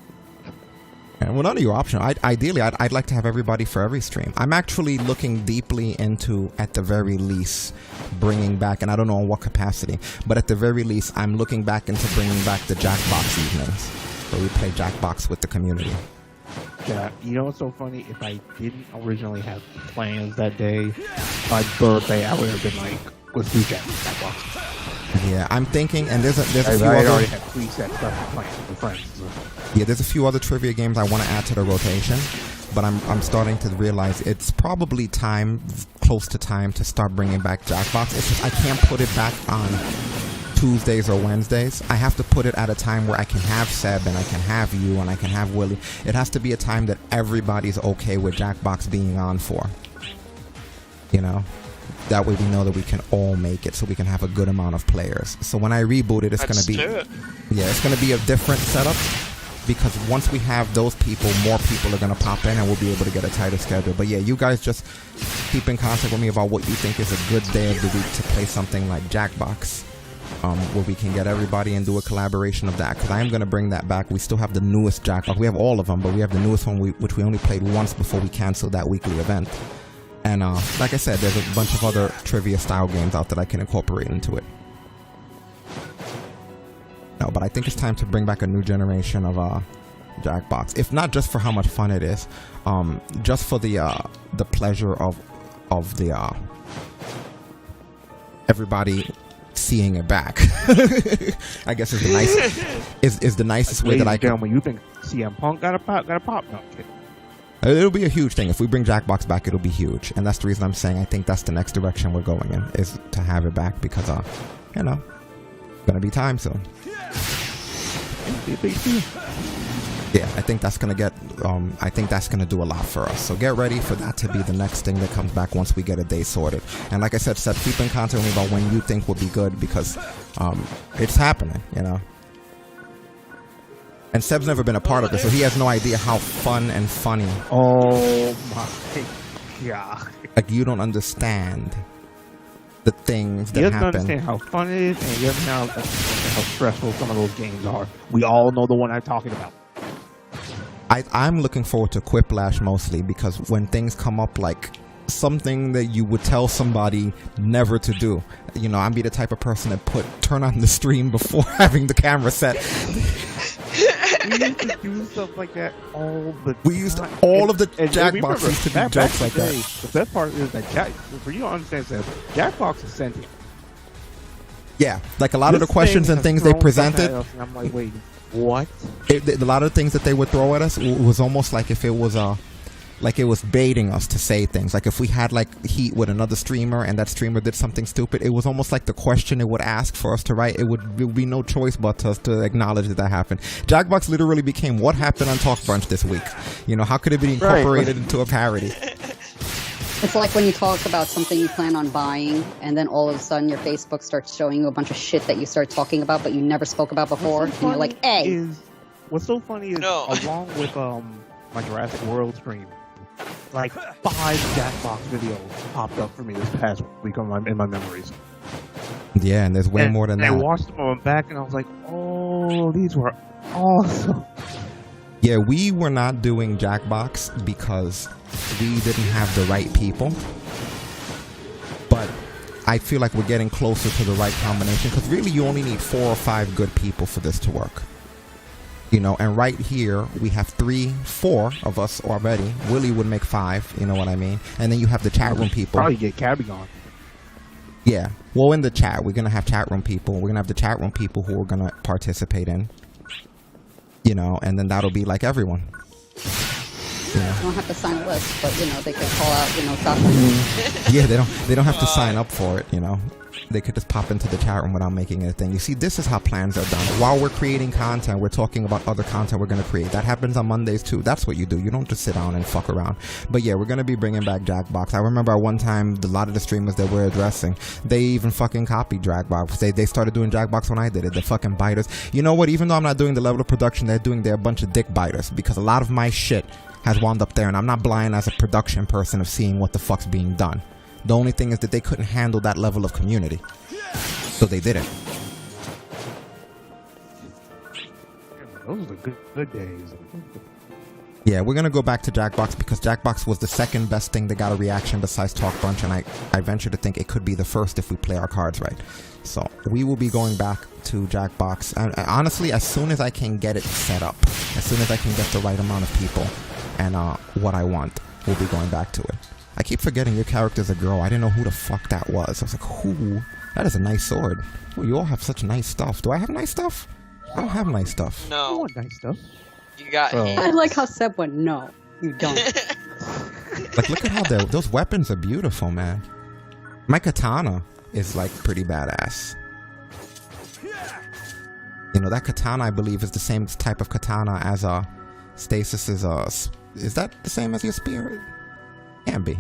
S1: Yeah, well, none of you are optional. Ideally, I'd like to have everybody for every stream. I'm actually looking deeply into, at the very least, bringing back, and I don't know in what capacity, but at the very least, I'm looking back into bringing back the Jackbox evenings, where we play Jackbox with the community.
S2: Yeah, you know what's so funny? If I didn't originally have plans that day, my birthday, I would have been like, let's do Jackbox.
S1: Yeah, I'm thinking, and there's a few
S2: I
S1: other.
S2: already had preset stuff planned with friends. So.
S1: Yeah, there's a few other trivia games I want to add to the rotation, but I'm starting to realize it's probably close to time to start bringing back Jackbox. It's just I can't put it back on Tuesdays or Wednesdays. I have to put it at a time where I can have Seb and I can have you and I can have Willie. It has to be a time that everybody's okay with Jackbox being on for. You know? That way we know that we can all make it, so we can have a good amount of players. So when I reboot it, it's going to be, it's going to be a different setup, because once we have those people, more people are going to pop in and we'll be able to get a tighter schedule. But yeah, you guys just keep in contact with me about what you think is a good day of the week to play something like Jackbox, where we can get everybody and do a collaboration of that, because I am going to bring that back. We still have the newest Jackbox. We have all of them, but we have the newest one, which we only played once before we canceled that weekly event. And like I said, there's a bunch of other trivia style games out that I can incorporate into it. No, but I think it's time to bring back a new generation of Jackbox. If not just for how much fun it is, just for the pleasure of the everybody seeing it back. I guess is the nicest is the nicest way that I can.
S2: When you think CM Punk got a pop, no, kid.
S1: It'll be a huge thing. If we bring Jackbox back, it'll be huge. And that's the reason I'm saying I think that's the next direction we're going in, is to have it back, because, you know, gonna be time soon. Yeah, I think that's gonna get, I think that's gonna do a lot for us. So get ready for that to be the next thing that comes back once we get a day sorted. And like I said, Seb, keep in contact with me about when you think will be good, because it's happening, you know. And Seb's never been a part of this, so he has no idea how fun and funny.
S2: Oh my god!
S1: Like, you don't understand the things that happen.
S2: You don't understand how fun it is, and you don't understand how stressful some of those games are. We all know the one I'm talking about.
S1: I'm looking forward to Quiplash mostly, because when things come up like something that you would tell somebody never to do, you know, I'd be the type of person that turn on the stream before having the camera set.
S2: We used to do stuff like that all the time.
S1: We used all of the Jackbox used to be jokes like that.
S2: The best part is that for you to understand that Jackbox is sentient.
S1: Yeah, like a lot of the questions and things they presented.
S2: And I'm like, wait, what?
S1: A lot of the things that they would throw at us was almost like if it was like it was baiting us to say things. Like if we had like heat with another streamer and that streamer did something stupid, it was almost like the question it would ask for us to write. It would be no choice but to acknowledge that happened. Jackbox literally became what happened on TalkBrunch this week. You know, how could it be incorporated into a parody?
S3: It's like when you talk about something you plan on buying, and then all of a sudden your Facebook starts showing you a bunch of shit that you start talking about but you never spoke about before, and you're like, hey.
S2: What's so funny is, along with my Jurassic World stream, like 5 Jackbox videos popped up for me this past week in my memories.
S1: Yeah, and there's way more than that.
S2: I watched them on back and I was like, oh, these were awesome.
S1: Yeah, we were not doing Jackbox because we didn't have the right people. But I feel like we're getting closer to the right combination, because really you only need 4 or 5 good people for this to work. You know, and right here we have 4 of us already. Willie would make 5, you know what I mean? And then you have the chat room people.
S2: Probably get Cabby on.
S1: Yeah, well, in the chat we're gonna have chat room people. We're gonna have the chat room people who are gonna participate in. You know, and then that'll be like everyone. You know.
S3: You don't have to sign a list, but you know they could call out, you know, something.
S1: Yeah, they don't have to sign up for it, you know. They could just pop into the chat room without making it a thing. You see, this is how plans are done. While we're creating content, we're talking about other content we're going to create. That happens on Mondays too. That's what you do. You don't just sit down and fuck around. But yeah, we're going to be bringing back Jackbox. I remember at one time, a lot of the streamers that we're addressing, they even fucking copied Jackbox. They started doing Jackbox when I did it. The fucking biters. You know what? Even though I'm not doing the level of production they're doing, they're a bunch of dick biters, because a lot of my shit has wound up there, and I'm not blind as a production person of seeing what the fuck's being done. The only thing is that they couldn't handle that level of community, so they didn't.
S2: Those are the good days.
S1: Yeah, we're gonna go back to Jackbox, because Jackbox was the second best thing that got a reaction besides TalkBrunch, and I venture to think it could be the first if we play our cards right. So we will be going back to Jackbox, and honestly, as soon as I can get it set up, as soon as I can get the right amount of people and what I want, we'll be going back to it. I keep forgetting your character's a girl. I didn't know who the fuck that was. I was like, who? That is a nice sword. Oh, you all have such nice stuff. Do I have nice stuff? I don't have nice stuff.
S4: No.
S2: You want nice stuff.
S4: You got hands.
S3: I like how Seb went, no, you don't.
S1: Like, look at how those weapons are beautiful, man. My katana is, like, pretty badass. You know, that katana, I believe, is the same type of katana as Stasis's, is that the same as your spear? Can be.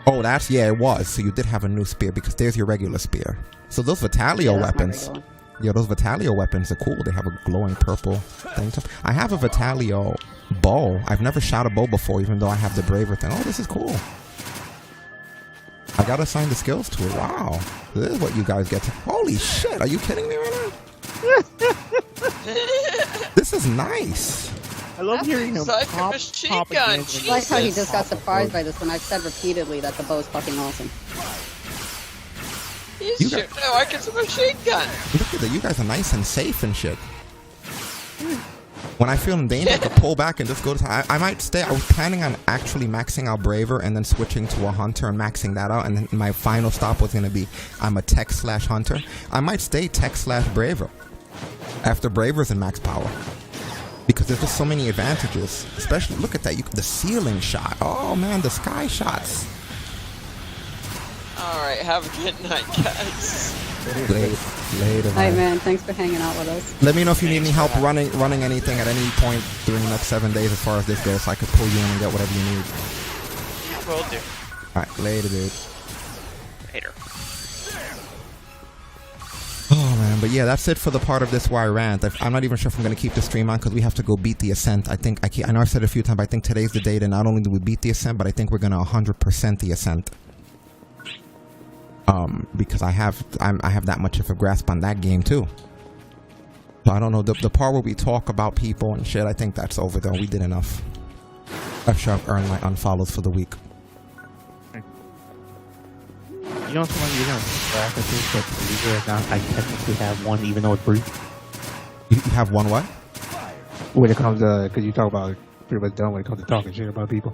S1: Oh, it was. So you did have a new spear because there's your regular spear. So those Vitalio
S3: Yeah, that's my
S1: weapons.
S3: regular one.
S1: Yeah, those Vitalio weapons are cool. They have a glowing purple thing. I have a Vitalio bow. I've never shot a bow before, even though I have the braver thing. Oh, this is cool. I gotta assign the skills to it. Wow. This is what you guys get to. Holy shit, are you kidding me right now? This is nice.
S2: I love hearing him
S4: It's like a
S2: pop,
S4: machine
S2: pop
S4: gun.
S2: again.
S3: I like how he
S4: Jesus.
S3: just got surprised by this when I've said repeatedly that the bow's fucking awesome.
S4: He's
S1: You
S4: shooting it like it's a machine gun.
S1: Look at that. You guys are nice and safe and shit. When I feel in danger, I can pull back and just go to... I might stay... I was planning on actually maxing out Braver and then switching to a Hunter and maxing that out. And then my final stop was going to be I'm a Tech/Hunter. I might stay Tech/Braver after Braver's in max power. Because there's just so many advantages. Especially, look at that. The ceiling shot. Oh, man, the sky shots.
S4: Alright, have a good night, guys.
S1: Later,
S3: Hi,
S1: man.
S3: man. Thanks for hanging out with us.
S1: Let me know if you need any help running anything at any point during the next 7 days as far as this goes, so I could pull you in and get whatever you need.
S4: Yeah, will do.
S1: Alright, later, dude.
S4: Later.
S1: Oh, man. But yeah, that's it for the part of this where I rant. I'm not even sure if I'm going to keep the stream on because we have to go beat the Ascent. I know I've said it a few times, but I think today's the day that not only do we beat the Ascent, but I think we're going to 100% the Ascent. Because I have that much of a grasp on that game too. So I don't know, the part where we talk about people and shit, I think that's over though. We did enough. I should have earned my unfollows for the week.
S2: You know someone you're gonna laugh at this, but believe it or not, I technically have one, even though it's brief.
S1: You have one what?
S2: When it comes to, because you talk about pretty much done when it comes to talking shit about people.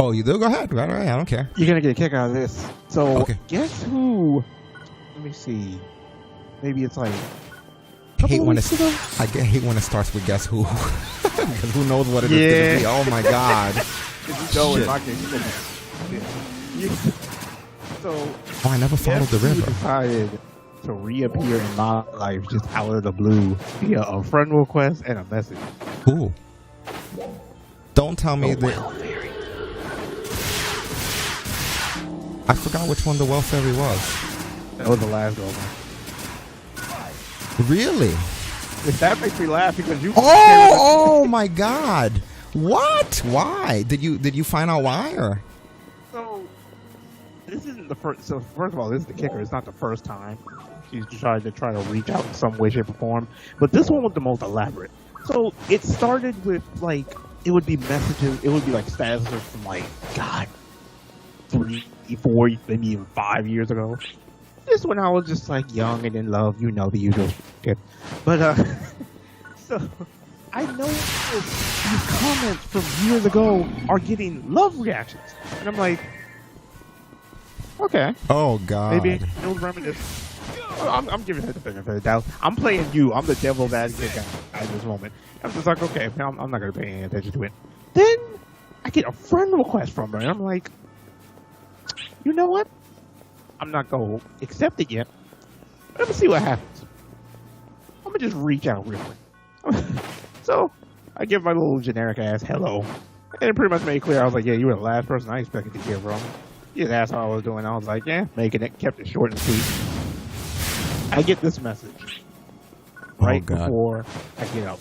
S1: Oh, you do? Go ahead. Right, I don't care.
S2: You're gonna get a kick out of this. So,
S1: Okay.
S2: guess who? Let me see. Maybe it's like.
S1: I hate when it starts with guess who. Because who knows what it is going to be. Oh my god.
S2: In my case, so.
S1: Oh, I never followed the
S2: Guess who
S1: river.
S2: decided to reappear in my life just out of the blue via a friend request and a message.
S1: Who? Don't tell me that. I forgot which one the Well Fairy was.
S2: That was the last girl.
S1: Really?
S2: That makes me laugh because you.
S1: Oh my god. What? Why? Did you find out why or?
S2: So this isn't the first. So first of all, this is the kicker. It's not the first time she's tried to reach out in some way, shape, or form. But this one was the most elaborate. So it started with like it would be messages. It would be like statuses from like 3, 4, maybe even 5 years ago. This when I was just like young and in love, you know, the usual shit. But so I know these comments from years ago are getting love reactions, and I'm like, okay,
S1: Oh god.
S2: maybe it was reminiscent. I'm giving her the benefit of the doubt. I'm playing you. I'm the devil's advocate guy at this moment. I'm just like, okay, I'm not gonna pay any attention to it. Then I get a friend request from her, and I'm like, you know what? I'm not gonna accept it yet. Let me see what happens. I'm gonna just reach out real quick. So I give my little generic ass hello, and it pretty much made it clear. I was like, yeah, you were the last person I expected to hear from. He just asked how I was doing. I was like, yeah, making it. Kept it short and sweet. I get this message right
S1: God.
S2: before I get up.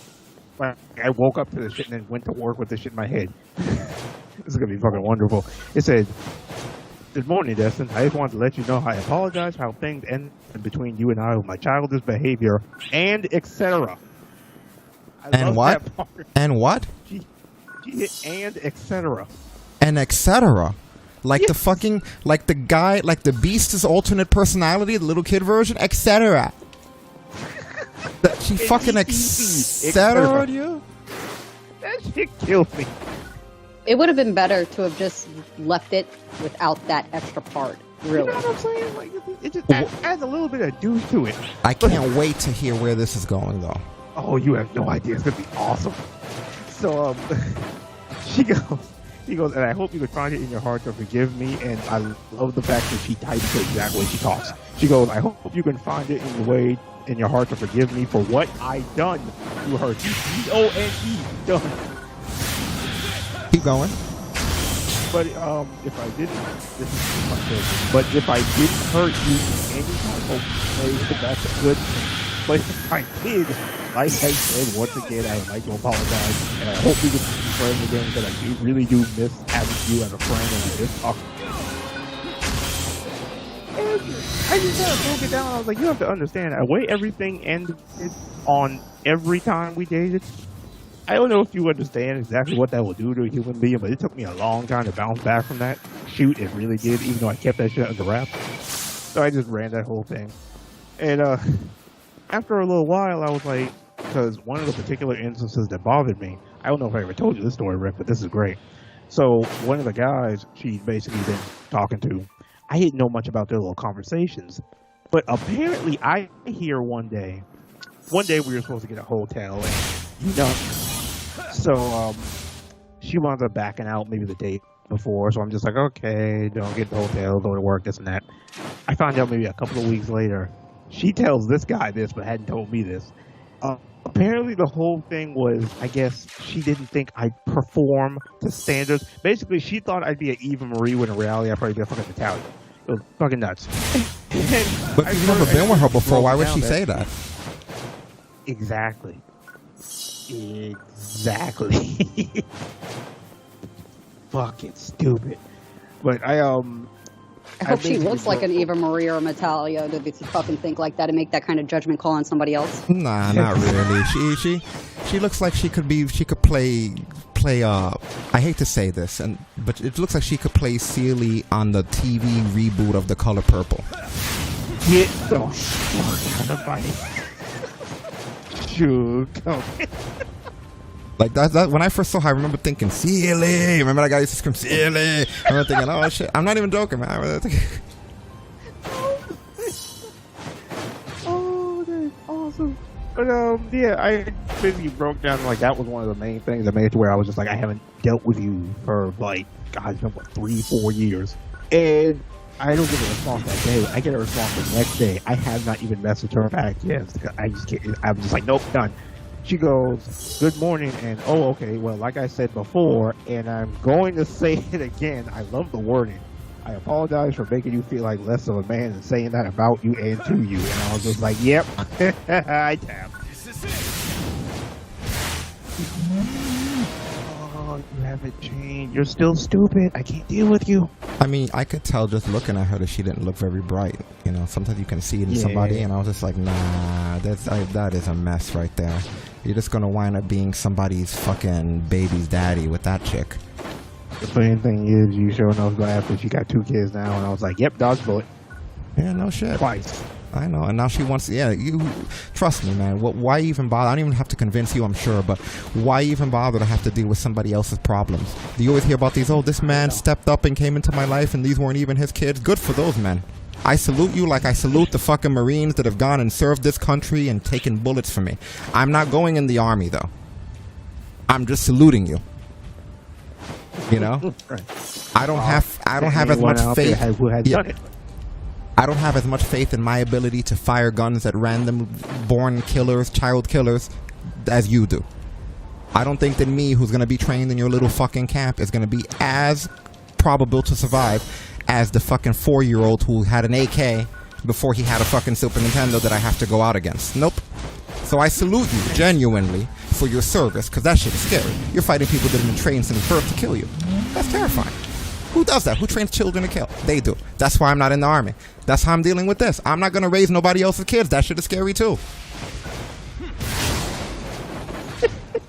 S2: I woke up to this shit and then went to work with this shit in my head. This is gonna be fucking wonderful. It said, "Good morning, Destin. I just wanted to let you know I apologize for how things ended between you and I with my childish behavior and etc."
S1: And what? And what?
S2: She hit and etc.
S1: And etc. Like the
S2: Yes.
S1: fucking, like the guy, like the Beast's alternate personality, the little kid version, etc. That she fucking etc. you?
S2: That shit killed me.
S3: It would have been better to have just left it without that extra part.
S2: You
S3: Really.
S2: know what I'm saying? Like, it just adds a little bit of juice to it.
S1: I can't wait to hear where this is going, though.
S2: Oh, you have no idea. It's gonna be awesome. So, she goes, and I hope you can find it in your heart to forgive me. And I love the fact that she types it exactly when she talks. She goes, I hope you can find it in the way in your heart to forgive me for what I done to her. D-O-N-E, done.
S1: Keep going.
S2: But if I didn't, this is my favorite. But if I didn't hurt you in any type of way, that's a good thing. But if I did, like I said, once again, I would like to apologize, and I hope we can be friends again, because I really do miss having you as a friend, and I miss talking. And I just kind of broke it down. I was like, you have to understand, the way everything ended on every time we dated. I don't know if you understand exactly what that will do to a human being, but it took me a long time to bounce back from that. Shoot, it really did, even though I kept that shit under wraps. So I just ran that whole thing. And after a little while, I was like, because one of the particular instances that bothered me, I don't know if I ever told you this story, Rick, but this is great. So one of the guys she'd basically been talking to, I didn't know much about their little conversations. But apparently I hear one day we were supposed to get a hotel, and you know, so she wound up backing out maybe the day before, so I'm just like, okay, don't get the hotel, go to work, this and that. I found out maybe a couple of weeks later, she tells this guy this, but hadn't told me this. Apparently the whole thing was, I guess, she didn't think I'd perform to standards. Basically, she thought I'd be an Eva Marie, when in reality I'd probably be a fucking Italian. It was fucking nuts.
S1: But you've never been with her before, why would she say that?
S2: Exactly. Fucking stupid. But I
S3: hope she looks like an Eva Marie or a Natalia to fucking think like that and make that kind of judgment call on somebody else.
S1: Nah, not really. She looks like she could play I hate to say this, but it looks like she could play Celie on the TV reboot of The Color Purple.
S2: Get the fuck out of my shoot.
S1: Like that when I first saw her, I remember thinking, Celie. Remember that guy used to scream, Celie. I remember thinking, oh shit. I'm not even joking, man. I remember thinking,
S2: oh, that's awesome. But yeah, I basically broke down, like, that was one of the main things that made it to where I was just like, I haven't dealt with you for like, God, it's been what, 3-4 years, and I don't get a response that day. I get a response the next day. I have not even messaged her back yet. I just can't. I'm just like, nope, done. She goes, good morning, and oh, okay, well, like I said before, and I'm going to say it again, I love the wording. I apologize for making you feel like less of a man and saying that about you and to you. And I was just like, yep, I tapped. Oh, you haven't changed. You're still stupid. I can't deal with you.
S1: I mean, I could tell just looking at her that she didn't look very bright. You know, sometimes you can see it in somebody, and I was just like, nah, that is a mess right there. You're just gonna wind up being somebody's fucking baby's daddy with that chick.
S2: The funny thing is, you sure enough laughed that she got 2 kids now, and I was like, yep, dodge bullet.
S1: Yeah, no shit.
S2: Twice.
S1: I know, and now she wants. Yeah, you trust me, man. Why even bother? I don't even have to convince you, I'm sure, but why even bother to have to deal with somebody else's problems? Do you always hear about these? Oh, this man stepped up and came into my life, and these weren't even his kids. Good for those men. I salute you like I salute the fucking Marines that have gone and served this country and taken bullets for me. I'm not going in the army though. I'm just saluting you. You know, I don't have as much faith. I don't have as much faith in my ability to fire guns at random born killers, child killers, as you do. I don't think that me, who's going to be trained in your little fucking camp, is going to be as probable to survive as the fucking 4-year-old who had an AK before he had a fucking Super Nintendo that I have to go out against. Nope. So I salute you, genuinely, for your service, because that shit is scary. You're fighting people that have been trained since birth to kill you. That's terrifying. Who does that? Who trains children to kill? They do. That's why I'm not in the army. That's how I'm dealing with this. I'm not going to raise nobody else's kids. That shit is scary too.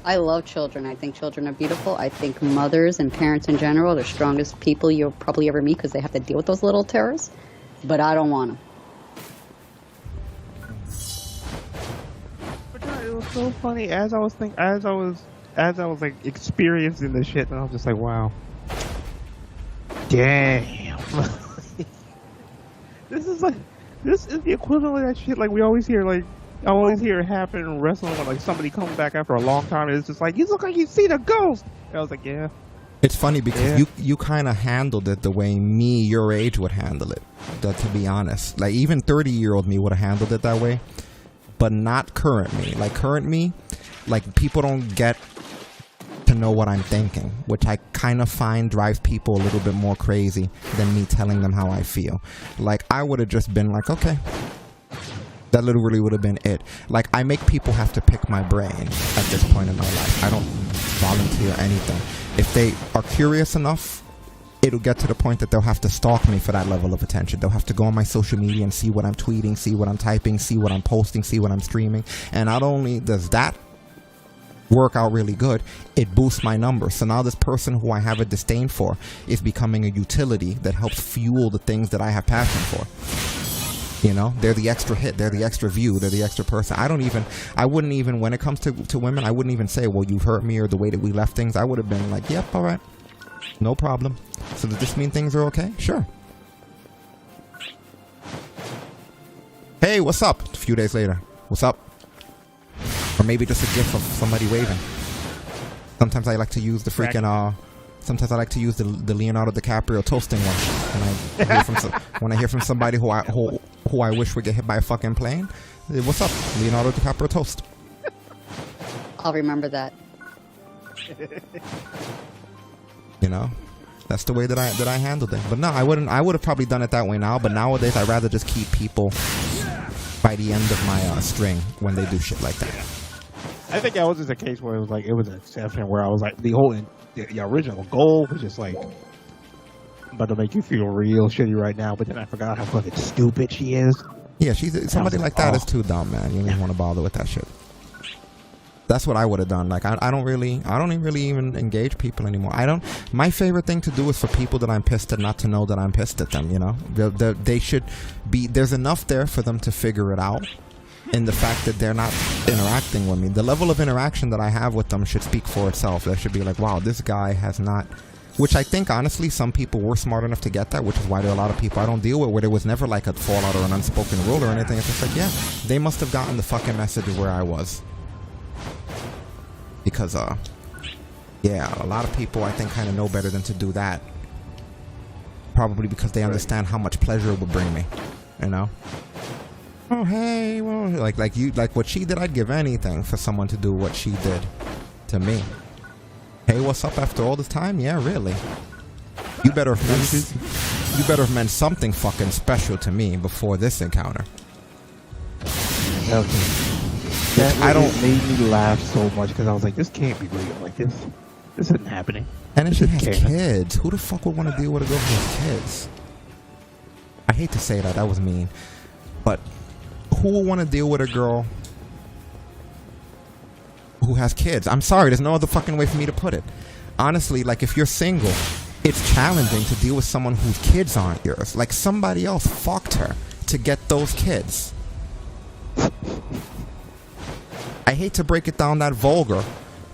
S3: I love children. I think children are beautiful. I think mothers and parents in general are the strongest people you'll probably ever meet because they have to deal with those little terrors. But I don't want them.
S2: But it was so funny as I was like experiencing this shit, and I was just like, wow. Damn. This is the equivalent of that shit like we always hear, like I always hear it happen in wrestling when like somebody comes back after a long time and it's just like, you look like you seen a ghost. And I was like, yeah.
S1: It's funny because you kind of handled it the way me your age would handle it, to be honest. Like even 30-year-old me would have handled it that way, but not current me. Like current me, like people don't get to know what I'm thinking, which I kind of find drives people a little bit more crazy than me telling them how I feel. Like, I would have just been like, okay. That literally would have been it. Like, I make people have to pick my brain at this point in my life. I don't volunteer anything. If they are curious enough, it'll get to the point that they'll have to stalk me for that level of attention. They'll have to go on my social media and see what I'm tweeting, see what I'm typing, see what I'm posting, see what I'm streaming. And not only does that work out really good, it boosts my numbers. So now this person who I have a disdain for is becoming a utility that helps fuel the things that I have passion for. You know, they're the extra hit, they're the extra view, they're the extra person. I wouldn't even, when it comes to women, I wouldn't even say, well, you've hurt me, or the way that we left things. I would have been like, yep, all right, no problem. So does this mean things are okay? Sure. Hey, what's up? A few days later, what's up? Or maybe just a gif of somebody waving. Sometimes I like to use the freaking, sometimes I like to use the Leonardo DiCaprio toasting one. When I hear from somebody who I wish would get hit by a fucking plane. What's up, Leonardo DiCaprio toast?
S3: I'll remember that.
S1: You know, that's the way that I handled it. But no, I wouldn't. I would have probably done it that way now. But nowadays, I'd rather just keep people by the end of my string when they do shit like that.
S2: I think that was just a case where it was an exception where I was like, the original goal was just like, I'm about to make you feel real shitty right now, but then I forgot how fucking stupid she is.
S1: Yeah, somebody like that is too dumb, man. You don't want to bother with that shit. That's what I would have done. Like, I don't really even engage people anymore. My favorite thing to do is for people that I'm pissed at not to know that I'm pissed at them, you know? They should be, there's enough there for them to figure it out. In the fact that they're not interacting with me. The level of interaction that I have with them should speak for itself. They should be like, wow, this guy has not... Which I think, honestly, some people were smart enough to get that, which is why there are a lot of people I don't deal with where there was never like a fallout or an unspoken rule or anything. It's just like, yeah, they must have gotten the fucking message of where I was. Because, yeah, a lot of people, I think, kind of know better than to do that. Probably because they understand how much pleasure it would bring me, you know? Oh, hey, well, like what she did, I'd give anything for someone to do what she did to me. Hey, what's up after all this time? Yeah, really. You better have meant something fucking special to me before this encounter.
S2: That made me laugh so much because I was like, this can't be real. Like, this isn't happening.
S1: And then she has kids. Who the fuck would want to deal with a girl who has kids? I hate to say that. That was mean. But who would want to deal with a girl who has kids? I'm sorry, there's no other fucking way for me to put it. Honestly, like, if you're single, it's challenging to deal with someone whose kids aren't yours. Like, somebody else fucked her to get those kids. I hate to break it down that vulgar,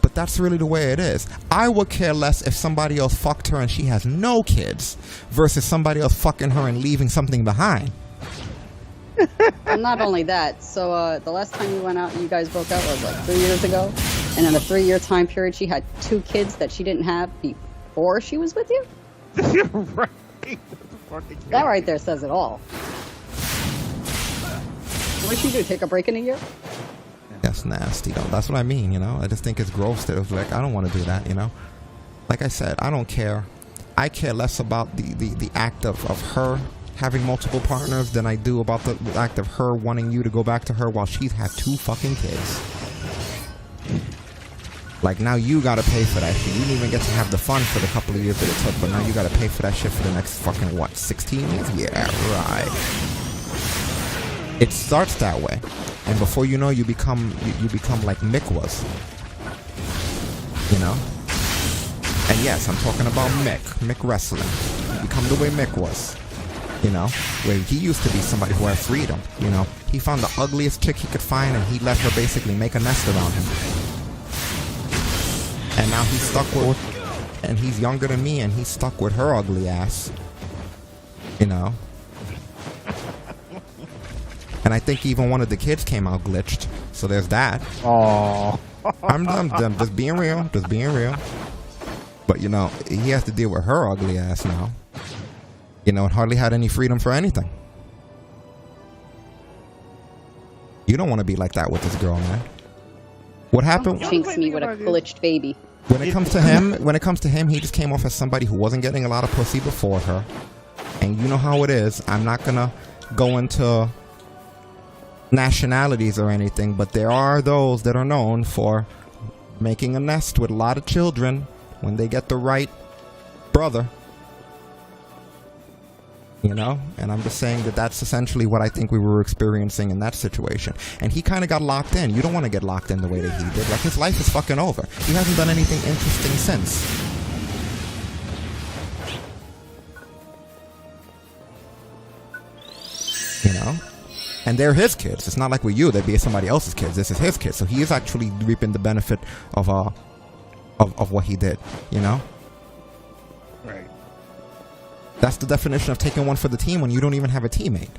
S1: but that's really the way it is. I would care less if somebody else fucked her and she has no kids versus somebody else fucking her and leaving something behind.
S3: And not only that, so the last time you went out, you guys broke out was like 3 years ago, and in a 3-year time period, she had 2 kids that she didn't have before she was with you?
S2: Right.
S3: That right there says it all. What'd she do, take a break in a year?
S1: That's nasty, though. That's what I mean, you know? I just think it's gross that it was like, I don't want to do that, you know? Like I said, I don't care. I care less about the act of her having multiple partners than I do about the act of her wanting you to go back to her while she's had 2 fucking kids. Like, now you gotta pay for that shit. You didn't even get to have the fun for the couple of years that it took, but now you gotta pay for that shit for the next fucking, what, 16 years? Yeah, right. It starts that way. And before you know, you become like Mick was. You know? And yes, I'm talking about Mick wrestling. You become the way Mick was. You know, where he used to be somebody who had freedom. You know, he found the ugliest chick he could find and he let her basically make a nest around him. And now he's stuck with, and he's younger than me and he's stuck with her ugly ass. You know. And I think even one of the kids came out glitched. So there's that.
S2: Oh.
S1: I'm just being real. Just being real. But, you know, he has to deal with her ugly ass now. You know, and hardly had any freedom for anything. You don't want to be like that with this girl, man. What happened?
S3: Jinx me with a glitched baby.
S1: When it comes to him, he just came off as somebody who wasn't getting a lot of pussy before her. And you know how it is. I'm not gonna go into nationalities or anything, but there are those that are known for making a nest with a lot of children when they get the right brother. You know? And I'm just saying that that's essentially what I think we were experiencing in that situation. And he kind of got locked in. You don't want to get locked in the way that he did. Like, his life is fucking over. He hasn't done anything interesting since. You know? And they're his kids. It's not like with you, they'd be somebody else's kids. This is his kids. So he is actually reaping the benefit of what he did, you know?
S2: Right.
S1: That's the definition of taking one for the team when you don't even have a teammate.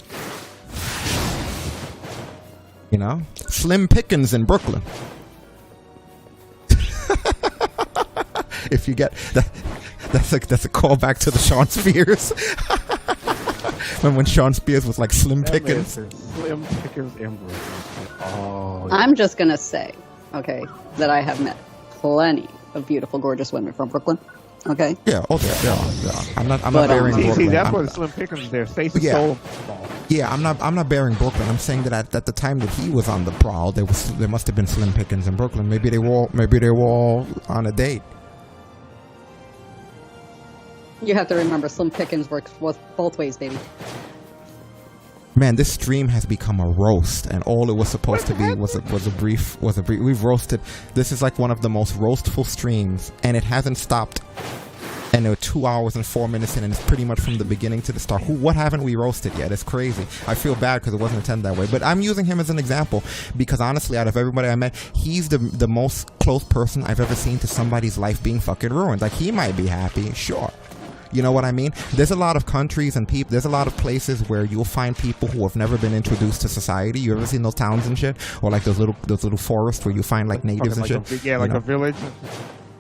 S1: You know? Slim Pickens in Brooklyn. If you get that, that's a callback to the Sean Spears. Remember when Sean Spears was like Slim Pickens?
S2: Slim Pickens in Brooklyn. Oh.
S3: I'm just gonna say, okay, that I have met plenty of beautiful, gorgeous women from Brooklyn. Okay.
S1: Yeah. Oh, yeah. I'm not
S3: But,
S1: bearing Brooklyn.
S2: See, that's
S1: I'm-
S2: what Slim Pickens is there. Stasis
S1: Yeah.
S2: Soul.
S1: Yeah, I'm not bearing Brooklyn. I'm saying that at the time that he was on the prowl, there must have been Slim Pickens in Brooklyn. Maybe they were all on a date.
S3: You have to remember, Slim Pickens works both ways, baby.
S1: Man, this stream has become a roast, and all it was supposed to be was a brief. We've roasted. This is like one of the most roastful streams, and it hasn't stopped. And there were 2 hours and 4 minutes in, and it's pretty much from the beginning to the start. What haven't we roasted yet? It's crazy. I feel bad because it wasn't intended that way, but I'm using him as an example because honestly, out of everybody I met, he's the most close person I've ever seen to somebody's life being fucking ruined. Like, he might be happy, sure. You know what I mean? There's a lot of countries and people, there's a lot of places where you'll find people who have never been introduced to society. You ever seen those towns and shit? Or like those little forests where you find like natives and shit?
S2: A village.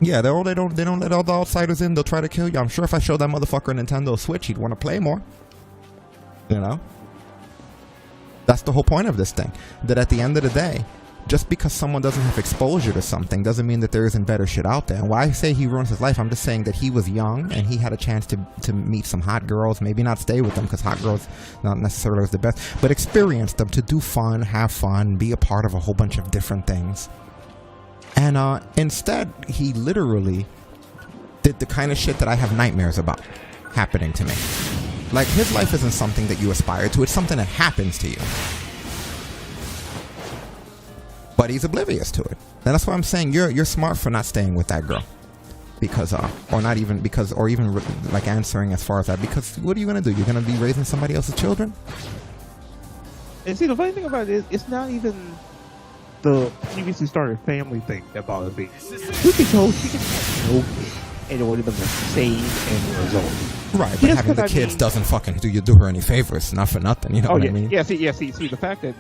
S1: Yeah, they don't let all the outsiders in. They'll try to kill you. I'm sure if I showed that motherfucker a Nintendo Switch, he'd want to play more. You know? That's the whole point of this thing. That at the end of the day, just because someone doesn't have exposure to something doesn't mean that there isn't better shit out there. And when I say he ruins his life, I'm just saying that he was young and he had a chance to meet some hot girls. Maybe not stay with them because hot girls not necessarily is the best, but experience them, to do fun, have fun, be a part of a whole bunch of different things. And instead, he literally did the kind of shit that I have nightmares about happening to me. Like, his life isn't something that you aspire to. It's something that happens to you. But he's oblivious to it. And that's why I'm saying you're smart for not staying with that girl. Because, or not even because, or even like answering as far as that. Because what are you going to do? You're going to be raising somebody else's children?
S2: And see, the funny thing about it is, it's not even the previously started family thing that bothers me. She can told she can have no kid in order to save and result.
S1: Right, but
S2: Just
S1: having the
S2: 'cause,
S1: kids doesn't fucking do her any favors. Not for nothing, you know what I mean?
S2: See, the fact that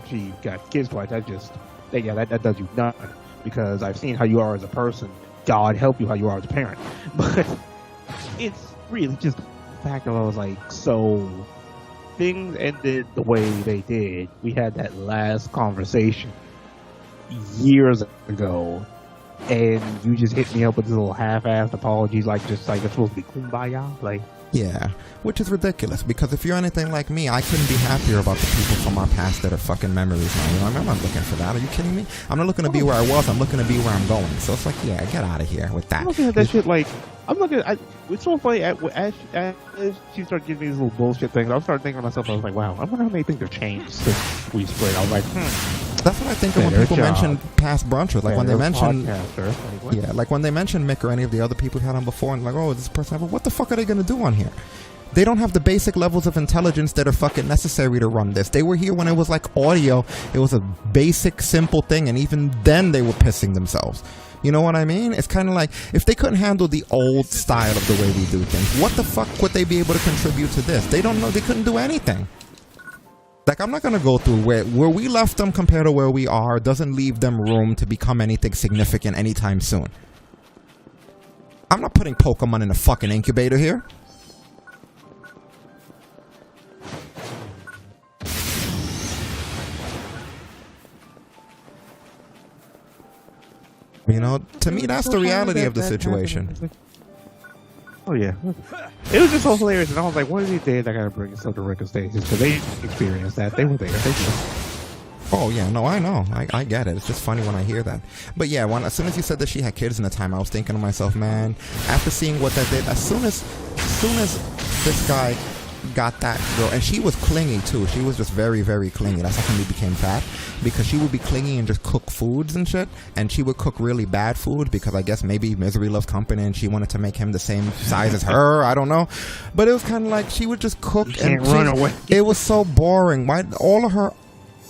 S2: she got kids twice, that does you nothing. Because I've seen how you are as a person. God help you how you are as a parent. But it's really just the fact that I was like, so things ended the way they did. We had that last conversation years ago, and you just hit me up with this little half-assed apologies, like it's supposed to be kumbaya, like.
S1: Yeah, which is ridiculous, because if you're anything like me, I couldn't be happier about the people from our past that are fucking memories now. You know, I'm not looking for that. Are you kidding me? I'm not looking to be where I was. I'm looking to be where I'm going. So it's like, yeah, get out of here with that.
S2: I'm looking at that shit like, it's so funny, as she started giving me these little bullshit things, I started thinking to myself, I was like, wow, I wonder how many things have changed since we split. I was like,
S1: That's what I think of when people mention past brunchers. Like when they mention, like when they mention Mick or any of the other people we've had on before, and like, oh, this person, well, what the fuck are they gonna do on here? They don't have the basic levels of intelligence that are fucking necessary to run this. They were here when it was like audio. It was a basic, simple thing, and even then they were pissing themselves. You know what I mean? It's kind of like, if they couldn't handle the old style of the way we do things, what the fuck would they be able to contribute to this? They don't know. They couldn't do anything. Like, I'm not going to go through where we left them compared to where we are doesn't leave them room to become anything significant anytime soon. I'm not putting Pokemon in a fucking incubator here. You know, to me, that's the reality of the situation.
S2: Oh yeah, it was just so hilarious, and I was like, "What are these days I gotta bring stuff to Rick and Stasis because they experienced that. They were there. They did.
S1: Oh yeah, no, I know. I get it. It's just funny when I hear that. But yeah, as soon as you said that she had kids in the time, I was thinking to myself, man, after seeing what that did, as soon as this guy got that girl, and she was clingy too. She was just very, very clingy. That's how he became fat, because she would be clingy and just cook foods and shit, and she would cook really bad food because I guess maybe misery loves company and she wanted to make him the same size as her. I don't know, but it was kind of like she would just cook and
S2: run away.
S1: It was so boring. Why all of her?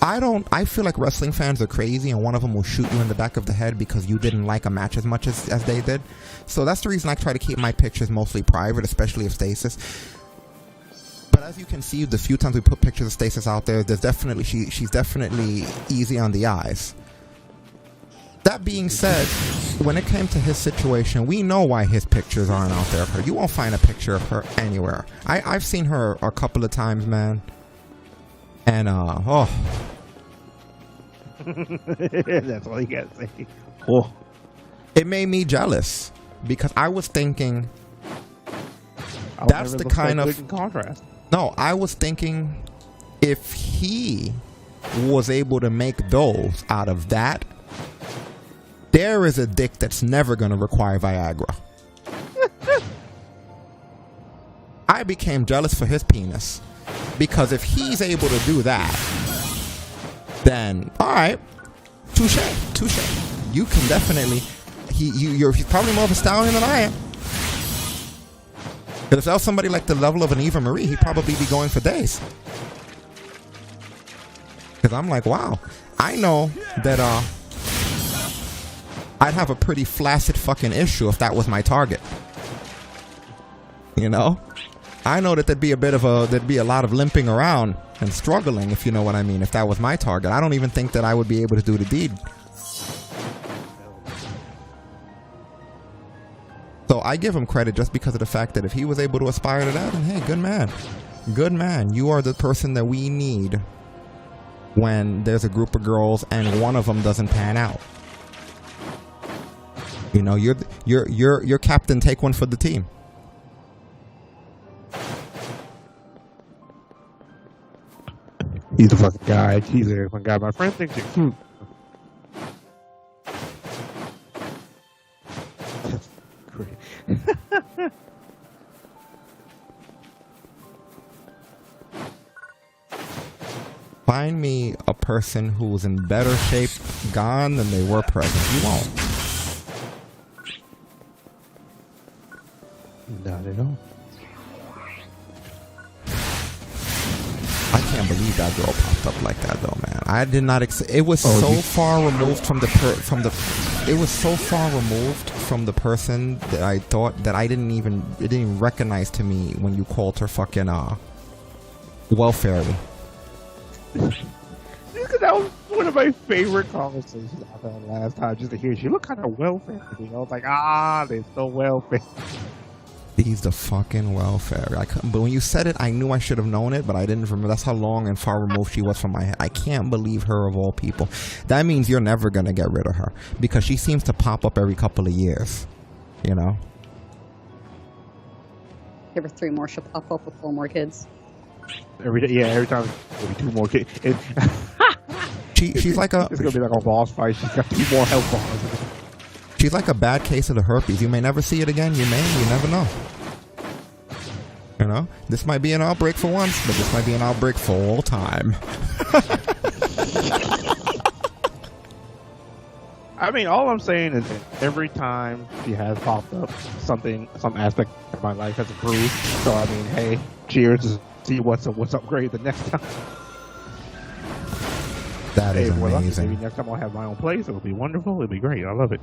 S1: I feel like wrestling fans are crazy, and one of them will shoot you in the back of the head because you didn't like a match as much as they did. So that's the reason I try to keep my pictures mostly private, especially of Stasis. But as you can see, the few times we put pictures of Stasis out there, there's definitely she's definitely easy on the eyes. That being said, when it came to his situation, we know why his pictures aren't out there of her. You won't find a picture of her anywhere. I've seen her a couple of times, man. And
S2: That's all you gotta say. Oh,
S1: it made me jealous because I was thinking that's the kind of
S2: contrast.
S1: No, I was thinking if he was able to make those out of that, there is a dick that's never going to require Viagra. I became jealous for his penis because if he's able to do that, then all right, touche. You can definitely. He's probably more of a stallion than I am. But if that was somebody like the level of an Eva Marie, he'd probably be going for days. Because I'm like, wow, I know that I'd have a pretty flaccid fucking issue if that was my target. You know? I know that there'd be a lot of limping around and struggling, if you know what I mean, if that was my target. I don't even think that I would be able to do the deed. So I give him credit just because of the fact that if he was able to aspire to that, then hey, good man. Good man. You are the person that we need when there's a group of girls and one of them doesn't pan out. You know, you're captain, take one for the team.
S2: He's the fucking guy. He's the fucking guy. My friend thinks you're great.
S1: Find me a person who's in better shape gone than they were present. You won't.
S2: Not at all.
S1: I can't believe that girl popped up like that, though, man. I did not. It was so far removed from the. It was so far removed from the person that I thought that it didn't even recognize to me when you called her fucking welfare.
S2: Because that was one of my favorite conversations I've had last time. Just to hear she looked kind of welfare. I was like, they're so welfare.
S1: He's the fucking welfare. But when you said it, I knew I should have known it, but I didn't remember. That's how long and far removed she was from my head. I can't believe her of all people. That means you're never going to get rid of her because she seems to pop up every couple of years, you know?
S3: Give her 3 more, she'll pop up with 4 more kids.
S2: Every time there'll be 2 more kids.
S1: She's like a...
S2: It's going to be like a boss fight. She's got 2 more health bars.
S1: She's like a bad case of the herpes. You may never see it again. You never know. You know? This might be an outbreak for once, but this might be an outbreak for all time.
S2: I mean, all I'm saying is that every time she has popped up, some aspect of my life has improved. So, I mean, hey, cheers to see what's upgraded the next time.
S1: That is amazing.
S2: Maybe next time I'll have my own place. It'll be wonderful. It'll be great. I love it.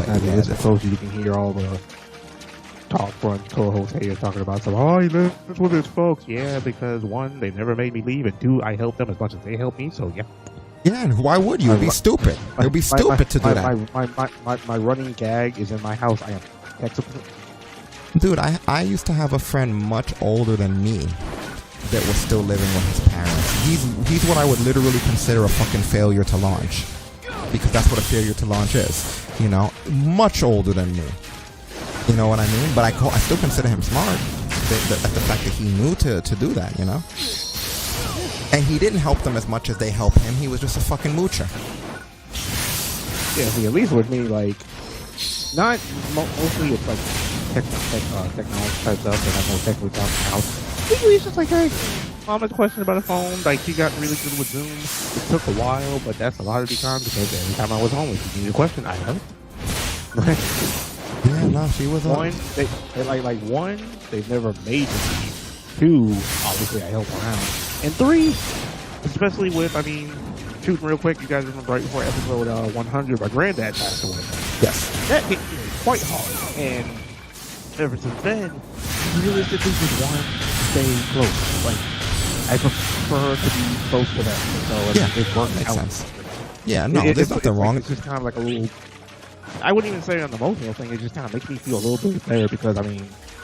S2: As it is close, you can hear all the TalkBrunch co-hosts here talking about some. Oh, he lives with his folks. Yeah, because 1, they never made me leave, and 2, I helped them as much as they helped me. So yeah.
S1: Yeah, and why would you? It'd be stupid. It'd be stupid to do
S2: that. My running gag is in my house. I am excellent.
S1: Dude, I used to have a friend much older than me that was still living with his parents. He's what I would literally consider a fucking failure to launch, because that's what a failure to launch is. You know, much older than me. You know what I mean? But I still consider him smart. The fact that he knew to do that, you know? And he didn't help them as much as they helped him. He was just a fucking moocher.
S2: Yeah, see, at least with me, like, not mostly it's like technology type stuff that I'm more technically talking about. Usually it's just like, hey, mom has a question about a phone. Like, she got really good with Zoom. It took a while, but that's a lot of the time because every time I was home, if you need a question, I helped.
S1: Yeah, no, she was
S2: one. They like one. They've never made me. Two, obviously I help around, and three, especially with shooting real quick. You guys remember right before episode 100, my granddad passed away.
S1: Yes,
S2: that hit me quite hard, and ever since then, realistically, just want to stay close. Like I prefer to be close to them. So
S1: yeah,
S2: it works
S1: makes
S2: out.
S1: sense. Yeah, no, there's nothing wrong.
S2: It's just kind of like a little. I wouldn't even say an emotional thing. It just kind of makes me feel a little bit better because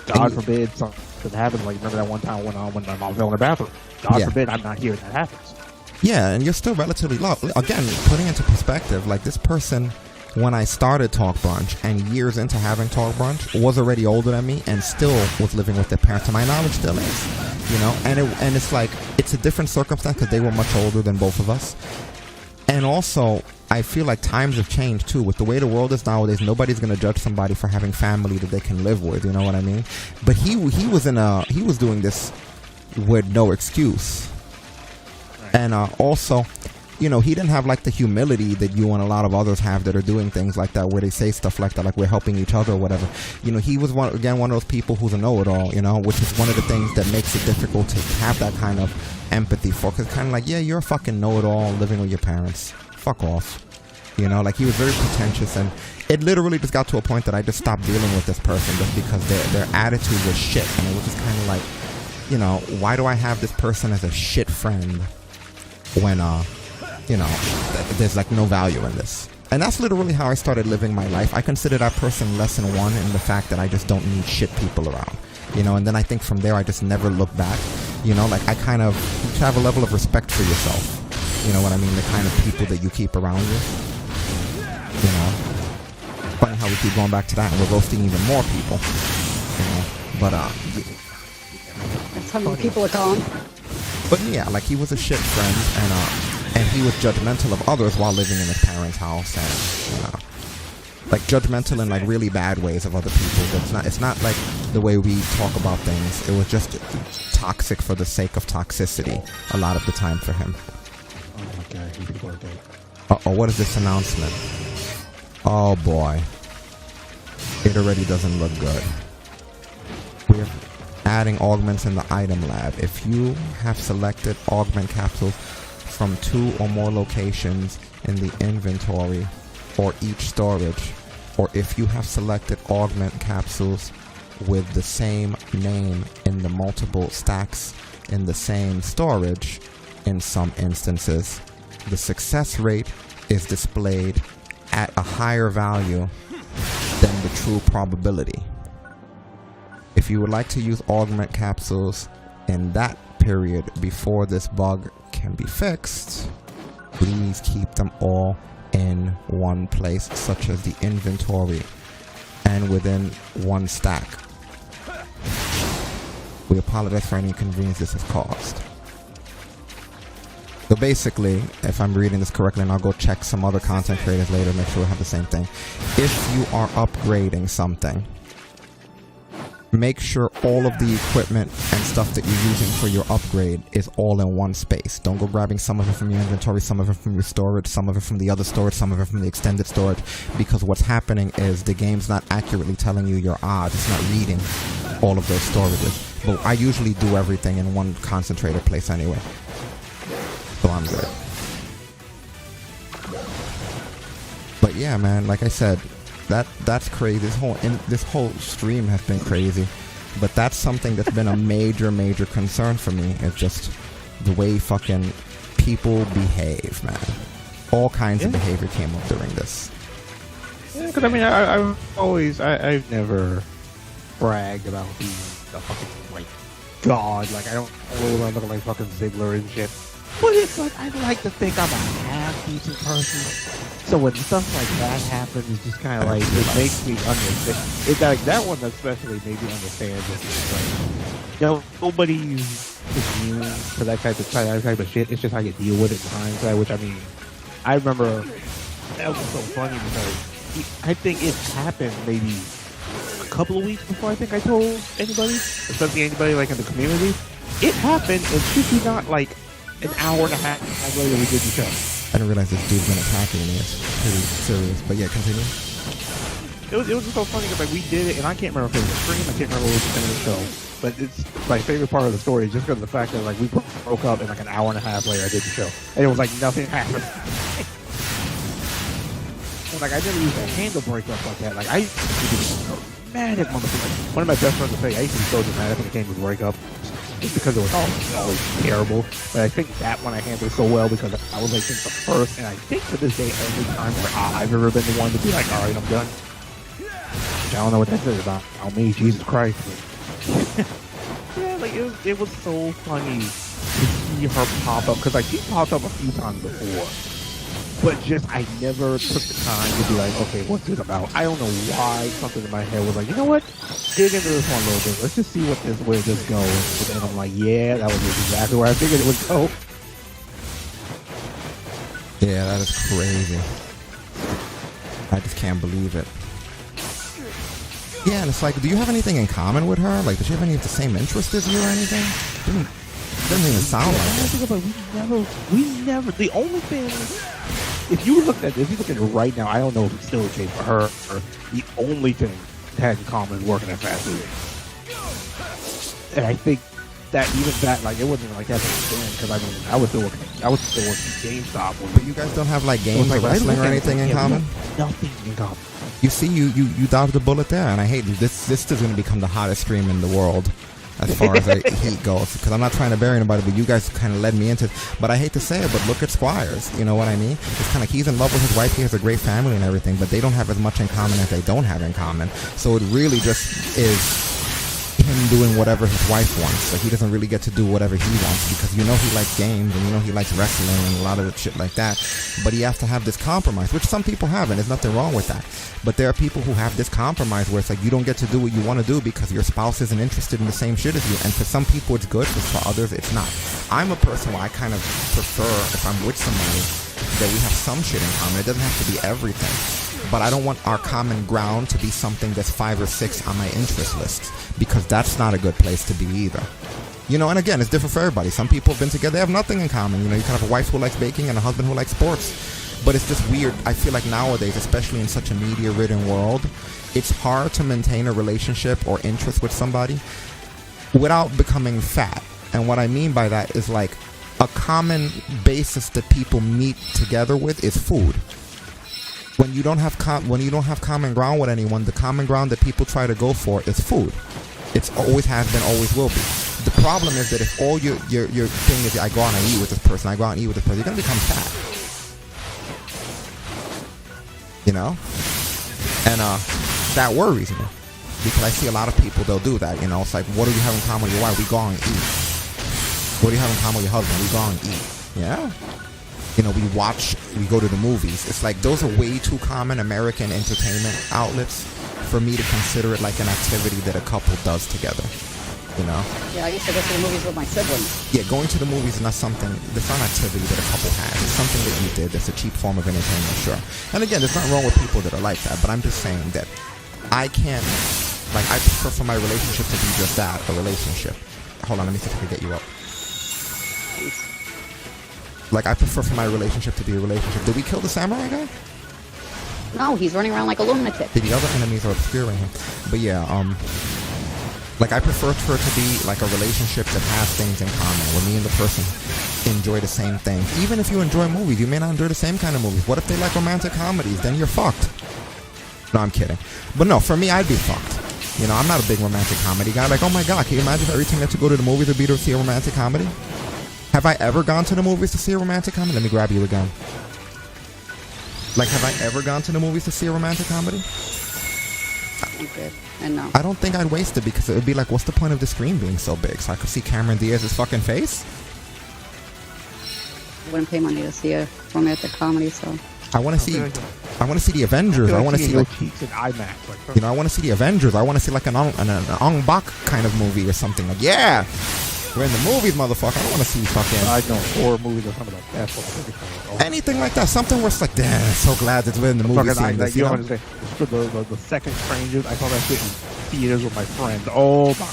S2: God forbid something happens. Like remember that one time when my mom fell in the bathroom. God forbid I'm not here and that happens.
S1: Yeah, and you're still relatively low. Again, putting into perspective, like this person, when I started TalkBrunch and years into having TalkBrunch, was already older than me and still was living with their parents. To my knowledge, still is. You know, and it's like it's a different circumstance because they were much older than both of us. And also, I feel like times have changed too. With the way the world is nowadays, nobody's gonna judge somebody for having family that they can live with. You know what I mean? But he was doing this with no excuse, and also, you know, he didn't have like the humility that you and a lot of others have that are doing things like that, where they say stuff like that, like we're helping each other or whatever. You know, he was one of those people who's a know-it-all. You know, which is one of the things that makes it difficult to have that kind of empathy for, because kind of like, yeah, you're a fucking know-it-all living with your parents. Fuck off. You know, like he was very pretentious, and it literally just got to a point that I just stopped dealing with this person just because their attitude was shit, and it was just kind of like, you know, why do I have this person as a shit friend when you know, there's like no value in this. And that's literally how I started living my life. I consider that person lesson one in the fact that I just don't need shit people around. You know, and then I think from there I just never look back. You know, like I kind of have a level of respect for yourself. You know what I mean? The kind of people that you keep around you. You know? Funny how we keep going back to that and we're roasting even more people. You know? But
S3: that's how many people are gone.
S1: But yeah, like he was a shit friend, and he was judgmental of others while living in his parents' house, and you know, like judgmental in like really bad ways of other people. It's not like the way we talk about things. It was just toxic for the sake of toxicity a lot of the time for him.
S2: Oh my god, people are dead.
S1: Uh-oh, what is this announcement? Oh boy. It already doesn't look good. We're adding augments in the item lab. If you have selected augment capsules from 2 or more locations in the inventory or each storage, or if you have selected augment capsules with the same name in the multiple stacks in the same storage, in some instances, the success rate is displayed at a higher value than the true probability. If you would like to use augment capsules in that period before this bug can be fixed, please keep them all in one place, such as the inventory and within one stack. We apologize for any inconvenience this has caused. So basically, if I'm reading this correctly, and I'll go check some other content creators later, make sure we have the same thing. If you are upgrading something, make sure all of the equipment and stuff that you're using for your upgrade is all in one space. Don't go grabbing some of it from your inventory, some of it from your storage, some of it from the other storage, some of it from the extended storage, because what's happening is the game's not accurately telling you your odds. It's not reading all of those storages. But I usually do everything in one concentrated place anyway, so I'm good. But yeah, man, like I said, that's crazy. This whole stream has been crazy, but that's something that's been a major concern for me. It's just the way fucking people behave, man. All kinds of behavior came up during this.
S2: Yeah, because I've never bragged about being the fucking like god, like I don't roll around looking like fucking Ziggler and shit. But it's like, I like to think I'm a half-decent person. So when stuff like that happens, it's just kind of like, it makes me understand. It's like, that one especially made me understand this. It's like, you know, nobody's immune to that type of shit. It's just how you deal with it in hindsight, which I mean, I remember, that was so funny because I think it happened maybe a couple of weeks before I think I told anybody, especially anybody like in the community. It happened, and shit you not, like, an hour and a half later we did the show.
S1: I didn't realize this dude's been attacking me. It's pretty serious. But yeah, continue.
S2: It was just so funny because like we did it, and I can't remember if it was a stream. I can't remember what was the end of the show. But it's my favorite part of the story is just because of the fact that like we broke up, and like an hour and a half later I did the show, and it was like nothing happened. And like I never used to handle breakups like that. Like I used to be dramatic motherfucker. One of my best friends would say I used to be so dramatic when it came to breakup. Just because it was always terrible. But I think that one I handled so well because I was like the first, and I think to this day every time where I've ever been the one to be like, all right, I'm done. Which I don't know what that says about me, Jesus Christ. Yeah, like it was so funny to see her pop up because like she popped up a few times before. But just, I never took the time to be like, okay, what's this about? I don't know why something in my head was like, you know what? Dig into this one a little bit. Let's just see where this goes. And I'm like, yeah, that was exactly where I figured it would go.
S1: Yeah, that is crazy. I just can't believe it. Yeah, and it's like, do you have anything in common with her? Like, does she have any of the same interests as you or anything? Doesn't even sound like it.
S2: We never, the only thing, if you look at it right now, I don't know if it's still the case for her, or the only thing it had in common is working at fast food. And I think that even that, like, it wasn't like that back then, because I mean, I was still working GameStop.
S1: But you guys don't have like games or wrestling or anything in common?
S2: Nothing in common.
S1: You see, you dodged a bullet there, and I hate this. This is going to become the hottest stream in the world. As far as heat goes, because I'm not trying to bury anybody, but you guys kind of led me into it. But I hate to say it, but look at Squires. You know what I mean? It's kind of, he's in love with his wife, he has a great family and everything, but they don't have as much in common as they don't have in common. So it really just is him doing whatever his wife wants. Like, he doesn't really get to do whatever he wants, because you know he likes games, and you know he likes wrestling and a lot of shit like that. But he has to have this compromise, which some people have, and there's nothing wrong with that. But there are people who have this compromise where it's like, you don't get to do what you want to do because your spouse isn't interested in the same shit as you. And for some people it's good, but for others it's not. I'm a person where I kind of prefer, if I'm with somebody, that we have some shit in common. It doesn't have to be everything. But I don't want our common ground to be something that's 5 or 6 on my interest list, because that's not a good place to be either. You know, and again, it's different for everybody. Some people have been together, they have nothing in common. You know, you can have a wife who likes baking and a husband who likes sports. But it's just weird. I feel like nowadays, especially in such a media-ridden world, it's hard to maintain a relationship or interest with somebody without becoming fat. And what I mean by that is like a common basis that people meet together with is food. When you don't have common ground with anyone, the common ground that people try to go for is food. It's always has been, always will be. The problem is that if all your thing is, I go out and eat with this person, I go out and eat with this person, you're gonna become fat. You know? And that worries me, because I see a lot of people, they'll do that. You know, it's like, what do you have in common with your wife? We go out and eat. What do you have in common with your husband? We go out and eat. Yeah. You know, we go to the movies. It's like, those are way too common American entertainment outlets for me to consider it like an activity that a couple does together. You know?
S3: Yeah, I used to go to the movies with my siblings.
S1: Yeah, going to the movies is not something, that's not an activity that a couple has. It's something that you did that's a cheap form of entertainment, sure. And again, there's nothing wrong with people that are like that, but I'm just saying that I can't, like, I prefer for my relationship to be just that, a relationship. Hold on, let me see if I can get you up. Like, I prefer for my relationship to be a relationship. Did we kill the samurai guy?
S3: No, he's running around like a lunatic.
S1: The other enemies are obscuring him. But yeah, like, I prefer for it to be like a relationship that has things in common, where me and the person enjoy the same things. Even if you enjoy movies, you may not enjoy the same kind of movies. What if they like romantic comedies? Then you're fucked. No, I'm kidding. But no, for me, I'd be fucked. You know, I'm not a big romantic comedy guy. Like, oh my god, can you imagine if every time that you go to the movies would be to see a romantic comedy? Have I ever gone to the movies to see a romantic comedy? Let me grab you again. Like, have I ever gone to the movies to see a romantic comedy?
S3: I did. And no.
S1: I don't think I'd waste it because it would be like, what's the point of the screen being so big? So I could see Cameron Diaz's fucking face?
S3: I wouldn't pay money to see a romantic comedy, so.
S1: I want to see the Avengers. I want to see like
S2: cheeks in IMAX. Like,
S1: you know, I want to see the Avengers. I want to see like an Ong Bak kind of movie or something. Like, yeah, we're in the movies, motherfucker. I don't want to see fucking.
S2: I know horror movies or something like that.
S1: Anything like that. Something where it's like, damn, I'm so glad that we're in the movie scene.
S2: Like, you know what I'm saying? The second Strangers, I saw that shit in theaters with my friends. Oh my.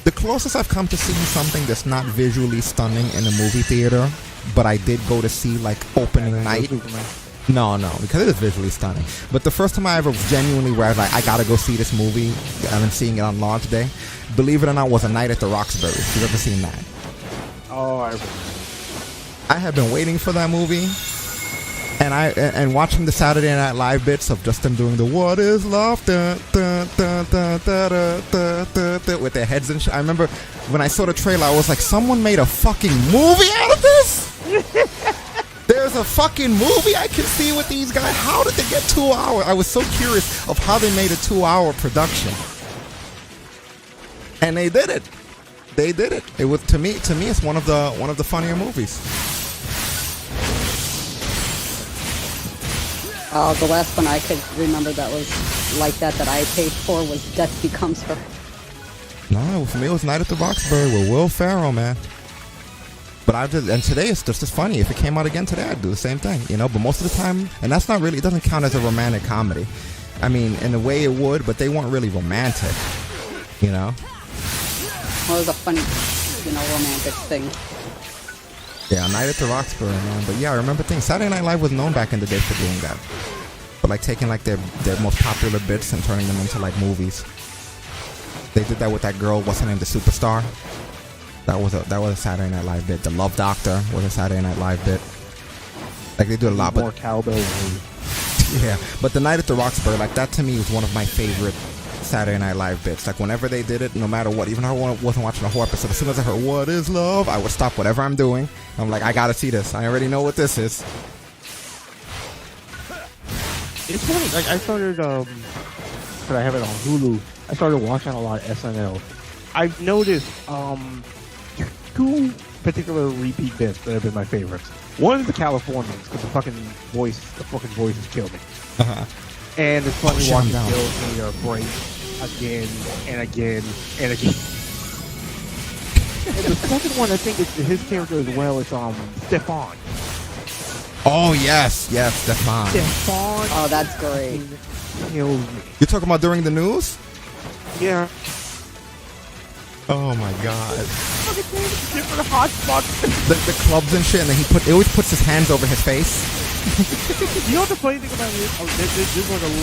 S1: The closest I've come to seeing something that's not visually stunning in a movie theater, but I did go to see like opening night. No, because it is visually stunning. But the first time I ever genuinely where I was like, I gotta go see this movie, and I'm seeing it on launch day, believe it or not, was A Night at the Roxbury. If you've ever seen that.
S2: Oh,
S1: I have been waiting for that movie, and watching the Saturday Night Live bits of just them doing the "What is love?" With their heads and shit. I remember when I saw the trailer, I was like, someone made a fucking movie out of this? There's a fucking movie I can see with these guys. How did they get 2 hours? I was so curious of how they made a 2-hour production. And they did it. They did it. It was to me it's one of the funnier movies.
S3: The last one I could remember that was like that I paid for was Death Becomes Her.
S1: No, for me it was Night at the Roxbury with Will Ferrell, man. But today it's just as funny. If it came out again today, I'd do the same thing, you know. But most of the time, and that's not really, it doesn't count as a romantic comedy. I mean, in a way it would, but they weren't really romantic, you know.
S3: Well, it was a funny, romantic thing.
S1: Yeah, Night at the Roxbury, man. But yeah, I remember things. Saturday Night Live was known back in the day for doing that. But like taking like their most popular bits and turning them into like movies. They did that with that girl, what's her name, the Superstar. That was a Saturday Night Live bit. The Love Doctor was a Saturday Night Live bit. Like they do a lot,
S2: more cowbell.
S1: Yeah, but the Night at the Roxbury, like that to me was one of my favorite Saturday Night Live bits. Like whenever they did it, no matter what, even though I wasn't watching the whole episode, as soon as I heard "What is love," I would stop whatever I'm doing. I'm like, I gotta see this. I already know what this is.
S2: It's funny. Like I started, cause I have it on Hulu. I started watching a lot of SNL. I've noticed two particular repeat bits that have been my favorites. One is the Californians, because the fucking voices killed me. And it's funny watching Bill Hader break again and again and again. And the second one, I think, is his character as well. It's Stefan.
S1: Oh yes, Stefan.
S2: Stefan.
S3: Oh, that's great.
S2: Kills me.
S1: You're talking about during the news?
S2: Yeah.
S1: Oh my god.
S2: Different hot spots.
S1: The clubs and shit, and then he always puts his hands over his face.
S2: You know what the funny thing about it is? This is like a little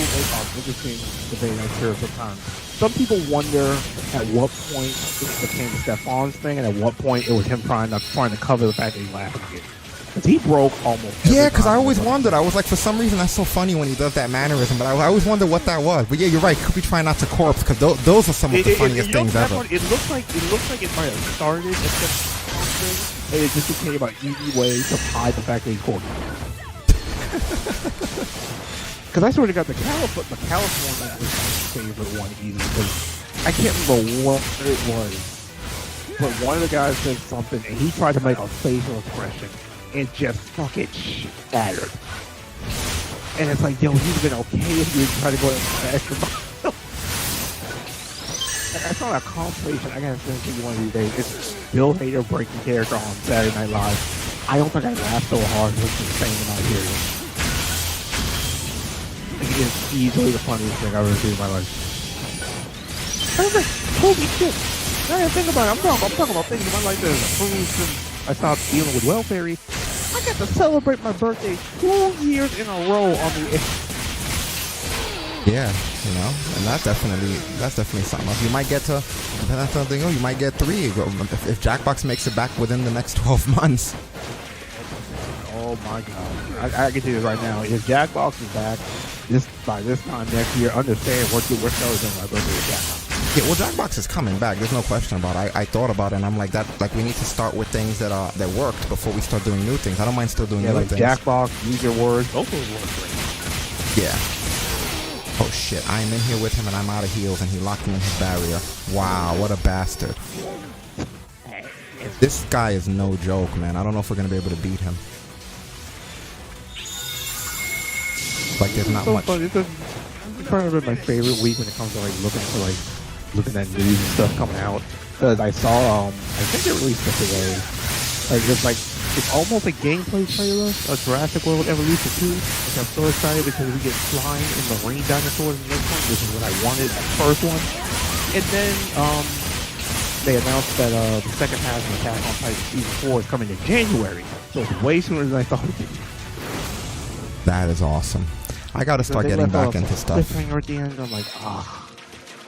S2: interesting debate, I'm sure, sometimes. Some people wonder at what point it became Stefan's thing, and at what point it was him trying to cover the fact that he laughed again. Because he broke almost.
S1: Yeah, because I always wondered. I was like, for some reason, that's so funny when he does that mannerism. But I always wonder what that was. But yeah, you're right. Could be trying not to corpse, because those are some of the funniest things ever.
S2: It looks like it might have started as Stefan, and it just became an easy way to hide the fact that he's corpse. Because I sort of got the California was my favorite one easy, because I can't remember what it was, but one of the guys said something and he tried to make a facial expression and just fucking shattered. And it's like, yo, he'd been okay if you try to go the extra mile. I saw a compilation. I gotta send it to you one of these days. It's Bill Hader breaking character on Saturday Night Live. I don't think I laughed so hard as insane when I hear it. It's easily the funniest thing I've ever seen in my life. I was like, holy shit. Now I think about it. I'm talking about things in my life that have improved since I stopped dealing with welfare. I got to celebrate my birthday 2 years in a row on the air.
S1: Yeah, you know, and that's definitely something else. You might get to, that's something else, you might get 3 if Jackbox makes it back within the next 12 months.
S2: Oh my god. I can tell you this right now. If Jackbox is back by this time next year, understand we're celebrating my birthday with Jackbox.
S1: Yeah, well, Jackbox is coming back. There's no question about it. I thought about it, and I'm like, we need to start with things that worked before we start doing new things. I don't mind still doing new things.
S2: Jackbox, use your words. Both of those words great.
S1: Yeah. Oh shit, I'm in here with him and I'm out of heals and he locked me in his barrier. Wow, what a bastard. This guy is no joke, man. I don't know if we're gonna be able to beat him. Like, there's not
S2: so
S1: much.
S2: Fun. It's probably been my favorite week when it comes to looking at news and stuff coming out. Because I saw, I think they released it today. It's almost a gameplay trailer of Jurassic World Evolution 2. Which I'm so excited because we get flying in the marine dinosaurs in the next one, which is what I wanted at the first one. And then, they announced that the second half of Attack on Titan Season 4 is coming in January. So it's way sooner than I thought it would be.
S1: That is awesome. I gotta start getting back into stuff.
S2: Cliffhanger at the end, I'm like,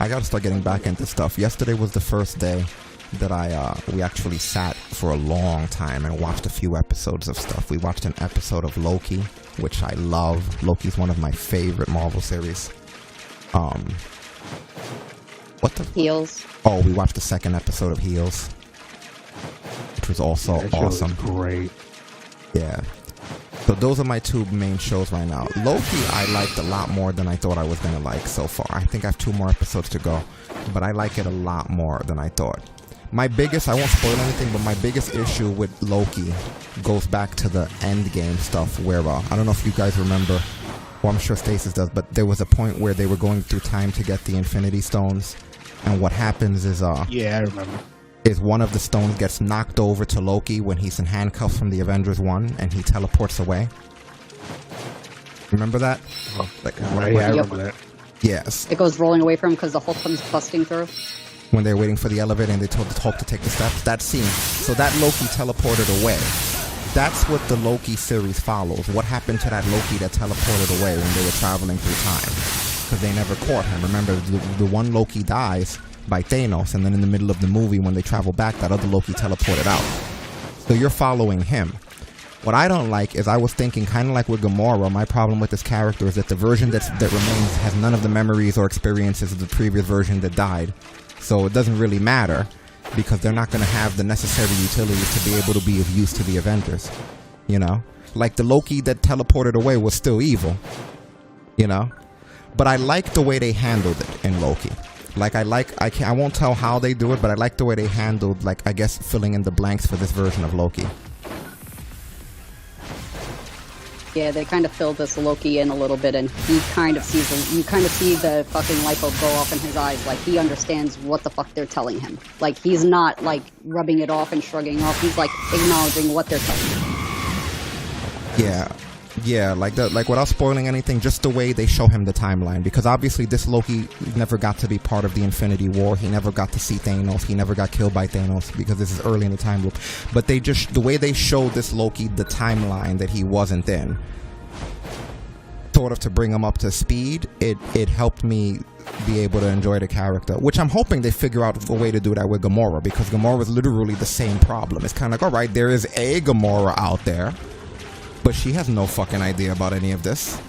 S1: I gotta start getting back into stuff. Yesterday was the first day that we actually sat for a long time and watched a few episodes of stuff. We watched an episode of Loki, which I love. Loki's one of my favorite Marvel series. What the?
S3: Heels.
S1: Oh, we watched the second episode of Heels, which was also awesome.
S2: Great.
S1: Yeah. So those are my two main shows right now. Loki I liked a lot more than I thought I was going to like so far. I think I have 2 more episodes to go, but I like it a lot more than I thought. My biggest, I won't spoil anything, but my biggest issue with Loki goes back to the Endgame stuff where, I don't know if you guys remember, well I'm sure Stasis does, but there was a point where they were going through time to get the Infinity Stones, and what happens is,
S2: yeah, I remember.
S1: Is one of the stones gets knocked over to Loki when he's in handcuffs from the Avengers 1 and he teleports away. Remember that?
S2: Oh, yeah, I remember that.
S1: Yes.
S3: It goes rolling away from him because the Hulk comes busting through.
S1: When they're waiting for the elevator and they told the Hulk to take the steps. That scene. So that Loki teleported away. That's what the Loki series follows. What happened to that Loki that teleported away when they were traveling through time? Because they never caught him. Remember, the one Loki dies by Thanos, and then in the middle of the movie when they travel back, that other Loki teleported out. So you're following him. What I don't like is I was thinking, kind of like with Gamora, my problem with this character is that the version that remains has none of the memories or experiences of the previous version that died. So it doesn't really matter, because they're not going to have the necessary utilities to be able to be of use to the Avengers. You know? Like the Loki that teleported away was still evil. You know? But I like the way they handled it in Loki. Like I won't tell how they do it, but I like the way they handled, like, I guess, filling in the blanks for this version of Loki.
S3: Yeah, they kind of filled this Loki in a little bit, and he kind of sees, you kind of see the fucking light bulb go off in his eyes, like, he understands what the fuck they're telling him. Like, he's not, like, rubbing it off and shrugging off, he's, like, acknowledging what they're telling him.
S1: Yeah, like without spoiling anything, just the way they show him the timeline, because obviously this Loki never got to be part of the Infinity War. He never got to see Thanos. He never got killed by Thanos because this is early in the time loop. But the way they showed this Loki the timeline that he wasn't in, sort of to bring him up to speed, it helped me be able to enjoy the character, which I'm hoping they figure out a way to do that with Gamora, because Gamora is literally the same problem. It's kind of like, all right, there is a Gamora out there, but she has no fucking idea about any of this.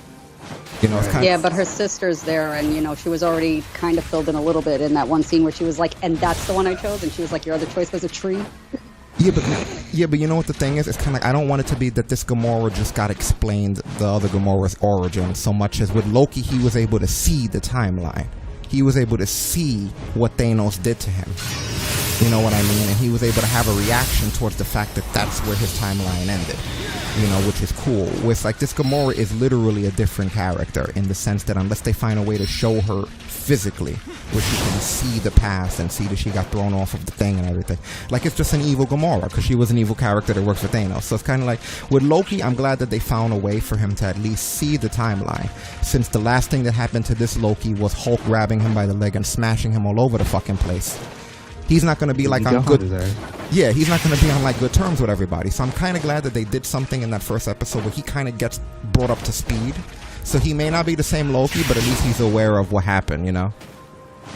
S1: You know, it's kind
S3: of... but her sister's there, and, you know, she was already kind of filled in a little bit in that one scene where she was like, and that's the one I chose, and she was like, your other choice was a tree.
S1: Yeah, but you know what the thing is? It's kind of like, I don't want it to be that this Gamora just got explained the other Gamora's origin so much as with Loki, he was able to see the timeline. He was able to see what Thanos did to him. You know what I mean? And he was able to have a reaction towards the fact that that's where his timeline ended. You know, which is cool. With like, this Gamora is literally a different character in the sense that unless they find a way to show her physically, where she can see the past and see that she got thrown off of the thing and everything. Like, it's just an evil Gamora, because she was an evil character that works for Thanos. So it's kind of like, with Loki, I'm glad that they found a way for him to at least see the timeline. Since the last thing that happened to this Loki was Hulk grabbing him by the leg and smashing him all over the fucking place. He's not going to be like on good... Yeah, he's not going to be on like good terms with everybody. So I'm kind of glad that they did something in that first episode where he kind of gets brought up to speed. So he may not be the same Loki, but at least he's aware of what happened, you know?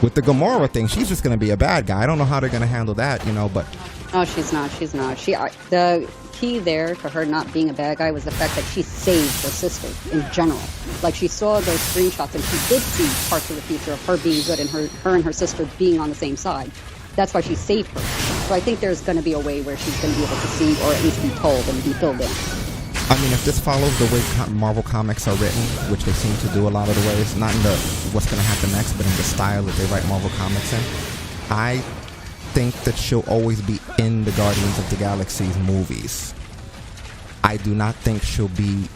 S1: With the Gamora thing, she's just going to be a bad guy. I don't know how they're going to handle that, you know, but...
S3: No, she's not. She's not. The key there to her not being a bad guy was the fact that she saved her sister in general. Like, she saw those screenshots and she did see parts of the future of her being good and her and her sister being on the same side. That's why she saved her. So I think there's going to be a way where she's going to be able to see, or at least be told and be filled in.
S1: I mean, if this follows the way Marvel comics are written, which they seem to do a lot of the ways, not in the what's going to happen next, but in the style that they write Marvel comics in, I think that she'll always be in the Guardians of the Galaxy's movies. I do not think she'll be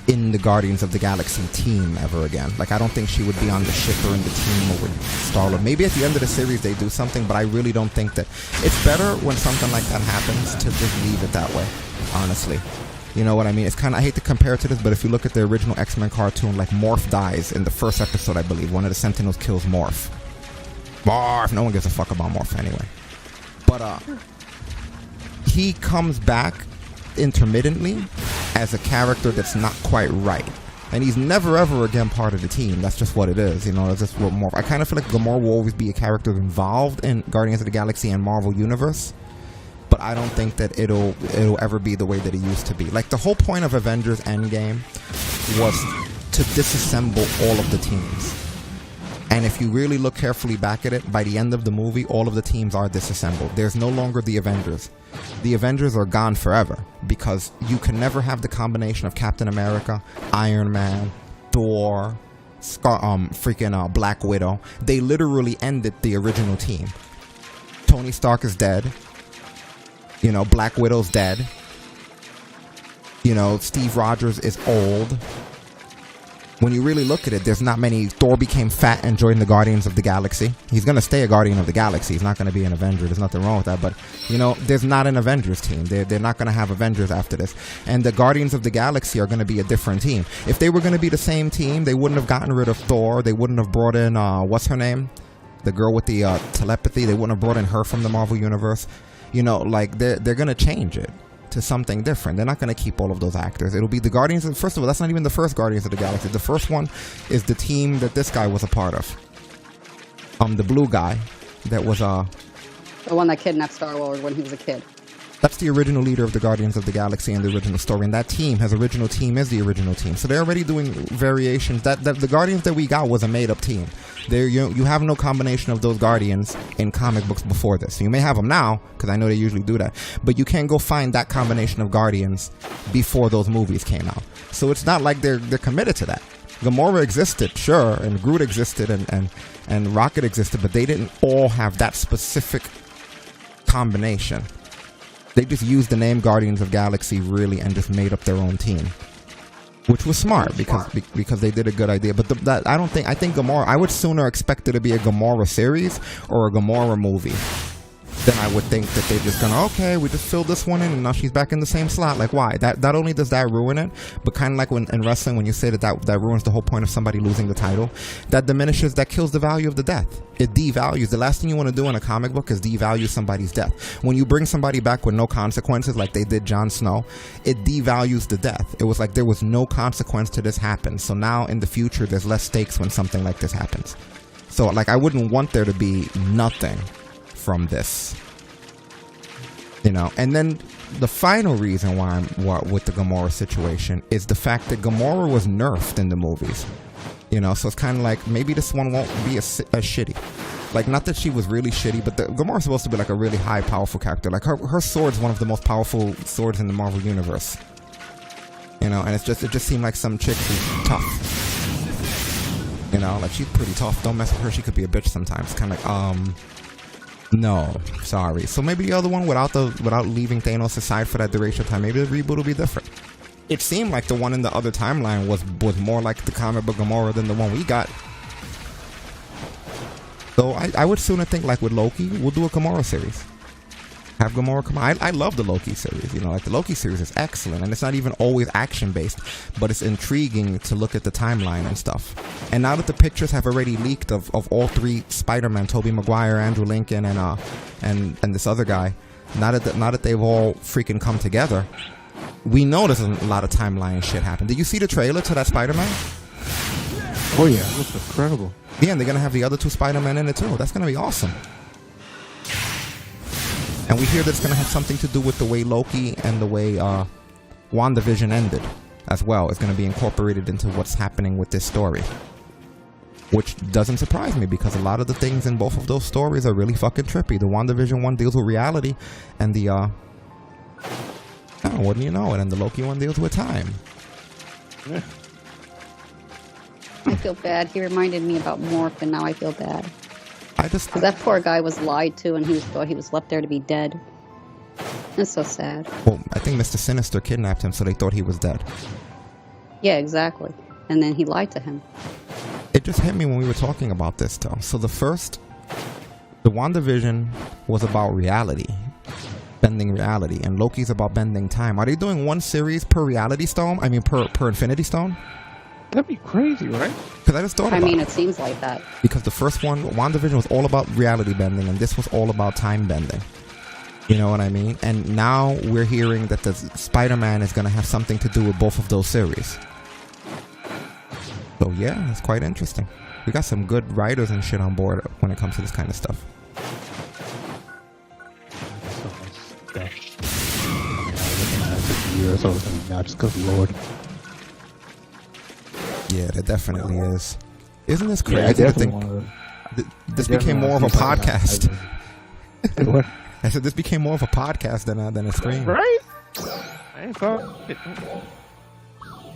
S1: in the Guardians of the Galaxy team ever again. Like, I don't think she would be on the ship or in the team or with Star-Lord. Maybe at the end of the series they do something, but I really don't think that. It's better when something like that happens to just leave it that way, honestly. You know what I mean? It's kind of, I hate to compare it to this, but if you look at the original X-Men cartoon, like Morph dies in the first episode, I believe. One of the Sentinels kills Morph. Morph! No one gives a fuck about Morph anyway. But, he comes back intermittently as a character that's not quite right, and he's never ever again part of the team. That's just what it is, you know. That's just what Morph. I kind of feel like Gamora will always be a character involved in Guardians of the Galaxy and Marvel Universe, but I don't think that it'll ever be the way that it used to be. Like, the whole point of Avengers Endgame was to disassemble all of the teams. And if you really look carefully back at it, by the end of the movie, all of the teams are disassembled. There's no longer the Avengers. The Avengers are gone forever, because you can never have the combination of Captain America, Iron Man, Thor, Black Widow. They literally ended the original team. Tony Stark is dead. You know, Black Widow's dead. You know, Steve Rogers is old. When you really look at it, there's not many. Thor became fat and joined the Guardians of the Galaxy. He's going to stay a Guardian of the Galaxy. He's not going to be an Avenger. There's nothing wrong with that. But, you know, there's not an Avengers team. They're not going to have Avengers after this. And the Guardians of the Galaxy are going to be a different team. If they were going to be the same team, they wouldn't have gotten rid of Thor. They wouldn't have brought in, what's her name? The girl with the telepathy. They wouldn't have brought in her from the Marvel Universe. You know, like, they're going to change it to something different. They're not going to keep all of those actors. It'll be the Guardians of, first of all, that's not even the first Guardians of the Galaxy. The first one is the team that this guy was a part of. The blue guy that was
S3: the one that kidnapped Star-Lord when he was a kid.
S1: That's the original leader of the Guardians of the Galaxy in the original story, and that team, his original team, is the original team. So they're already doing variations. That the Guardians that we got was a made-up team. There, you have no combination of those Guardians in comic books before this. So you may have them now, because I know they usually do that, but you can't go find that combination of Guardians before those movies came out. So it's not like they're committed to that. Gamora existed, sure, and Groot existed, and Rocket existed, but they didn't all have that specific combination. They just used the name Guardians of Galaxy, really, and just made up their own team, which was smart because they did a good idea. But I think Gamora. I would sooner expect it to be a Gamora series or a Gamora movie than I would think that they're just gonna, okay, we just filled this one in and now she's back in the same slot. Like, why? That not only does that ruin it, but kind of like when in wrestling, when you say that ruins the whole point of somebody losing the title, that kills the value of the death. It devalues. The last thing you want to do in a comic book is devalue somebody's death. When you bring somebody back with no consequences, like they did Jon Snow, it devalues the death. It was like there was no consequence to this happen. So now in the future, there's less stakes when something like this happens. So, like, I wouldn't want there to be nothing from this, you know. And then the final reason why I'm with the Gamora situation is the fact that Gamora was nerfed in the movies, you know. So it's kind of like maybe this one won't be as shitty. Like, not that she was really shitty, but Gamora's supposed to be like a really high, powerful character. Like her sword's one of the most powerful swords in the Marvel universe, you know. And it just seemed like some chick who's tough. You know, like, she's pretty tough. Don't mess with her. She could be a bitch sometimes. Kind of like, no, sorry. So maybe the other one, without leaving Thanos aside for that duration of time, maybe the reboot will be different. It seemed like the one in the other timeline was more like the comic book Gamora than the one we got. So I would sooner think, like with Loki, we'll do a Gamora series. Have Gamora come on. I love the Loki series, you know, like the Loki series is excellent, and it's not even always action based, but it's intriguing to look at the timeline and stuff. And now that the pictures have already leaked of all three Spider-Man, Tobey Maguire, Andrew Lincoln, and this other guy, now that they've all freaking come together, we know there's a lot of timeline shit happen. Did you see the trailer to that Spider-Man?
S2: Oh yeah, it looks incredible.
S1: Yeah, and they're gonna have the other two Spider-Men in it too. That's gonna be awesome. And we hear that's going to have something to do with the way Loki and the way WandaVision ended as well. It's going to be incorporated into what's happening with this story. Which doesn't surprise me, because a lot of the things in both of those stories are really fucking trippy. The WandaVision one deals with reality, and the yeah, wouldn't you know it? And the Loki one deals with time.
S2: Yeah.
S3: I feel bad. He reminded me about Morph, and now I feel bad.
S1: Because
S3: that poor guy was lied to, and thought he was left there to be dead. It's so sad.
S1: Well, I think Mr. Sinister kidnapped him, so they thought he was dead.
S3: Yeah, exactly. And then he lied to him.
S1: It just hit me when we were talking about this, though. So the WandaVision was about reality, bending reality, and Loki's about bending time. Are they doing one series per reality stone? I mean, per Infinity Stone?
S2: That'd be crazy, right?
S1: Because I just thought about
S3: it seems like that.
S1: Because the first one, WandaVision, was all about reality bending, and this was all about time bending. You know what I mean? And now we're hearing that the Spider-Man is going to have something to do with both of those series. So yeah, it's quite interesting. We got some good writers and shit on board when it comes to this kind of stuff.
S2: Just good Lord.
S1: Yeah, there definitely is. Isn't this
S2: Yeah,
S1: crazy to think this became more of a podcast?
S2: What?
S1: I said this became more of a podcast than a stream.
S2: Right? I thought it.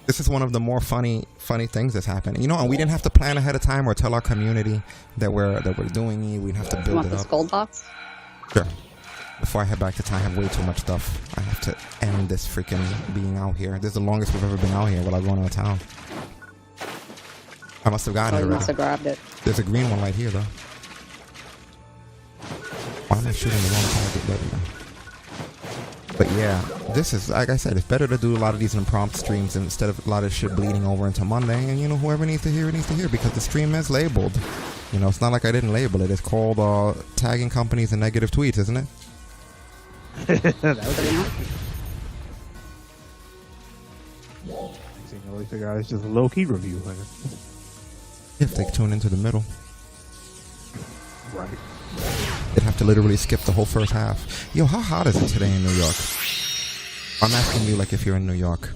S1: This is one of the more funny things that's happening. You know, and we didn't have to plan ahead of time or tell our community that we're doing it. We'd have to build it
S3: the
S1: up.
S3: Skull Box?
S1: Sure. Before I head back to town, I have way too much stuff. I have to end this freaking being out here. This is the longest we've ever been out here without going out of town. I must have gotten it
S3: You
S1: already.
S3: must have grabbed it.
S1: There's a green one right here, though. Why am I shooting the wrong target? There we go. But yeah, this is, like I said, it's better to do a lot of these impromptu streams instead of a lot of shit bleeding over into Monday. And you know, whoever needs to hear it needs to hear, because the stream is labeled. You know, it's not like I didn't label it. It's called tagging companies in negative tweets, isn't it?
S2: That was it's just a low-key review.
S1: If they tune into the middle.
S2: Right.
S1: They'd have to literally skip the whole first half. Yo, how hot is it today in New York? I'm asking you like if you're in New York.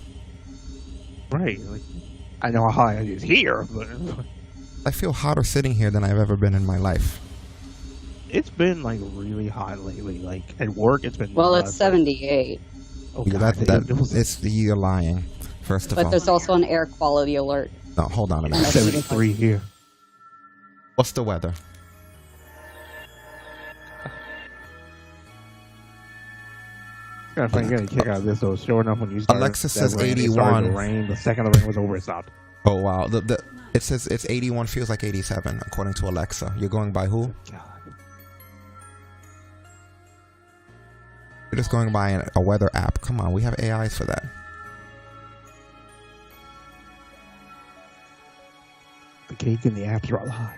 S2: Right. Like, I know how hot it is here, but
S1: I feel hotter sitting here than I've ever been in my life.
S2: it's been like really hot lately. Like at work, it's been.
S3: Well, it's 78.
S2: Oh,
S1: Yeah,
S2: God,
S1: you're lying. First of all,
S3: But there's also an air quality alert.
S1: no, hold on a minute.
S2: 73 here.
S1: What's the weather?
S2: Kind of funny, you're gonna kick out of this though. Sure enough, when you started,
S1: Alexa
S2: that
S1: says
S2: rain, it
S1: 81.
S2: started to rain. The second the rain was over, it stopped.
S1: Oh wow, it says it's 81, feels like 87 according to Alexa. You're going by who?
S2: God.
S1: You're just going by a weather app. Come on, we have AIs for that.
S2: The cake and the apps are all high.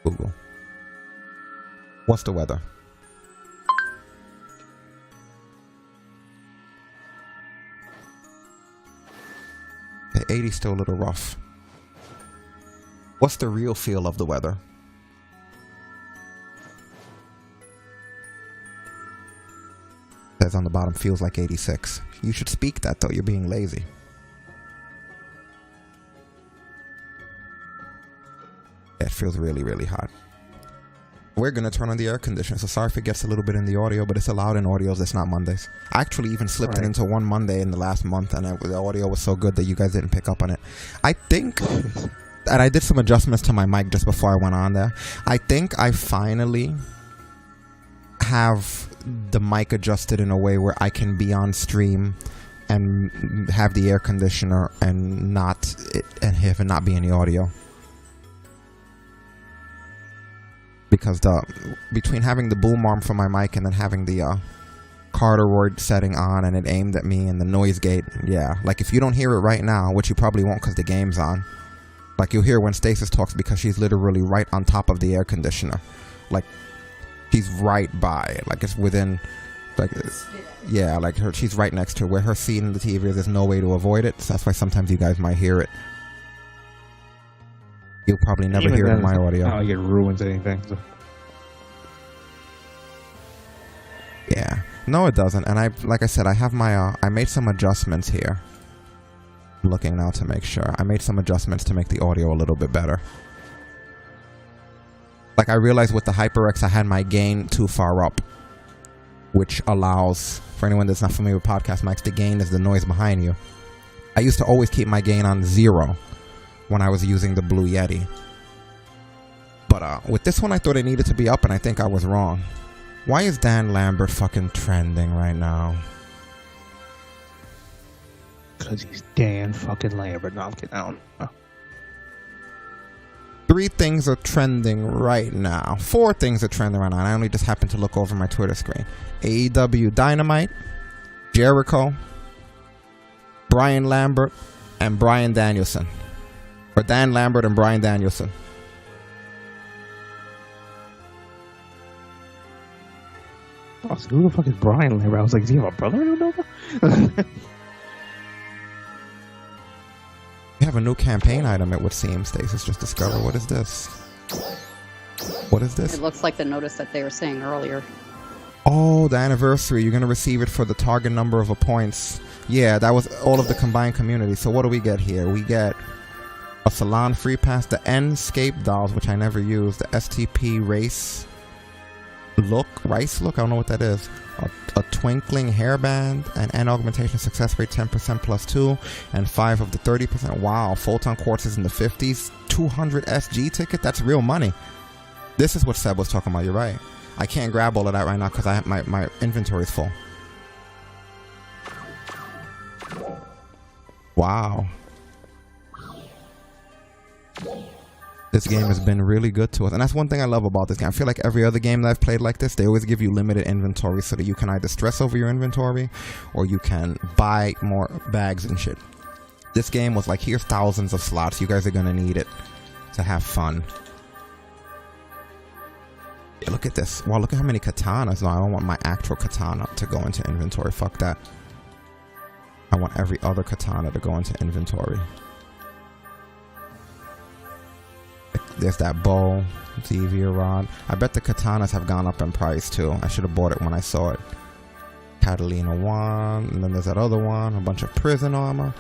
S1: Google. What's the weather? The 80's still a little rough. What's the real feel of the weather? Says on the bottom, feels like 86. You should speak that though, you're being lazy. It feels really, really hot. We're going to turn on the air conditioner, so sorry if it gets a little bit in the audio, but it's allowed in audios that's not Mondays. I actually even slipped it into one Monday in the last month, and the audio was so good that you guys didn't pick up on it. I think, and I did some adjustments to my mic just before I went on there. I think I finally have the mic adjusted in a way where I can be on stream and have the air conditioner and not have it not be any audio. Because between having the boom arm for my mic and then having the Carteroid setting on and it aimed at me and the noise gate, yeah. Like if you don't hear it right now, which you probably won't because the game's on, like you'll hear when Stasis talks because she's literally right on top of the air conditioner. Like she's right by it. Like it's within, like, yeah, like she's right next to her. Where her seat in the TV is, there's no way to avoid it. So that's why sometimes you guys might hear it. You'll probably never
S2: Even
S1: hear it in
S2: then,
S1: my audio.
S2: Not like it ruins anything. So.
S1: Yeah, no, it doesn't. And like I said, I have my, I made some adjustments here. I'm looking now to make sure. I made some adjustments to make the audio a little bit better. Like I realized with the HyperX, I had my gain too far up. which allows, for anyone that's not familiar with podcast mics, the gain is the noise behind you. I used to always keep my gain on 0 when I was using the Blue Yeti. But with this one, I thought it needed to be up, and I think I was wrong. Why is Dan Lambert fucking trending right now?
S2: Because he's Dan fucking Lambert. No, I'm kidding. I don't know.
S1: 3 things are trending right now. 4 things are trending right now. And I only just happened to look over my Twitter screen. AEW Dynamite, Jericho, Brian Lambert, and Bryan Danielson. Or Dan Lambert and Bryan Danielson.
S2: Oh, so who the fuck is Brian Lambert? I was like, does he have a brother? I don't know.
S1: We have a new campaign item, it would seem. Stasis just discovered. What is this? What is this?
S3: It looks like the notice that they were saying earlier.
S1: Oh, the anniversary. You're going to receive it for the target number of points. Yeah, that was all of the combined community. So what do we get here? We get a salon free pass, the Enscape dolls, which I never used, the STP rice look, I don't know what that is. A twinkling hairband, an N augmentation success rate 10% plus 2, and 5 of the 30%. Wow, Photon Quartz in the 50s, 200 SG ticket. That's real money. This is what Seb was talking about. You're right. I can't grab all of that right now because I have my inventory is full. Wow. This game has been really good to us. And that's one thing I love about this game. I feel like every other game that I've played like this, they always give you limited inventory so that you can either stress over your inventory or you can buy more bags and shit. This game was like, here's thousands of slots. You guys are going to need it to have fun. Yeah, look at this. Wow, look at how many katanas. No, I don't want my actual katana to go into inventory. Fuck that. I want every other katana to go into inventory. There's that bow, Xavier rod. I bet the katanas have gone up in price too. I should have bought it when I saw it. Catalina one, and then there's that other one. A bunch of prison armor.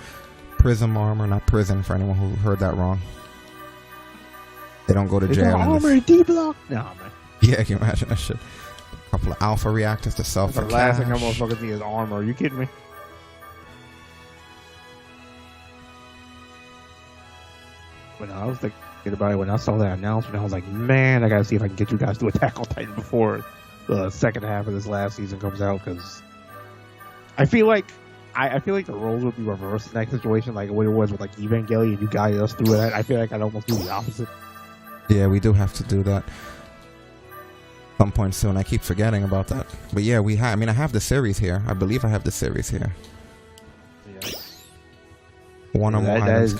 S1: Prism armor, not prison for anyone who heard that wrong. They don't go to jail.
S2: Armor D-block? No, man.
S1: Yeah, can you imagine that shit? A couple of alpha reactors to sell for
S2: the last
S1: cash.
S2: thing I'm gonna see is armor. Are you kidding me? When I was thinking about it, when I saw that announcement, I was like, man, I gotta see if I can get you guys to Attack on Titan before the second half of this last season comes out, because I feel like the roles would be reversed in that situation, like what it was with like Evangelion. You guided us through it. I feel like I'd almost do the opposite.
S1: Yeah, we do have to do that some point soon. I keep forgetting about that. But yeah, we have. I mean, I have the series here. I believe I have the series here.
S2: Yeah.
S1: One or more items.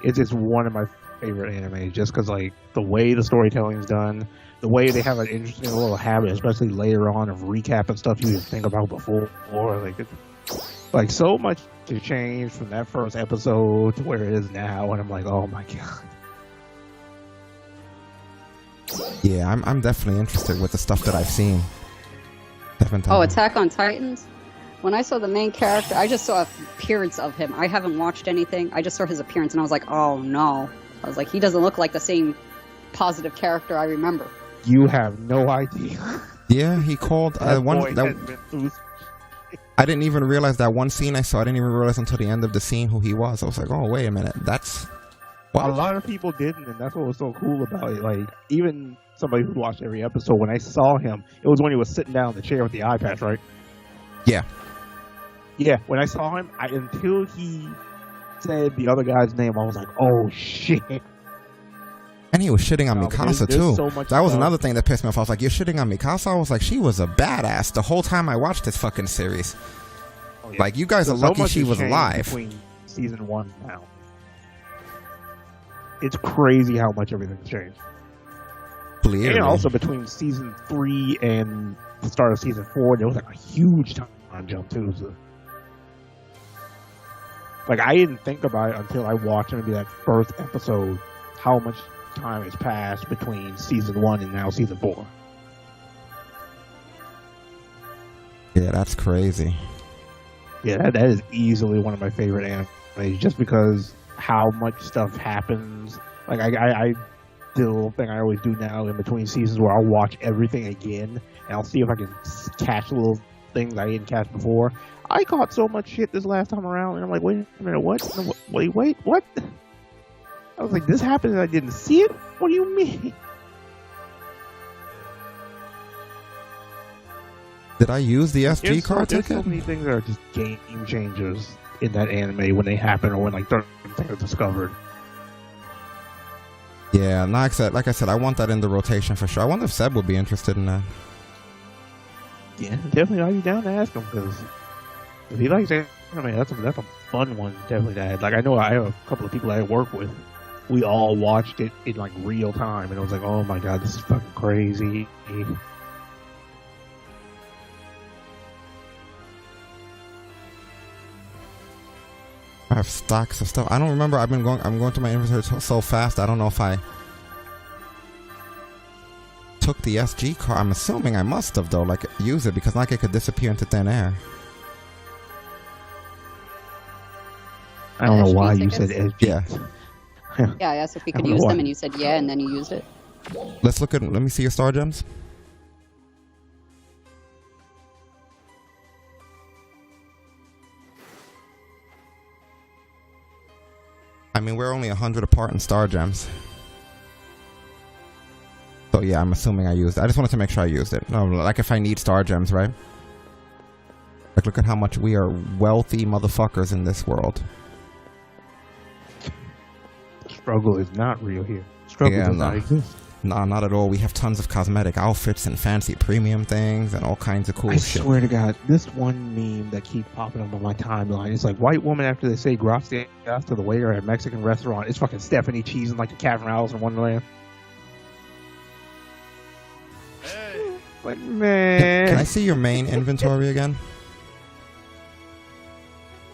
S2: It's just one of my favorite animes, just because like the way the storytelling is done, the way they have an interesting little habit, especially later on, of recapping stuff you didn't think about before, or like so much to change from that first episode to where it is now, and I'm like, oh my god.
S1: Yeah, I'm definitely interested with the stuff that I've seen.
S3: Oh, Attack on Titans? When I saw the main character, I just saw an appearance of him. I haven't watched anything. I just saw his appearance and I was like, oh no. I was like, he doesn't look like the same positive character I remember.
S2: You have no idea.
S1: Yeah, he called one. I didn't even realize that one scene I saw. I didn't even realize until the end of the scene who he was. I was like, oh, wait a minute. That's...
S2: What? A lot of people didn't, and that's what was so cool about it. Like, even somebody who watched every episode, when I saw him, it was when he was sitting down in the chair with the eye patch, right?
S1: Yeah.
S2: Yeah, when I saw him, until he said the other guy's name, I was like, oh, shit.
S1: And he was shitting on Mikasa, too.
S2: So
S1: that was another thing that pissed me off. I was like, you're shitting on Mikasa? I was like, she was a badass the whole time I watched this fucking series. Oh, yeah. Like, you guys are lucky she was alive.
S2: Between season 1 now. It's crazy how much everything's changed.
S1: Clearly.
S2: And also between season 3 and the start of season 4, there was like a huge time jump too. So, like, I didn't think about it until I watched maybe that first episode, how much time has passed between season 1 and now season 4.
S1: Yeah, that's crazy.
S2: Yeah, that is easily one of my favorite animes, just because how much stuff happens. Like, I the little thing I always do now in between seasons where I'll watch everything again and I'll see if I can catch little things I didn't catch before. I caught so much shit this last time around, and I'm like, wait a minute, what? No, wait, what? I was like, this happened and I didn't see it? What do you mean?
S1: Did I use the SG card
S2: There's
S1: ticket?
S2: so many things that are just game changers in that anime when they happen or when like certain things are discovered.
S1: Yeah, like I said, I want that in the rotation for sure. I wonder if Seb would be interested in that.
S2: Yeah, definitely. I'll be down to ask him because if he likes anime, that's a fun one definitely to add. Like I know I have a couple of people I work with. We all watched it in like real time, and it was like, oh my god, this is fucking crazy.
S1: I have stacks of stuff. I don't remember. I'm going to my inventory so fast. I don't know if I took the SG card. I'm assuming I must have though. Like use it because like it could disappear into thin air.
S2: I don't know
S3: SG
S2: why you
S3: tickets?
S2: said SG.
S1: Yeah.
S3: Yeah, I asked if we
S2: I
S3: could
S2: don't know
S3: use
S2: why.
S3: them, and you said yeah, and then you used it.
S1: Let me see your star gems. I mean, we're only 100 apart in star gems. So yeah, I'm assuming I used it. I just wanted to make sure I used it. No, like if I need star gems, right? Like look at how much we are wealthy motherfuckers in this world.
S2: Struggle is not real here. Struggle
S1: Yeah,
S2: does
S1: no.
S2: not exist.
S1: Nah, not at all. We have tons of cosmetic outfits and fancy premium things and all kinds of cool
S2: I
S1: shit.
S2: swear to God, this one meme that keeps popping up on my timeline. It's like white woman after they say gracias to the waiter at a Mexican restaurant. It's fucking Stephanie cheesing like the cat from Alice in Wonderland. But man,
S1: Can I see your main inventory again?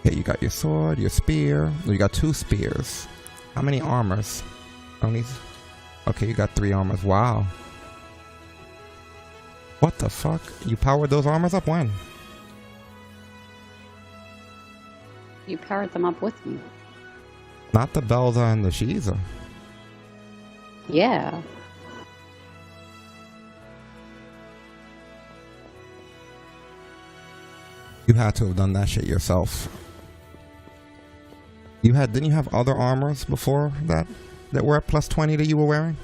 S1: Okay, you got your sword, your spear. You got 2 spears. How many armors? Only. Okay, you got 3 armors. Wow. What the fuck? You powered those armors up when?
S3: You powered them up with me.
S1: Not the Belza and the Shiza.
S3: Yeah.
S1: You had to have done that shit yourself. Didn't you have other armors before that were at plus 20 that you were wearing?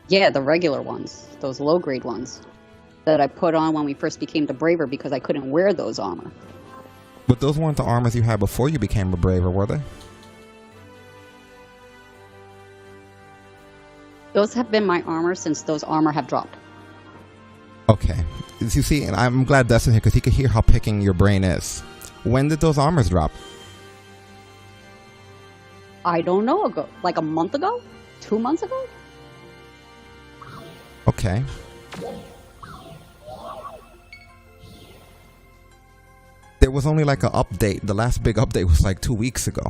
S3: Yeah, the regular ones. Those low-grade ones. That I put on when we first became the Braver because I couldn't wear those armor.
S1: But those weren't the armors you had before you became a Braver, were they?
S3: Those have been my armor since those armor have dropped.
S1: Okay. As you see, and I'm glad Dustin here because he could hear how picking your brain is. When did those armors drop?
S3: I don't know ago. Like a month ago? 2 months ago?
S1: Okay. There was only like an update. The last big update was like 2 weeks ago.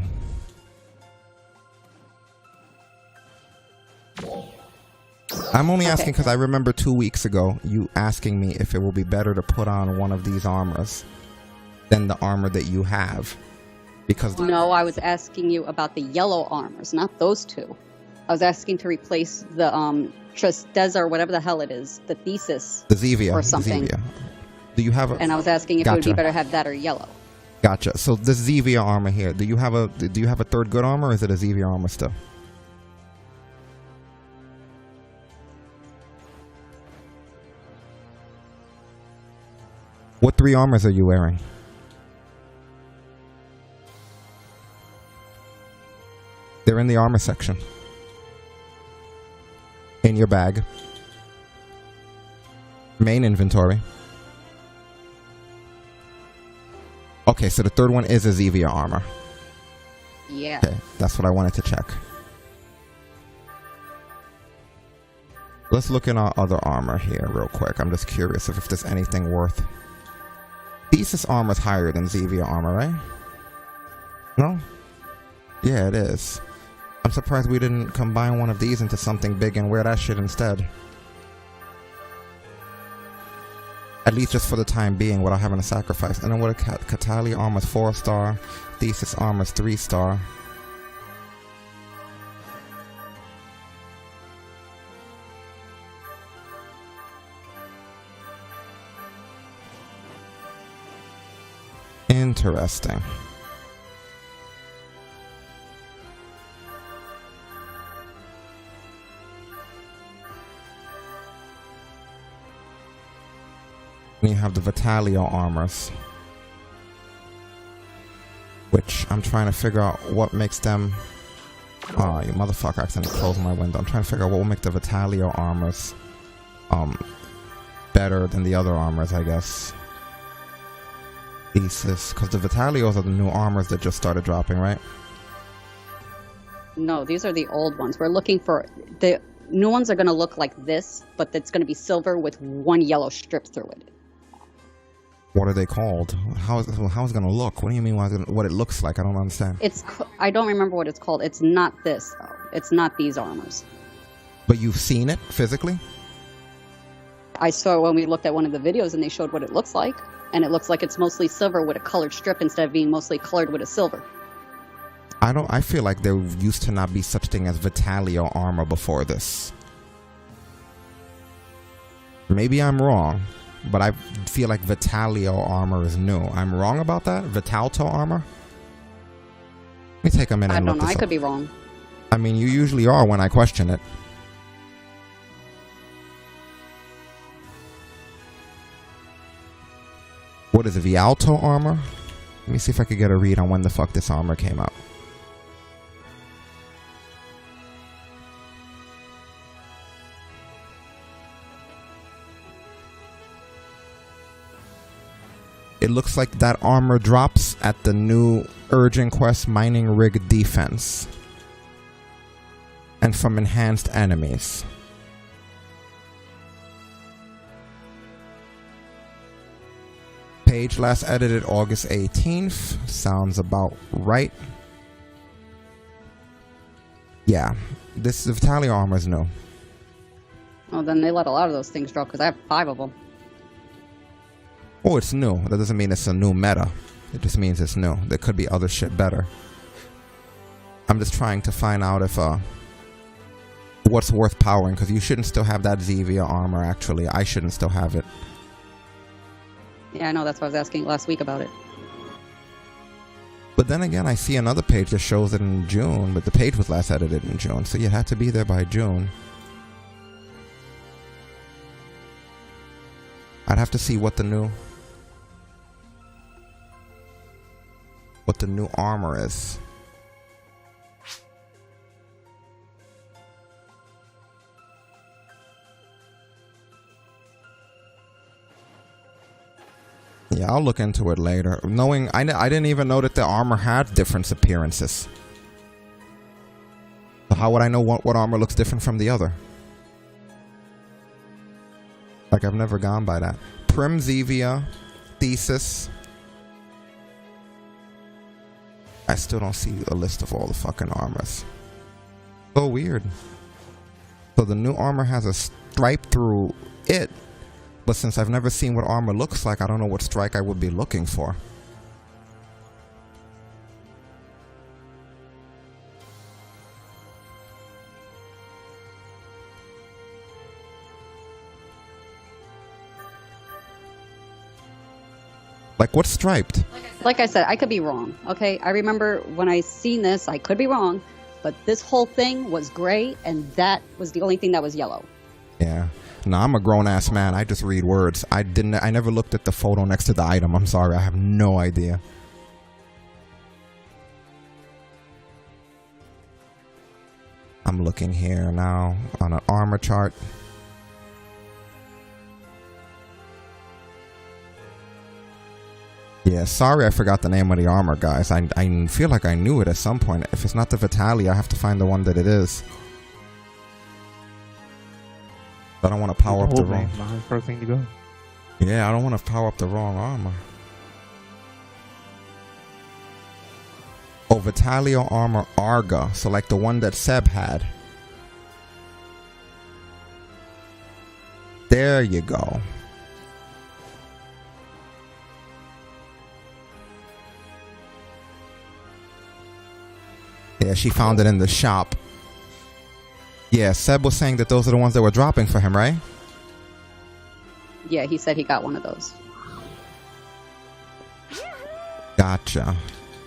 S1: I'm only asking because I remember 2 weeks ago you asking me if it will be better to put on one of these armors than the armor that you have. Because
S3: No, I was asking you about the yellow armors, not those two. I was asking to replace the Tristeza or whatever the hell it is, the Thesis
S1: the Zevia.
S3: or something.
S1: Zevia. Do you have a...
S3: And I was asking if it would be
S1: Gotcha.
S3: better to have that or yellow.
S1: Gotcha. So this Zevia armor here, do you have a third good armor or is it a Zevia armor still? What 3 armors are you wearing? They're in the armor section. In your bag. Main inventory. Okay, so the third one is a Zevia armor.
S3: Yeah.
S1: Okay, that's what I wanted to check. Let's look in our other armor here real quick. I'm just curious if there's anything worth... Thesis armor is higher than Zevia armor, right? No? Yeah, it is. I'm surprised we didn't combine one of these into something big and wear that shit instead. At least just for the time being without having to sacrifice. And then what a Catalia armor's 4-star. Thesis armor's 3-star. Interesting. And you have the Vitalio armors, which I'm trying to figure out what makes them. Oh, you motherfucker! I accidentally closed my window. I'm trying to figure out what will make the Vitalio armors better than the other armors, I guess. Thesis, because the Vitalios are the new armors that just started dropping, right?
S3: No, these are the old ones. We're looking for the new ones are going to look like this, but it's going to be silver with one yellow strip through it.
S1: What are they called? How is it going to look? What do you mean what it looks like? I don't understand.
S3: I don't remember what it's called. It's not this, though. It's not these armors.
S1: But you've seen it physically?
S3: I saw when we looked at one of the videos and they showed what it looks like. And it looks like it's mostly silver with a colored strip instead of being mostly colored with a silver.
S1: I feel like there used to not be such thing as Vitalio armor before this. Maybe I'm wrong, but I feel like Vitalio armor is new. I'm wrong about that? Vitalto armor? Let me take a minute and look this up.
S3: I could be wrong.
S1: I mean, you usually are when I question it. What is it, Vialto armor? Let me see if I could get a read on when the fuck this armor came out. It looks like that armor drops at the new Urgent Quest Mining Rig defense. And from enhanced enemies. Page last edited August 18th. Sounds about right. Yeah, this Vitalio armor is new.
S3: Well, then they let a lot of those things drop because I have 5 of them.
S1: Oh, it's new. That doesn't mean it's a new meta. It just means it's new. There could be other shit better. I'm just trying to find out if what's worth powering, because you shouldn't still have that Zevia armor. Actually, I shouldn't still have it.
S3: Yeah, I know. That's why I was asking last week about it.
S1: But then again, I see another page that shows it in June, but the page was last edited in June, so you had to be there by June. I'd have to see what the new armor is. Yeah, I'll look into it later. Knowing I didn't even know that the armor had different appearances. So how would I know what armor looks different from the other? Like, I've never gone by that. Prim Zevia, Thesis. I still don't see a list of all the fucking armors. So weird. So the new armor has a stripe through it. But since I've never seen what armor looks like, I don't know what strike I would be looking for. Like, what's striped?
S3: Like I said, I could be wrong. Okay, I remember when I seen this, I could be wrong, but this whole thing was gray, and that was the only thing that was yellow.
S1: Yeah. No, I'm a grown-ass man. I just read words. I never looked at the photo next to the item. I'm sorry. I have no idea. I'm looking here now on an armor chart. Yeah, sorry I forgot the name of the armor, guys. I feel like I knew it at some point. If it's not the Vitali, I have to find the one that it is. I don't want to power up the wrong.
S2: First thing to go.
S1: Yeah, I don't want to power up the wrong armor. Oh, Vitalio armor Arga. So like the one that Seb had. There you go. Yeah, she found it in the shop. Yeah, Seb was saying that those are the ones that were dropping for him, right?
S3: Yeah, he said he got one of those.
S1: Gotcha.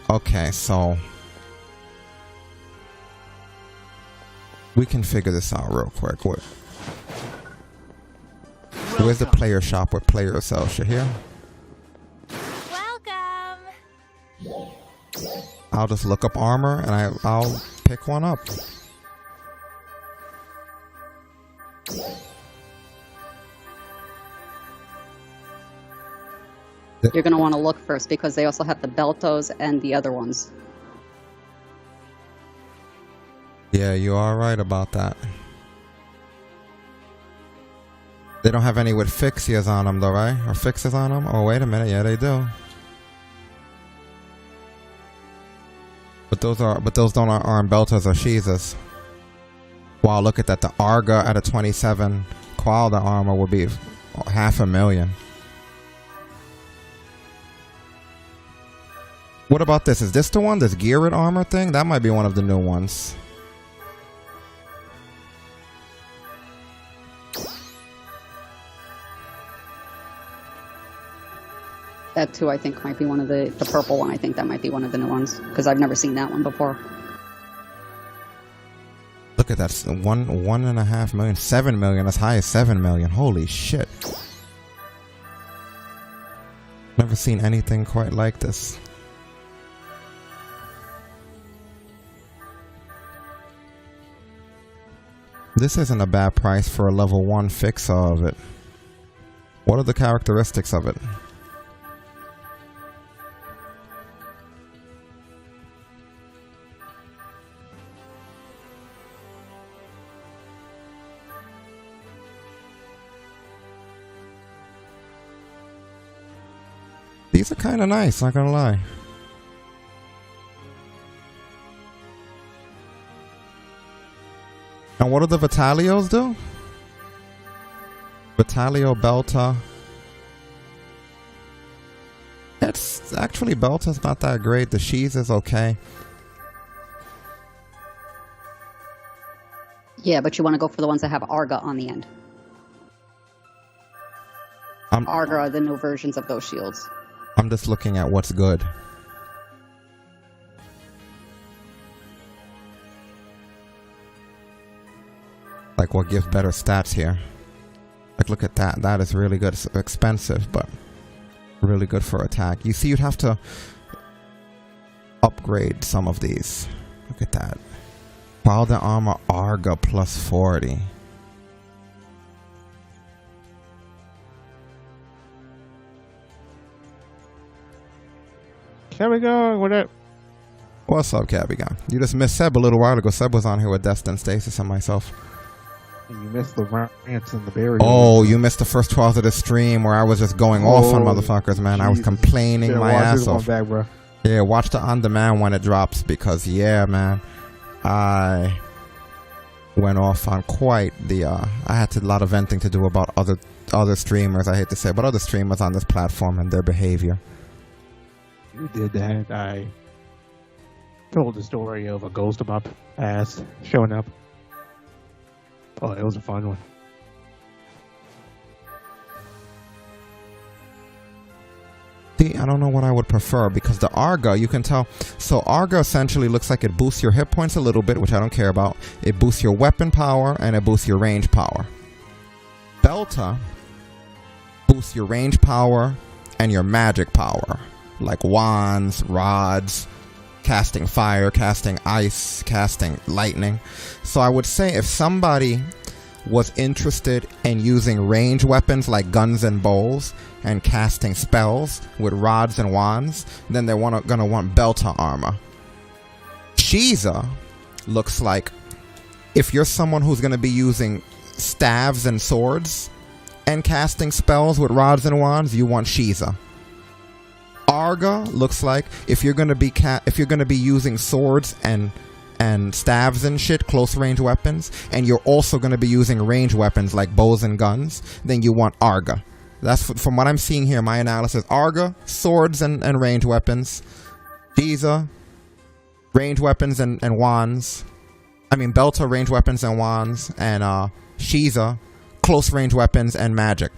S1: Okay, so we can figure this out real quick. Where's the player shop where players sell shit here?
S5: Welcome.
S1: I'll just look up armor and I'll pick one up.
S3: You're going to want to look first because they also have the Beltos and the other ones.
S1: Yeah, you are right about that. They don't have any with fixias on them though, right? Or fixes on them? Oh, wait a minute. Yeah, they do. But those don't aren't Beltas or Shizas. Wow, look at that. The Arga at a 27 quality armor would be $500,000. What about this? Is this the one? This geared armor thing? That might be one of the new ones.
S3: That too, I think, might be one of the purple one. I think that might be one of the new ones because I've never seen that one before.
S1: Look at that. 1.5 million, 7 million, as high as 7 million. Holy shit. Never seen anything quite like this. This isn't a bad price for a level 1 fix of it. What are the characteristics of it? These are kind of nice, not gonna lie. And what do the Vitalios do? Vitalio Belta. It's actually, Belta's not that great. The Sheez is okay.
S3: Yeah, but you want to go for the ones that have Arga on the end. Arga are the new versions of those shields.
S1: I'm just looking at what's good. Like what gives better stats here. Like look at that. That is really good. It's expensive, but really good for attack. You see, you'd have to upgrade some of these. Look at that. Powder armor Arga plus 40.
S2: Cabigon, what up?
S1: What's up, Cabigon? You just missed Seb a little while ago. Seb was on here with Destin, Stasis, and myself.
S2: You missed the rants and the burial.
S1: Oh, you missed the first 12 of the stream where I was just going off on motherfuckers, man. I was complaining my ass off.
S2: Back, bro.
S1: Yeah, watch the on-demand when it drops because, yeah, man, I went off on quite the, I had a lot of venting to do about other streamers, I hate to say, but other streamers on this platform and their behavior.
S2: You did that. I told the story of a ghost of my past showing up. Oh, it was a fun one.
S1: See, I don't know what I would prefer because the Arga, you can tell. So Arga essentially looks like it boosts your hit points a little bit, which I don't care about. It boosts your weapon power and it boosts your range power. Belta boosts your range power and your magic power, like wands, rods, casting fire, casting ice, casting lightning. So I would say if somebody was interested in using range weapons like guns and bows and casting spells with rods and wands, then they're gonna want Belta armor. Shiza looks like if you're someone who's gonna be using staves and swords and casting spells with rods and wands, you want Shiza. Arga looks like if you're gonna be using swords and staves and shit, close range weapons, and you're also gonna be using range weapons like bows and guns, then you want Arga. That's from what I'm seeing here. My analysis: Arga, swords and range weapons; Shiza, range weapons and wands. I mean Belta, range weapons and wands, and Shiza, close range weapons and magic.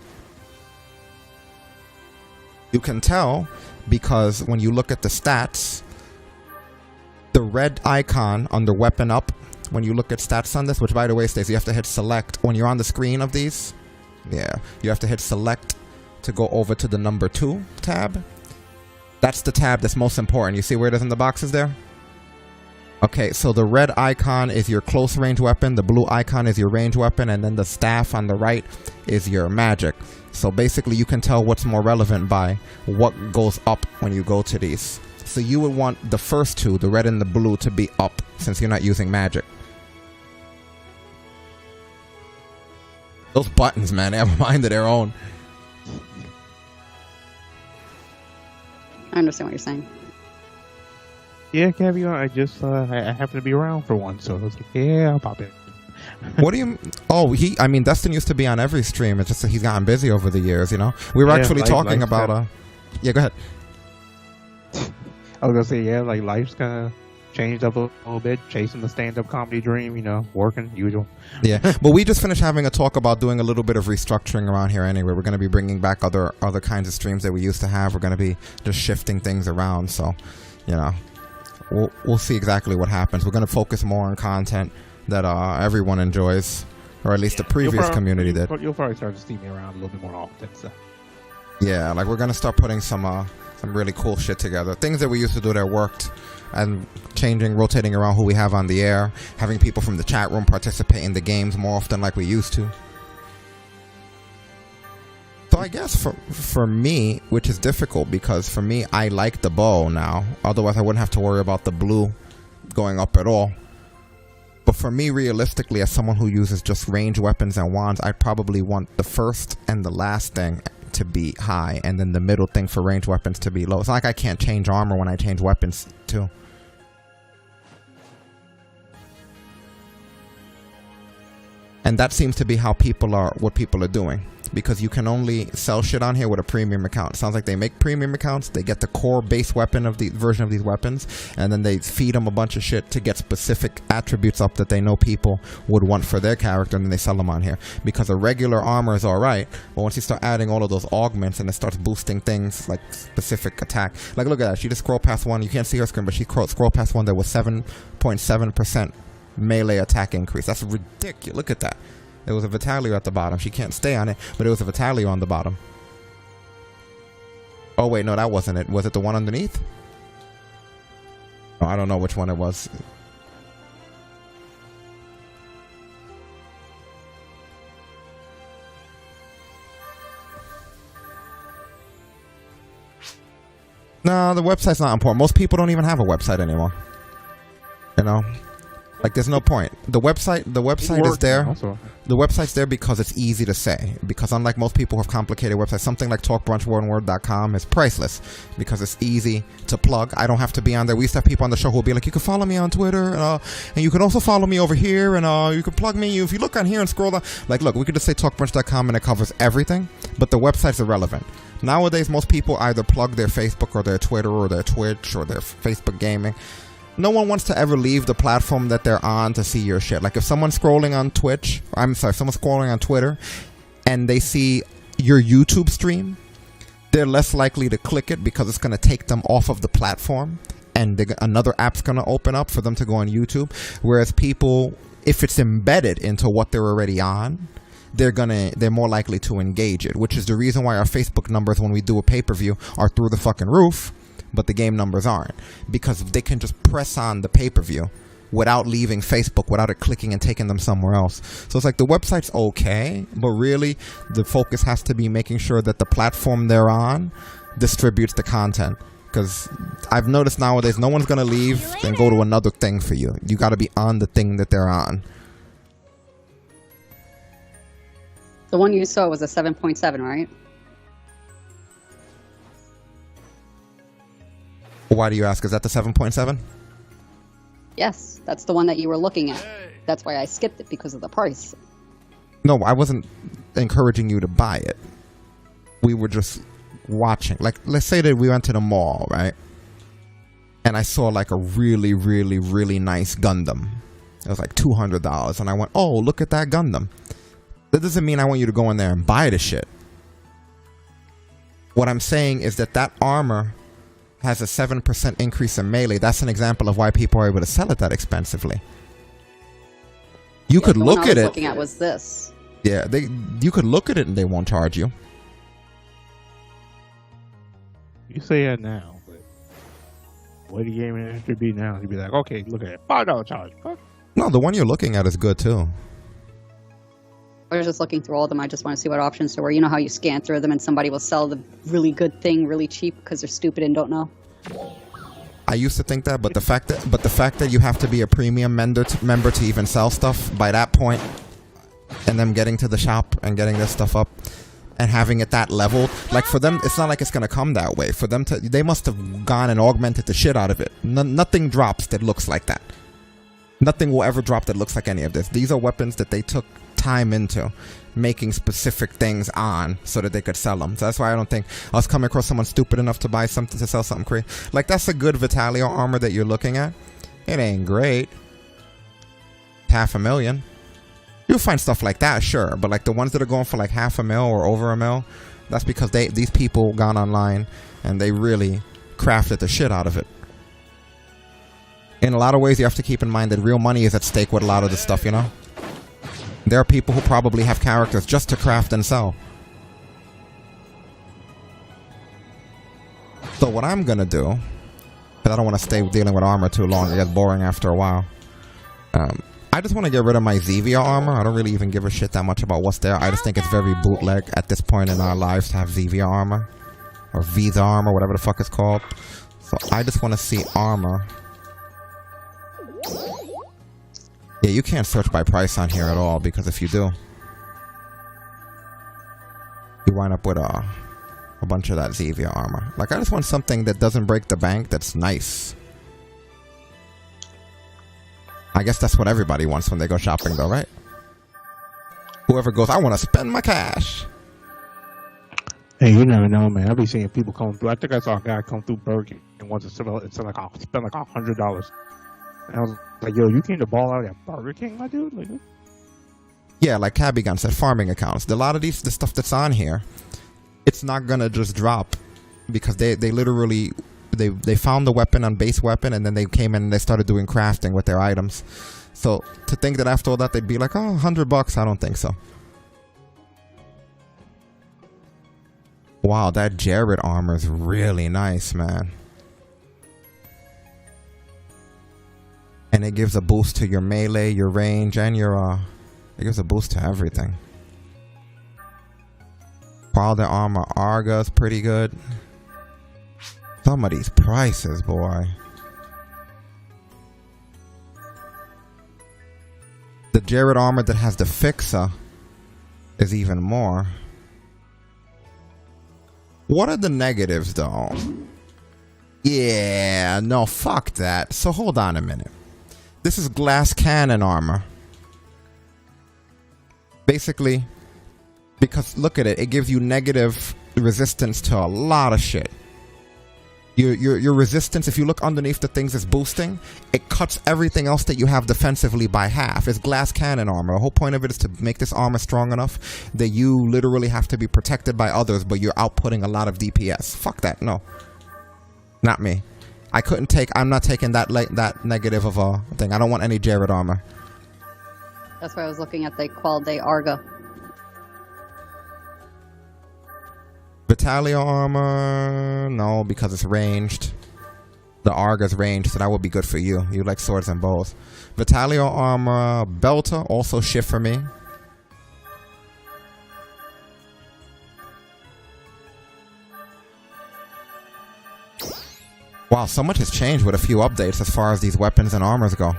S1: You can tell because when you look at the stats, the red icon under weapon up, when you look at stats on this, which by the way, Stacy, you have to hit select when you're on the screen of these. Yeah, you have to hit select to go over to the number 2 tab. That's the tab that's most important. You see where it is in the boxes there? Okay, so the red icon is your close range weapon, the blue icon is your range weapon, and then the staff on the right is your magic. So basically you can tell what's more relevant by what goes up when you go to these. So you would want the first 2, the red and the blue, to be up since you're not using magic. Those buttons, man, they have a mind of their own.
S3: I understand what you're saying.
S2: Yeah, Caviar, I just, I happen to be around for one, so I was like, yeah, I'll pop in.
S1: What do you... Oh, I mean, Dustin used to be on every stream. It's just that he's gotten busy over the years, you know? We were actually talking about... Yeah, go ahead.
S2: I was gonna say, yeah, like, life's kind of changed up a little bit, chasing the stand-up comedy dream, you know, working, usual.
S1: Yeah, but we just finished having a talk about doing a little bit of restructuring around here anyway. We're going to be bringing back other kinds of streams that we used to have. We're going to be just shifting things around, so, you know... We'll see exactly what happens. We're going to focus more on content that everyone enjoys, or at least the previous community did.
S2: You'll probably start to see me around a little bit more often. So.
S1: Yeah, like we're going to start putting some really cool shit together. Things that we used to do that worked, and rotating around who we have on the air, having people from the chat room participate in the games more often like we used to. So I guess for me, which is difficult because for me, I like the bow now. Otherwise, I wouldn't have to worry about the blue going up at all. But for me, realistically, as someone who uses just range weapons and wands, I probably want the first and the last thing to be high, and then the middle thing for range weapons to be low. It's not like I can't change armor when I change weapons too. And that seems to be how what people are doing. Because you can only sell shit on here with a premium account. It sounds like they make premium accounts, they get the core base weapon of the version of these weapons, and then they feed them a bunch of shit to get specific attributes up that they know people would want for their character, and then they sell them on here. Because a regular armor is alright, but once you start adding all of those augments and it starts boosting things like specific attack. Like look at that, she just scrolled past one, you can't see her screen, but she scrolled past one that was 7.7% melee attack increase. That's ridiculous. Look at that. There was a Vitalio at the bottom. She can't stay on it, but it was a Vitalio on the bottom. Oh wait, no, that wasn't it. Was it the one underneath? Oh, I don't know which one it was. No, the website's not important. Most people don't even have a website anymore. You know? Like, there's no point. The website is there. The website's there because it's easy to say. Because unlike most people who have complicated websites, something like TalkBrunch1word.com is priceless because it's easy to plug. I don't have to be on there. We used to have people on the show who will be like, you can follow me on Twitter, and you can also follow me over here, and you can plug me. If you look on here and scroll down, like, look, we could just say TalkBrunch.com and it covers everything, but the website's irrelevant. Nowadays, most people either plug their Facebook or their Twitter or their Twitch or their Facebook gaming. No one wants to ever leave the platform that they're on to see your shit. Like if someone's scrolling on Twitch, someone's scrolling on Twitter and they see your YouTube stream, they're less likely to click it because it's going to take them off of the platform and another app's going to open up for them to go on YouTube. Whereas people, if it's embedded into what they're already on, they're more likely to engage it, which is the reason why our Facebook numbers when we do a pay-per-view are through the fucking roof. But the game numbers aren't, because they can just press on the pay-per-view without leaving Facebook, without it clicking and taking them somewhere else. So it's like the website's okay, but really the focus has to be making sure that the platform they're on distributes the content. Because I've noticed nowadays no one's going to leave and go to another thing for you. You got to be on the thing that they're on.
S3: The one you saw was a 7.7, right?
S1: Why do you ask? Is that the 7.7?
S3: Yes, that's the one that you were looking at. That's why I skipped it, because of the price.
S1: No, I wasn't encouraging you to buy it. We were just watching. Like, let's say that we went to the mall, right? And I saw like a really, really, really nice Gundam. It was like $200. And I went, oh, look at that Gundam. That doesn't mean I want you to go in there and buy the shit. What I'm saying is that armor has a 7% increase in melee. That's an example of why people are able to sell it that expensively. You could look at it.
S3: What I was looking at was this.
S1: Yeah, you could look at it and they won't charge you.
S2: You say that now, but what the game industry be now? You'd be like, okay, look at it, $5 charge. Fuck.
S1: No, the one you're looking at is good too.
S3: I was just looking through all of them. I just want to see what options there were. You know how you scan through them and somebody will sell the really good thing really cheap because they're stupid and don't know?
S1: I used to think that, but the fact that you have to be a premium member to even sell stuff by that point, and them getting to the shop and getting this stuff up and having it that level, like for them, it's not like it's gonna come that way. For them they must have gone and augmented the shit out of it. Nothing drops that looks like that. Nothing will ever drop that looks like any of this. These are weapons that they took time into making specific things on so that they could sell them. So that's why I don't think I was coming across someone stupid enough to buy something to sell something crazy. Like, that's a good Vitalio armor that you're looking at. It ain't great. $500,000. You'll find stuff like that, sure, but like the ones that are going for like $500,000 or over $1 million, that's because these people gone online and they really crafted the shit out of it. In a lot of ways, you have to keep in mind that real money is at stake with a lot of this stuff, you know? There are people who probably have characters just to craft and sell. So what I'm gonna do, because I don't want to stay dealing with armor too long, it gets boring after a while. I just want to get rid of my Zevia armor. I don't really even give a shit that much about what's there. I just think it's very bootleg at this point in our lives to have Zevia armor. Or Visa armor, whatever the fuck it's called. So I just want to see armor. Yeah, you can't search by price on here at all, because if you do, you wind up with a bunch of that Zevia armor. Like, I just want something that doesn't break the bank, that's nice. I guess that's what everybody wants when they go shopping, though, right? Whoever goes, I want to spend my cash.
S2: Hey, you never know, man. I be seeing people come through. I think I saw a guy come through Burger King and wants to spend like $100. And I was like, yo, you came to ball out at Burger King, my dude? Like,
S1: yeah, like Cabigan said, farming accounts. A lot of the stuff that's on here, it's not gonna just drop because they literally they found the weapon on base weapon and then they came in and they started doing crafting with their items. So to think that after all that they'd be like, oh, $100, I don't think so. Wow, that Jared armor is really nice, man. And it gives a boost to your melee, your range, and your it gives a boost to everything. Wilder armor Arga's pretty good. Some of these prices, boy. The Jared armor that has the fixer is even more. What are the negatives, though? Yeah, no, fuck that. So hold on a minute. This is glass cannon armor. Basically, because look at it, it gives you negative resistance to a lot of shit. Your resistance, if you look underneath the things it's boosting, it cuts everything else that you have defensively by half. It's glass cannon armor. The whole point of it is to make this armor strong enough that you literally have to be protected by others, but you're outputting a lot of DPS. Fuck that, no. Not me. I'm not taking that negative of a thing. I don't want any Jared armor.
S3: That's why I was looking at the Qualde Arga.
S1: Vitalio armor, no, because it's ranged. The Arga's ranged, so that would be good for you. You like swords and bows. Vitalio armor, Belter, also shift for me. Wow, so much has changed with a few updates as far as these weapons and armors go.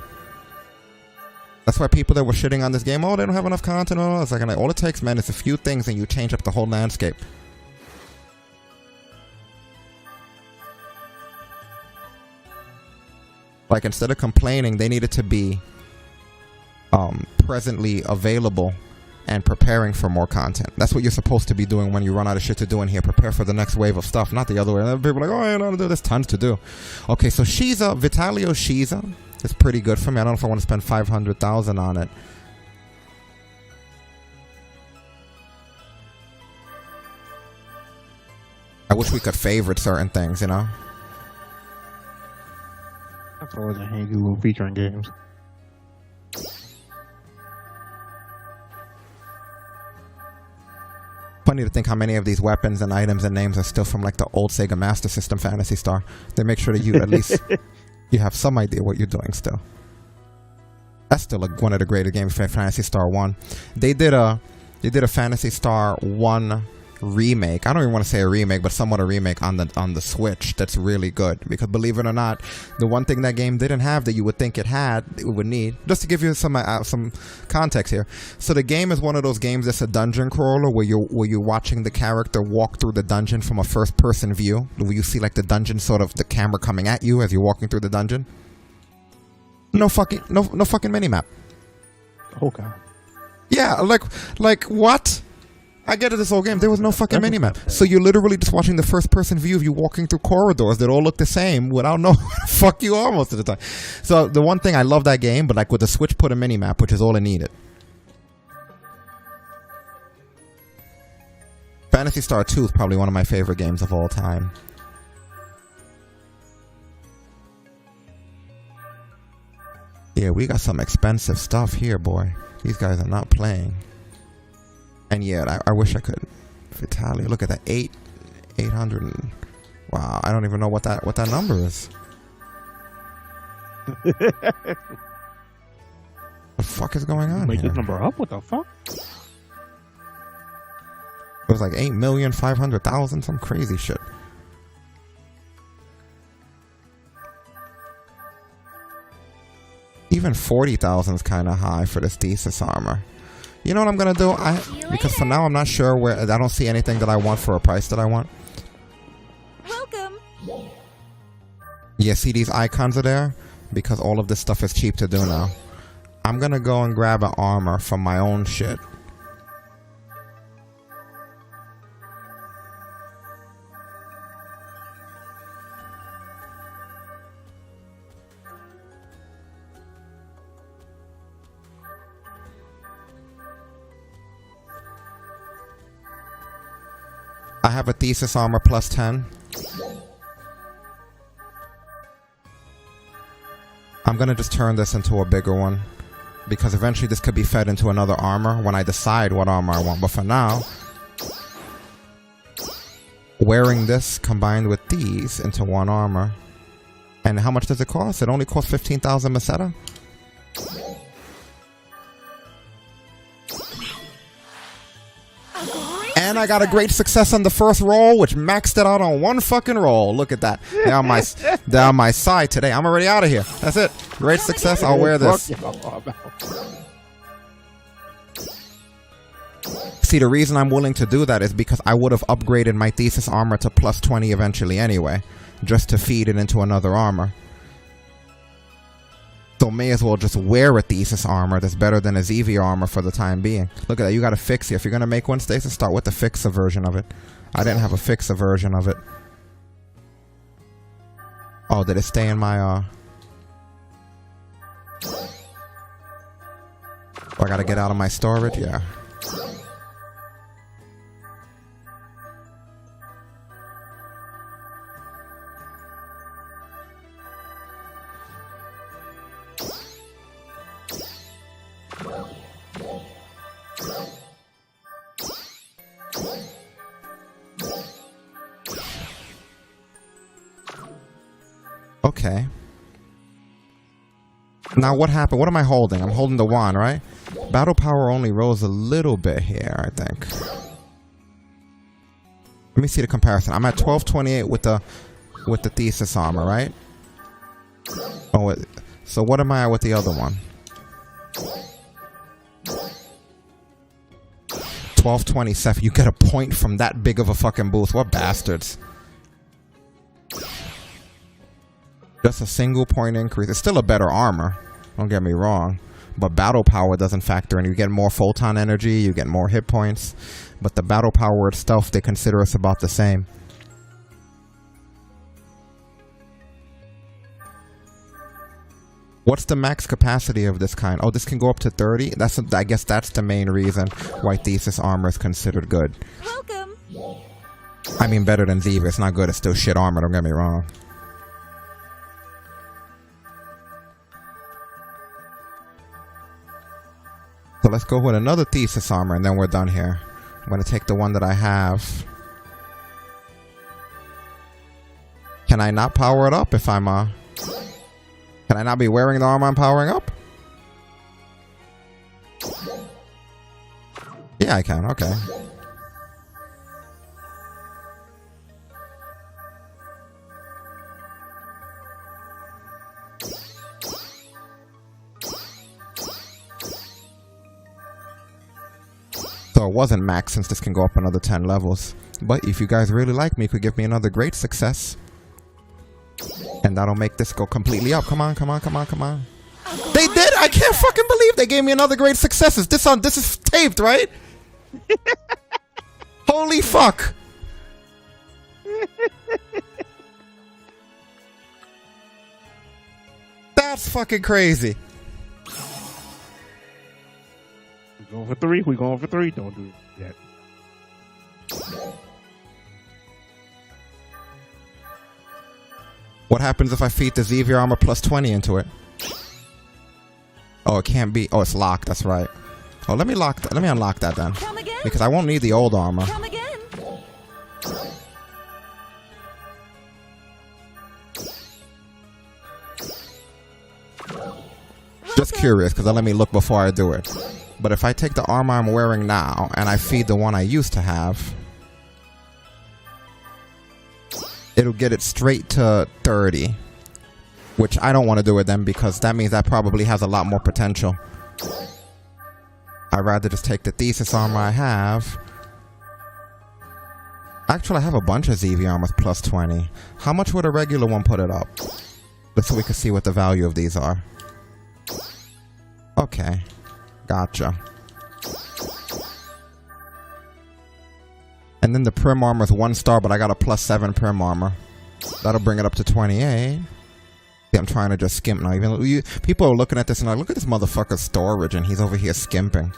S1: That's why people that were shitting on this game, oh, they don't have enough content. Oh, it's like all it takes, man, is a few things and you change up the whole landscape. Like, instead of complaining, they needed to be presently available and preparing for more content. That's what you're supposed to be doing when you run out of shit to do in here. Prepare for the next wave of stuff, not the other way. And people are like, oh, I don't know, there's tons to do. Okay, so Shiza, Vitalio Shiza is pretty good for me. I don't know if I want to spend 500,000 on it. I wish we could favorite certain things, you know?
S2: That's always a handy little feature in games.
S1: Funny to think how many of these weapons and items and names are still from like the old Sega Master System Phantasy Star. They make sure that you at least you have some idea what you're doing still. That's still one of the greatest games, Phantasy Star 1. They did a Phantasy Star 1 remake. I don't even want to say a remake, but somewhat a remake on the Switch. That's really good because believe it or not, the one thing that game didn't have that you would think it would need. Just to give you some context here. So the game is one of those games that's a dungeon crawler where you're watching the character walk through the dungeon from a first person view, where you see like the dungeon sort of the camera coming at you as you're walking through the dungeon. No fucking minimap.
S2: Oh god.
S1: Yeah, like what? I get it, this whole game. There was no fucking minimap. So you're literally just watching the first person view of you walking through corridors that all look the same without knowing where the fuck you are most of the time. So the one thing I love that game, but like with the Switch put a minimap, which is all it needed. Phantasy Star 2 is probably one of my favorite games of all time. Yeah, we got some expensive stuff here, boy. These guys are not playing. And yeah, I wish I could. Vitaly, look at that, 800. Wow, I don't even know what that number is. The fuck is going on
S2: Make
S1: here?
S2: this number up? What the fuck?
S1: It was like 8,500,000, some crazy shit. Even 40,000 is kind of high for this Stasis armor. You know what I'm gonna do? Because for now I'm not sure where. I don't see anything that I want for a price that I want.
S5: Welcome.
S1: Yeah, see these icons are there because all of this stuff is cheap to do now. I'm gonna go and grab an armor from my own shit. I have a Thesis armor plus 10. I'm gonna just turn this into a bigger one because eventually this could be fed into another armor when I decide what armor I want. But for now, wearing this combined with these into one armor. And how much does it cost? It only costs 15,000 Meseta. And I got a great success on the first roll, which maxed it out on one fucking roll. Look at that. They're on my side today. I'm already out of here. That's it. Great success. I'll wear this. See, the reason I'm willing to do that is because I would have upgraded my Thesis armor to plus 20 eventually anyway, just to feed it into another armor. So may as well just wear a Thesis armor that's better than a ZV armor for the time being. Look at that, you got a Fixa. If you're going to make one Stasis, start with the Fixa version of it. I didn't have a Fixa version of it. Oh, did it stay in my, Oh, I got to get out of my storage? Yeah. Okay. Now what happened? What am I holding? I'm holding the wand, right? Battle power only rose a little bit here, I think. Let me see the comparison. I'm at 1228 with the Thesis armor, right? Oh, so what am I at with the other one? 1227. You get a point from that big of a fucking boost. What bastards. Just a single point increase. It's still a better armor, don't get me wrong, but battle power doesn't factor in. You get more photon energy, you get more hit points, but the battle power itself, they consider us about the same. What's the max capacity of this kind? Oh, this can go up to 30? I guess that's the main reason why Thesis armor is considered good.
S5: Welcome.
S1: I mean, better than Ziva. It's not good. It's still shit armor. Don't get me wrong. So let's go with another Thesis armor, and then we're done here. I'm going to take the one that I have. Can I not power it up if I'm, Can I not be wearing the armor I'm powering up? Yeah, I can. Okay. So it wasn't max, since this can go up another 10 levels. But if you guys really like me, you could give me another great success. And that'll make this go completely up. Come on, come on, come on, come on. They did! I can't fucking believe they gave me another great success. Is this on? This is taped, right? Holy fuck! That's fucking crazy.
S2: We going for 3. We going for 3. Don't do that.
S1: What happens if I feed the Xavier armor plus 20 into it? Oh, it can't be. Oh, it's locked. That's right. Oh, let me lock. Let me unlock that then, because I won't need the old armor. Just curious, because let me look before I do it. But if I take the armor I'm wearing now and I feed the one I used to have, it'll get it straight to 30. Which I don't want to do it then, because that means that probably has a lot more potential. I'd rather just take the Thesis armor I have. Actually, I have a bunch of ZV armors plus 20. How much would a regular one put it up? Just so we can see what the value of these are. Okay. Gotcha. And then the Prim armor is 1 star, but I got a plus 7 Prim armor. That'll bring it up to 28. See, I'm trying to just skimp now. Even though people are looking at this and like, look at this motherfucker's storage, and he's over here skimping.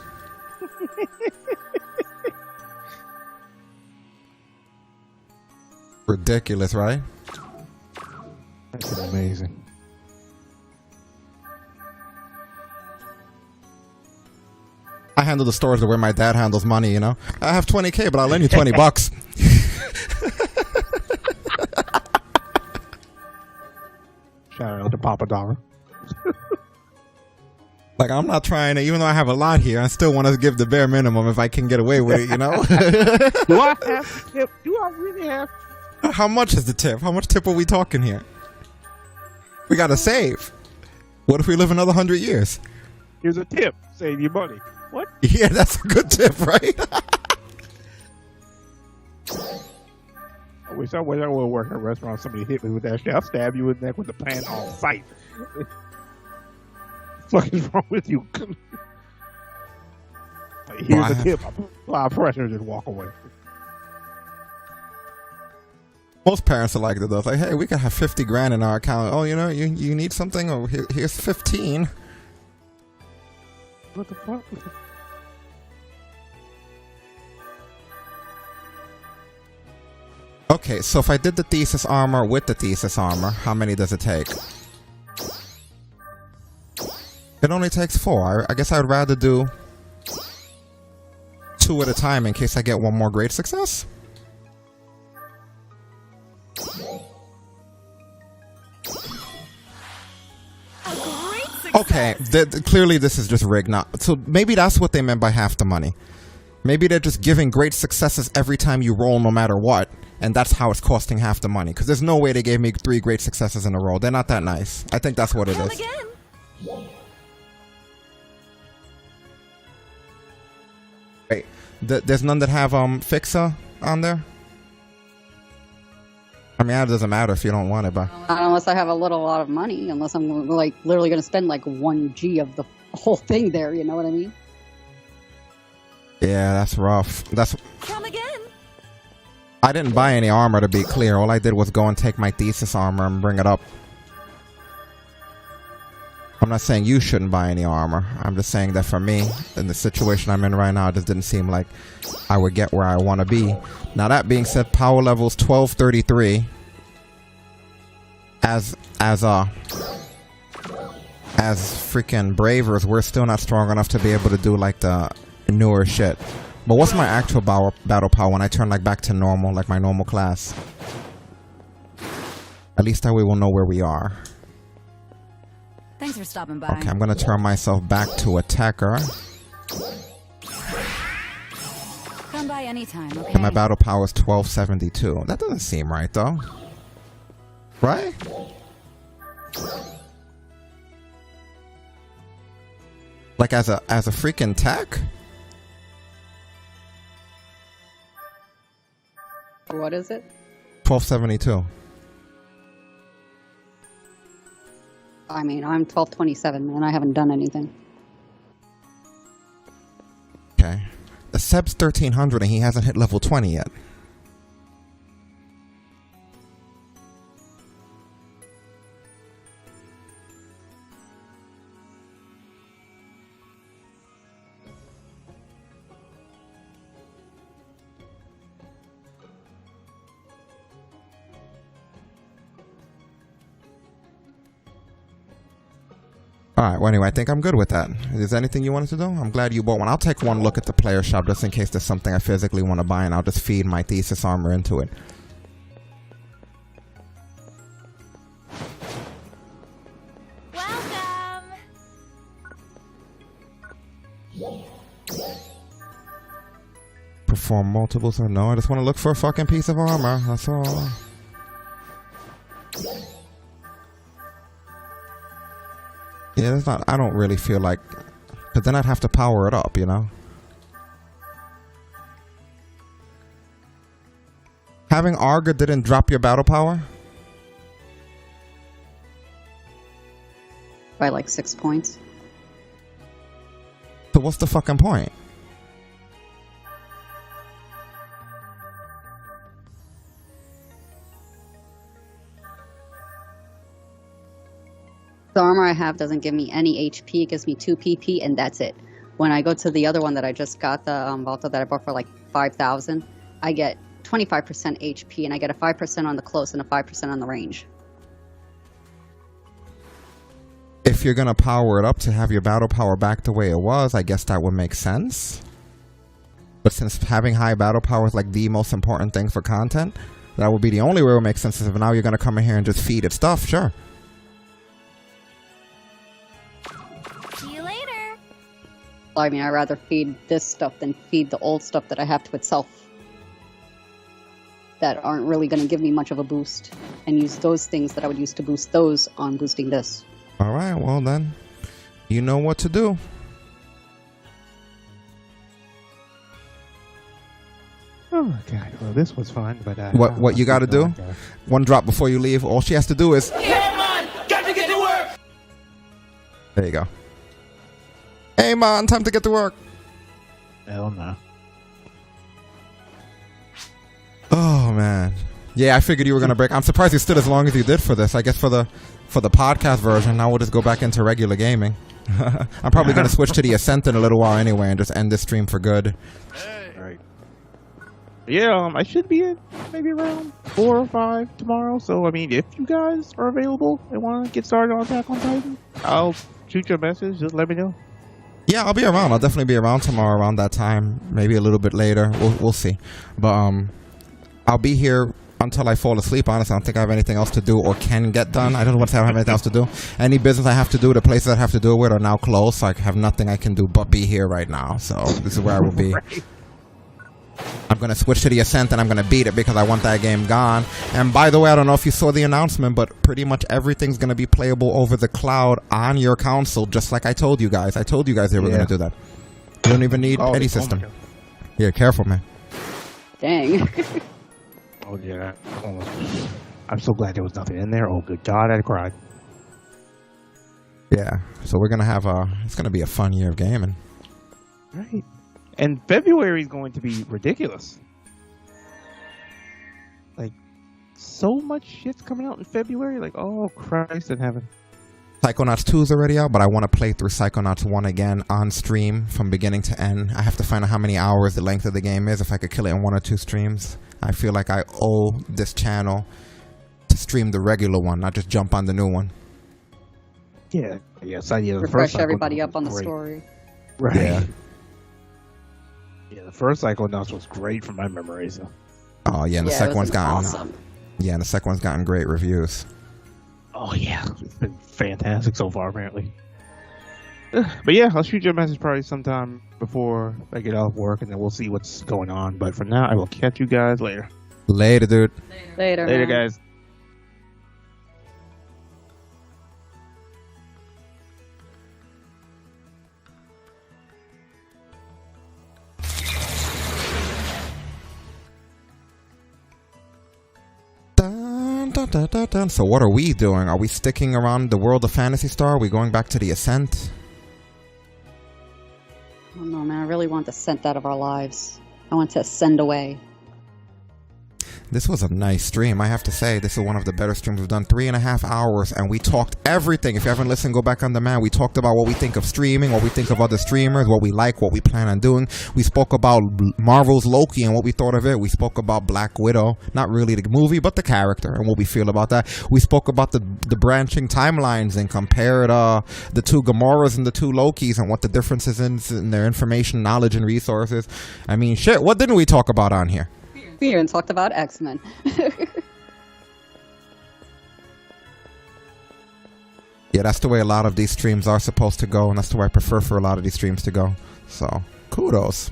S1: Ridiculous, right?
S2: That's amazing.
S1: I handle the stores the way my dad handles money, you know? I have 20K, but I'll lend you 20 bucks.
S2: Shout out to Papa Dollar.
S1: Like, I'm not trying to, even though I have a lot here, I still want to give the bare minimum if I can get away with it, you know?
S2: Do I have to tip? Do I really have?
S1: How much is the tip? How much tip are we talking here? We gotta save. What if we live another 100 years?
S2: Here's a tip. Save your money. What?
S1: Yeah, that's a good tip, right?
S2: I wish I would work in a restaurant. Somebody hit me with that shit. I'll stab you in the neck with the pan on sight. What the fuck is wrong with you? Here's a tip. Apply pressure and just walk away.
S1: Most parents are like that, though. It's like, hey, we can have 50 grand in our account. Oh, you know, you need something? Oh, here's 15.
S2: What the fuck?
S1: Okay, so if I did the Thesis armor with the Thesis armor, how many does it take? It only takes 4. I guess I would rather do 2 at a time in case I get one more great success. Okay, clearly this is just rigged now. So maybe that's what they meant by half the money. Maybe they're just giving great successes every time you roll no matter what, and that's how it's costing half the money. Because there's no way they gave me 3 great successes in a row. They're not that nice. I think that's what it is. Wait, there's none that have Fixer on there? I mean, it doesn't matter if you don't want it, but...
S3: Not unless I have a lot of money, unless I'm like literally going to spend like 1G of the whole thing there, you know what I mean?
S1: Yeah, that's rough. That's... Come again. I didn't buy any armor, to be clear. All I did was go and take my Thesis armor and bring it up. I'm not saying you shouldn't buy any armor. I'm just saying that for me, in the situation I'm in right now, it just didn't seem like I would get where I want to be. Now that being said, power level's 1233. As freaking bravers, we're still not strong enough to be able to do like the newer shit. But what's my actual battle power when I turn like back to normal, like my normal class? At least that way we'll know where we are.
S6: Thanks for stopping by.
S1: Okay, I'm gonna turn myself back to attacker.
S6: Come by anytime, okay?
S1: And my battle power is 1272. That doesn't seem right though. Right? Like as a freaking tech?
S3: What is it?
S1: 1272.
S3: I mean, I'm 1227 and I haven't done anything.
S1: Okay. The Seb's 1300 and he hasn't hit level 20 yet. Alright, well anyway, I think I'm good with that. Is there anything you wanted to do? I'm glad you bought one. I'll take one look at the player shop just in case there's something I physically want to buy, and I'll just feed my Thesis armor into it.
S5: Welcome.
S1: Perform multiples or no, I just want to look for a fucking piece of armor. That's all. Yeah, it's not. I don't really feel like, because then I'd have to power it up, you know. Having Arga didn't drop your battle power.
S3: By like 6 points.
S1: So what's the fucking point?
S3: The armor I have doesn't give me any HP. It gives me 2 PP, and that's it. When I go to the other one that I just got, the Volta that I bought for like 5,000, I get 25% HP, and I get a 5% on the close and a 5% on the range.
S1: If you're gonna power it up to have your battle power back the way it was, I guess that would make sense. But since having high battle power is like the most important thing for content, that would be the only way it would make sense. If now you're gonna come in here and just feed it stuff, sure.
S5: See you later.
S3: Well, I mean, I'd rather feed this stuff than feed the old stuff that I have to itself. That aren't really going to give me much of a boost. And use those things that I would use to boost those on boosting this.
S1: Alright, well then, you know what to do.
S2: Oh god, well this was fun, but
S1: What you gotta do? One drop before you leave. All she has to do is...
S7: Yeah, man! Got to get to work!
S1: There you go. Hey man, time to get to work.
S2: Hell no.
S1: Oh man. Yeah, I figured you were gonna break. I'm surprised you stood as long as you did for this. I guess for the podcast version, now we'll just go back into regular gaming. I'm probably gonna switch to the Ascent in a little while anyway and just end this stream for good.
S2: Alright. Yeah, I should be in maybe around 4 or 5 tomorrow, so I mean if you guys are available and wanna get started on Attack on Titan, I'll shoot you a message, just let me know.
S1: Yeah, I'll be around. I'll definitely be around tomorrow around that time. Maybe a little bit later. We'll see. But I'll be here until I fall asleep. Honestly, I don't think I have anything else to do or can get done. I don't want to say I don't have anything else to do. Any business I have to do, the places I have to do it with are now closed, so I have nothing I can do but be here right now. So this is where I will be.
S2: Right.
S1: I'm going to switch to the Ascent and I'm going to beat it because I want that game gone. And by the way, I don't know if you saw the announcement, but pretty much everything's going to be playable over the cloud on your console, just like I told you guys. I told you guys they were going to do that. You don't even need any system. Yeah, careful, man.
S3: Dang.
S2: Oh yeah, almost. I'm so glad there was nothing in there. Oh good God, I cried.
S1: Yeah, so we're going to have it's going to be a fun year of gaming.
S2: Right. And February is going to be ridiculous. Like, so much shit's coming out in February. Like, oh Christ in heaven.
S1: Psychonauts 2 is already out, but I want to play through Psychonauts 1 again on stream from beginning to end. I have to find out how many hours the length of the game is, if I could kill it in 1 or 2 streams. I feel like I owe this channel to stream the regular one, not just jump on the new one.
S2: Yeah, yes, the
S3: Refresh
S2: first
S3: everybody up on the
S2: great.
S3: story.
S2: Right.
S1: Yeah.
S2: Yeah, the first Psychonauts was great from my memory. So.
S1: Oh yeah, and the second one's gotten
S3: awesome.
S1: yeah, and the second one's gotten great reviews.
S2: Oh yeah, it's been fantastic so far apparently. But yeah, I'll shoot you a message probably sometime before I get off work, and then we'll see what's going on. But for now, I will catch you guys later.
S1: Later, dude.
S3: Later,
S2: Later,
S3: man.
S2: guys.
S1: Dun, dun, dun, dun, dun. So what are we doing? Are we sticking around the world of Phantasy Star? Are we going back to the Ascent?
S3: I don't know, man. I really want to ascend out of our lives. I want to ascend away.
S1: This was a nice stream, I have to say. This is one of the better streams we've done. 3.5 hours, and we talked everything. If you haven't listened, go back on demand. We talked about what we think of streaming, what we think of other streamers, what we like, what we plan on doing. We spoke about Marvel's Loki and what we thought of it. We spoke about Black Widow, not really the movie, but the character and what we feel about that. We spoke about the branching timelines and compared the 2 Gamoras and the 2 Lokis and what the differences in their information, knowledge, and resources. I mean, shit, what didn't we talk about on here?
S3: We even talked about X-Men.
S1: Yeah, that's the way a lot of these streams are supposed to go, and that's the way I prefer for a lot of these streams to go. So, kudos.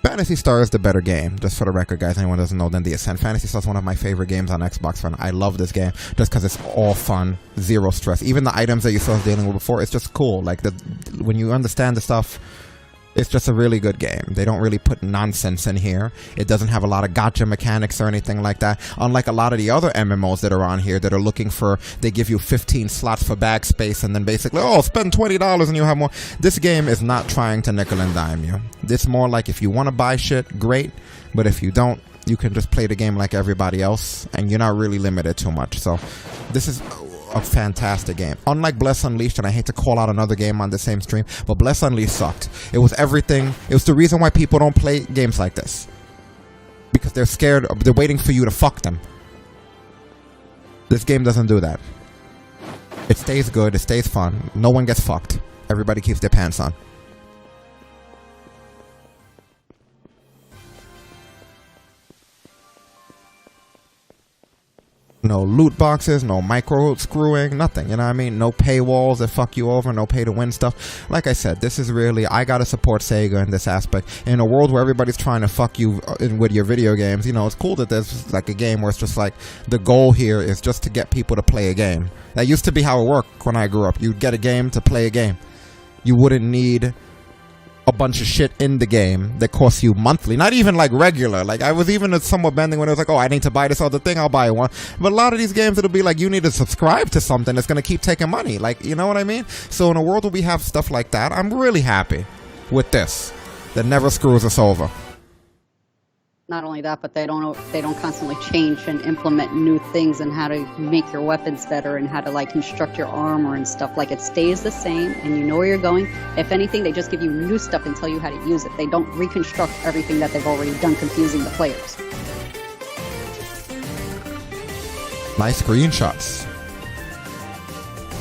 S1: Phantasy Star is the better game, just for the record, guys. Anyone doesn't know, than the Ascent. Phantasy Star is one of my favorite games on Xbox One. I love this game just because it's all fun, zero stress. Even the items that you saw us dealing with before, it's just cool. Like when you understand the stuff. It's just a really good game. They don't really put nonsense in here. It doesn't have a lot of gotcha mechanics or anything like that. Unlike a lot of the other MMOs that are on here that are looking for, they give you 15 slots for bag space and then basically, oh, spend $20 and you have more. This game is not trying to nickel and dime you. It's more like if you want to buy shit, great. But if you don't, you can just play the game like everybody else and you're not really limited too much. So this is a fantastic game. Unlike Bless Unleashed, and I hate to call out another game on the same stream, but Bless Unleashed sucked. It was everything. It was the reason why people don't play games like this. Because they're scared. They're waiting for you to fuck them. This game doesn't do that. It stays good. It stays fun. No one gets fucked. Everybody keeps their pants on. No loot boxes, no micro screwing, nothing, you know what I mean? No paywalls that fuck you over, no pay to win stuff. Like I said, this is really, I gotta support Sega in this aspect. In a world where everybody's trying to fuck you with your video games, you know, it's cool that there's like a game where it's just like, the goal here is just to get people to play a game. That used to be how it worked when I grew up. You'd get a game to play a game. You wouldn't need a bunch of shit in the game that costs you monthly, not even like regular. Like I was even somewhat bending when it was like, oh, I need to buy this other thing, I'll buy one. But a lot of these games, it'll be like you need to subscribe to something that's going to keep taking money, like, you know what I mean? So in a world where we have stuff like that, I'm really happy with this that never screws us over.
S3: Not only that, but they don't constantly change and implement new things and how to make your weapons better and how to like construct your armor and stuff. Like it stays the same and you know where you're going. If anything, they just give you new stuff and tell you how to use it. They don't reconstruct everything that they've already done, confusing the players.
S1: Nice screenshots.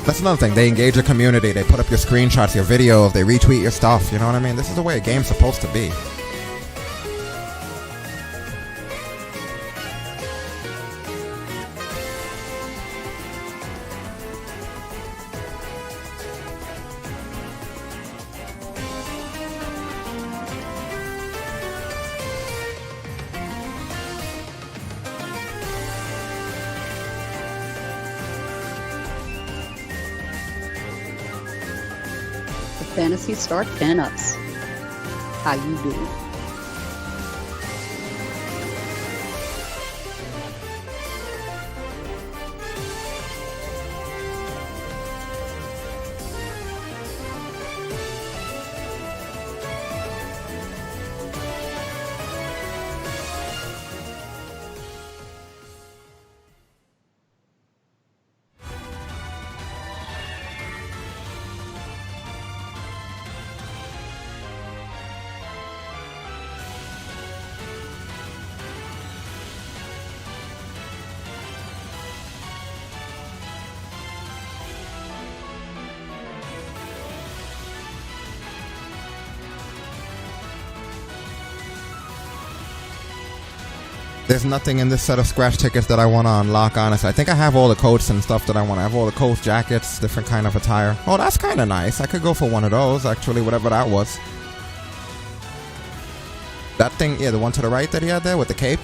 S1: That's another thing. They engage the community. They put up your screenshots, your videos. They retweet your stuff. You know what I mean? This is the way a game's supposed to be.
S3: Phantasy Star pinups. How you doing?
S1: There's nothing in this set of scratch tickets that I want to unlock, honestly. I think I have all the coats and stuff that I want. I have all the coats, jackets, different kind of attire. Oh, that's kind of nice. I could go for one of those, actually, whatever that was. That thing, yeah, the one to the right that he had there with the cape.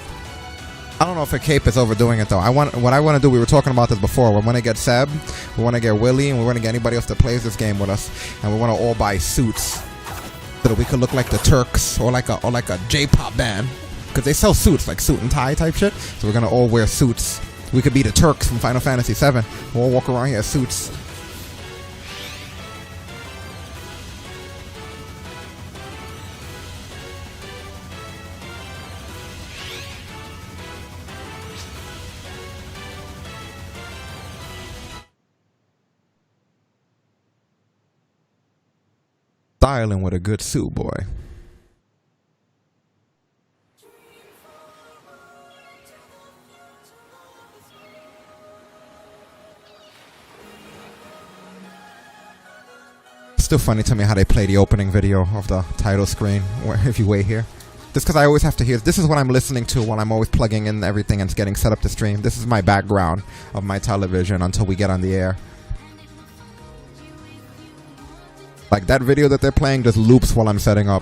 S1: I don't know if a cape is overdoing it, though. What I want to do, we were talking about this before. We want to get Seb, we want to get Willie, and we want to get anybody else that plays this game with us. And we want to all buy suits so that we could look like the Turks or like a J-pop band. Because they sell suits, like suit and tie type shit. So we're going to all wear suits. We could be the Turks from Final Fantasy 7. We'll all walk around here as suits. Styling with a good suit, boy. Still funny to me how they play the opening video of the title screen if you wait here. Just because I always have to hear, this is what I'm listening to while I'm always plugging in everything and getting set up to stream. This is my background of my television until we get on the air. Like that video that they're playing just loops while I'm setting up.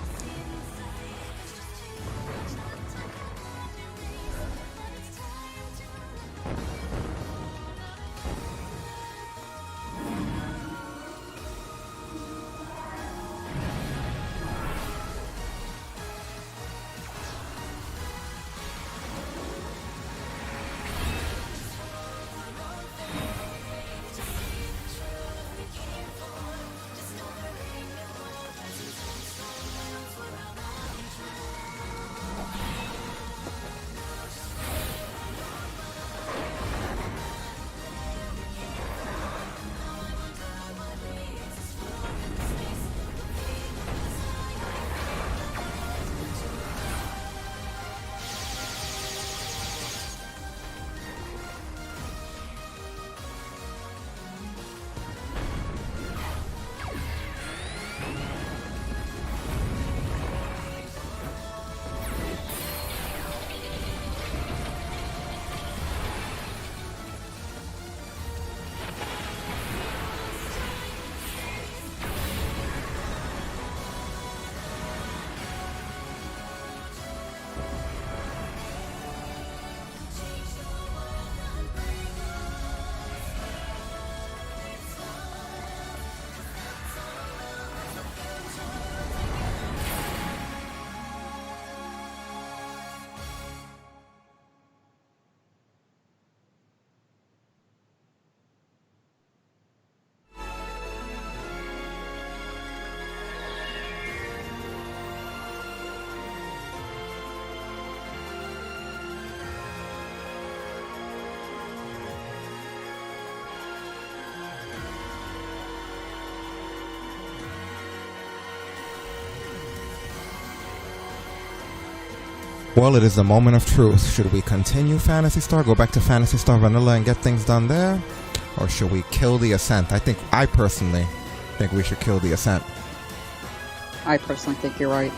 S1: Well, it is the moment of truth. Should we continue Phantasy Star, go back to Phantasy Star Vanilla and get things done there? Or should we kill the Ascent? I personally think we should kill the Ascent.
S3: I personally think you're right.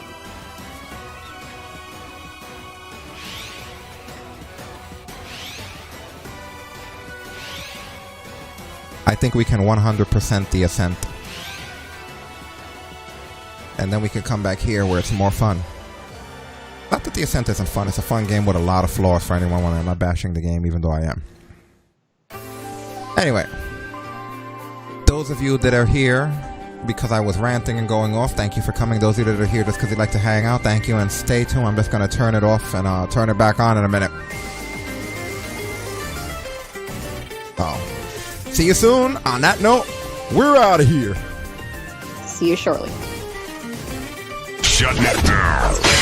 S1: I think we can 100% the Ascent. And then we can come back here where it's more fun. Not that the Ascent isn't fun. It's a fun game with a lot of flaws for anyone when I'm not bashing the game, even though I am. Anyway, those of you that are here because I was ranting and going off, thank you for coming. Those of you that are here just because you'd like to hang out, thank you, and stay tuned. I'm just going to turn it off and I'll turn it back on in a minute. See you soon. On that note, we're out of here.
S3: See you shortly.
S8: Shut it down.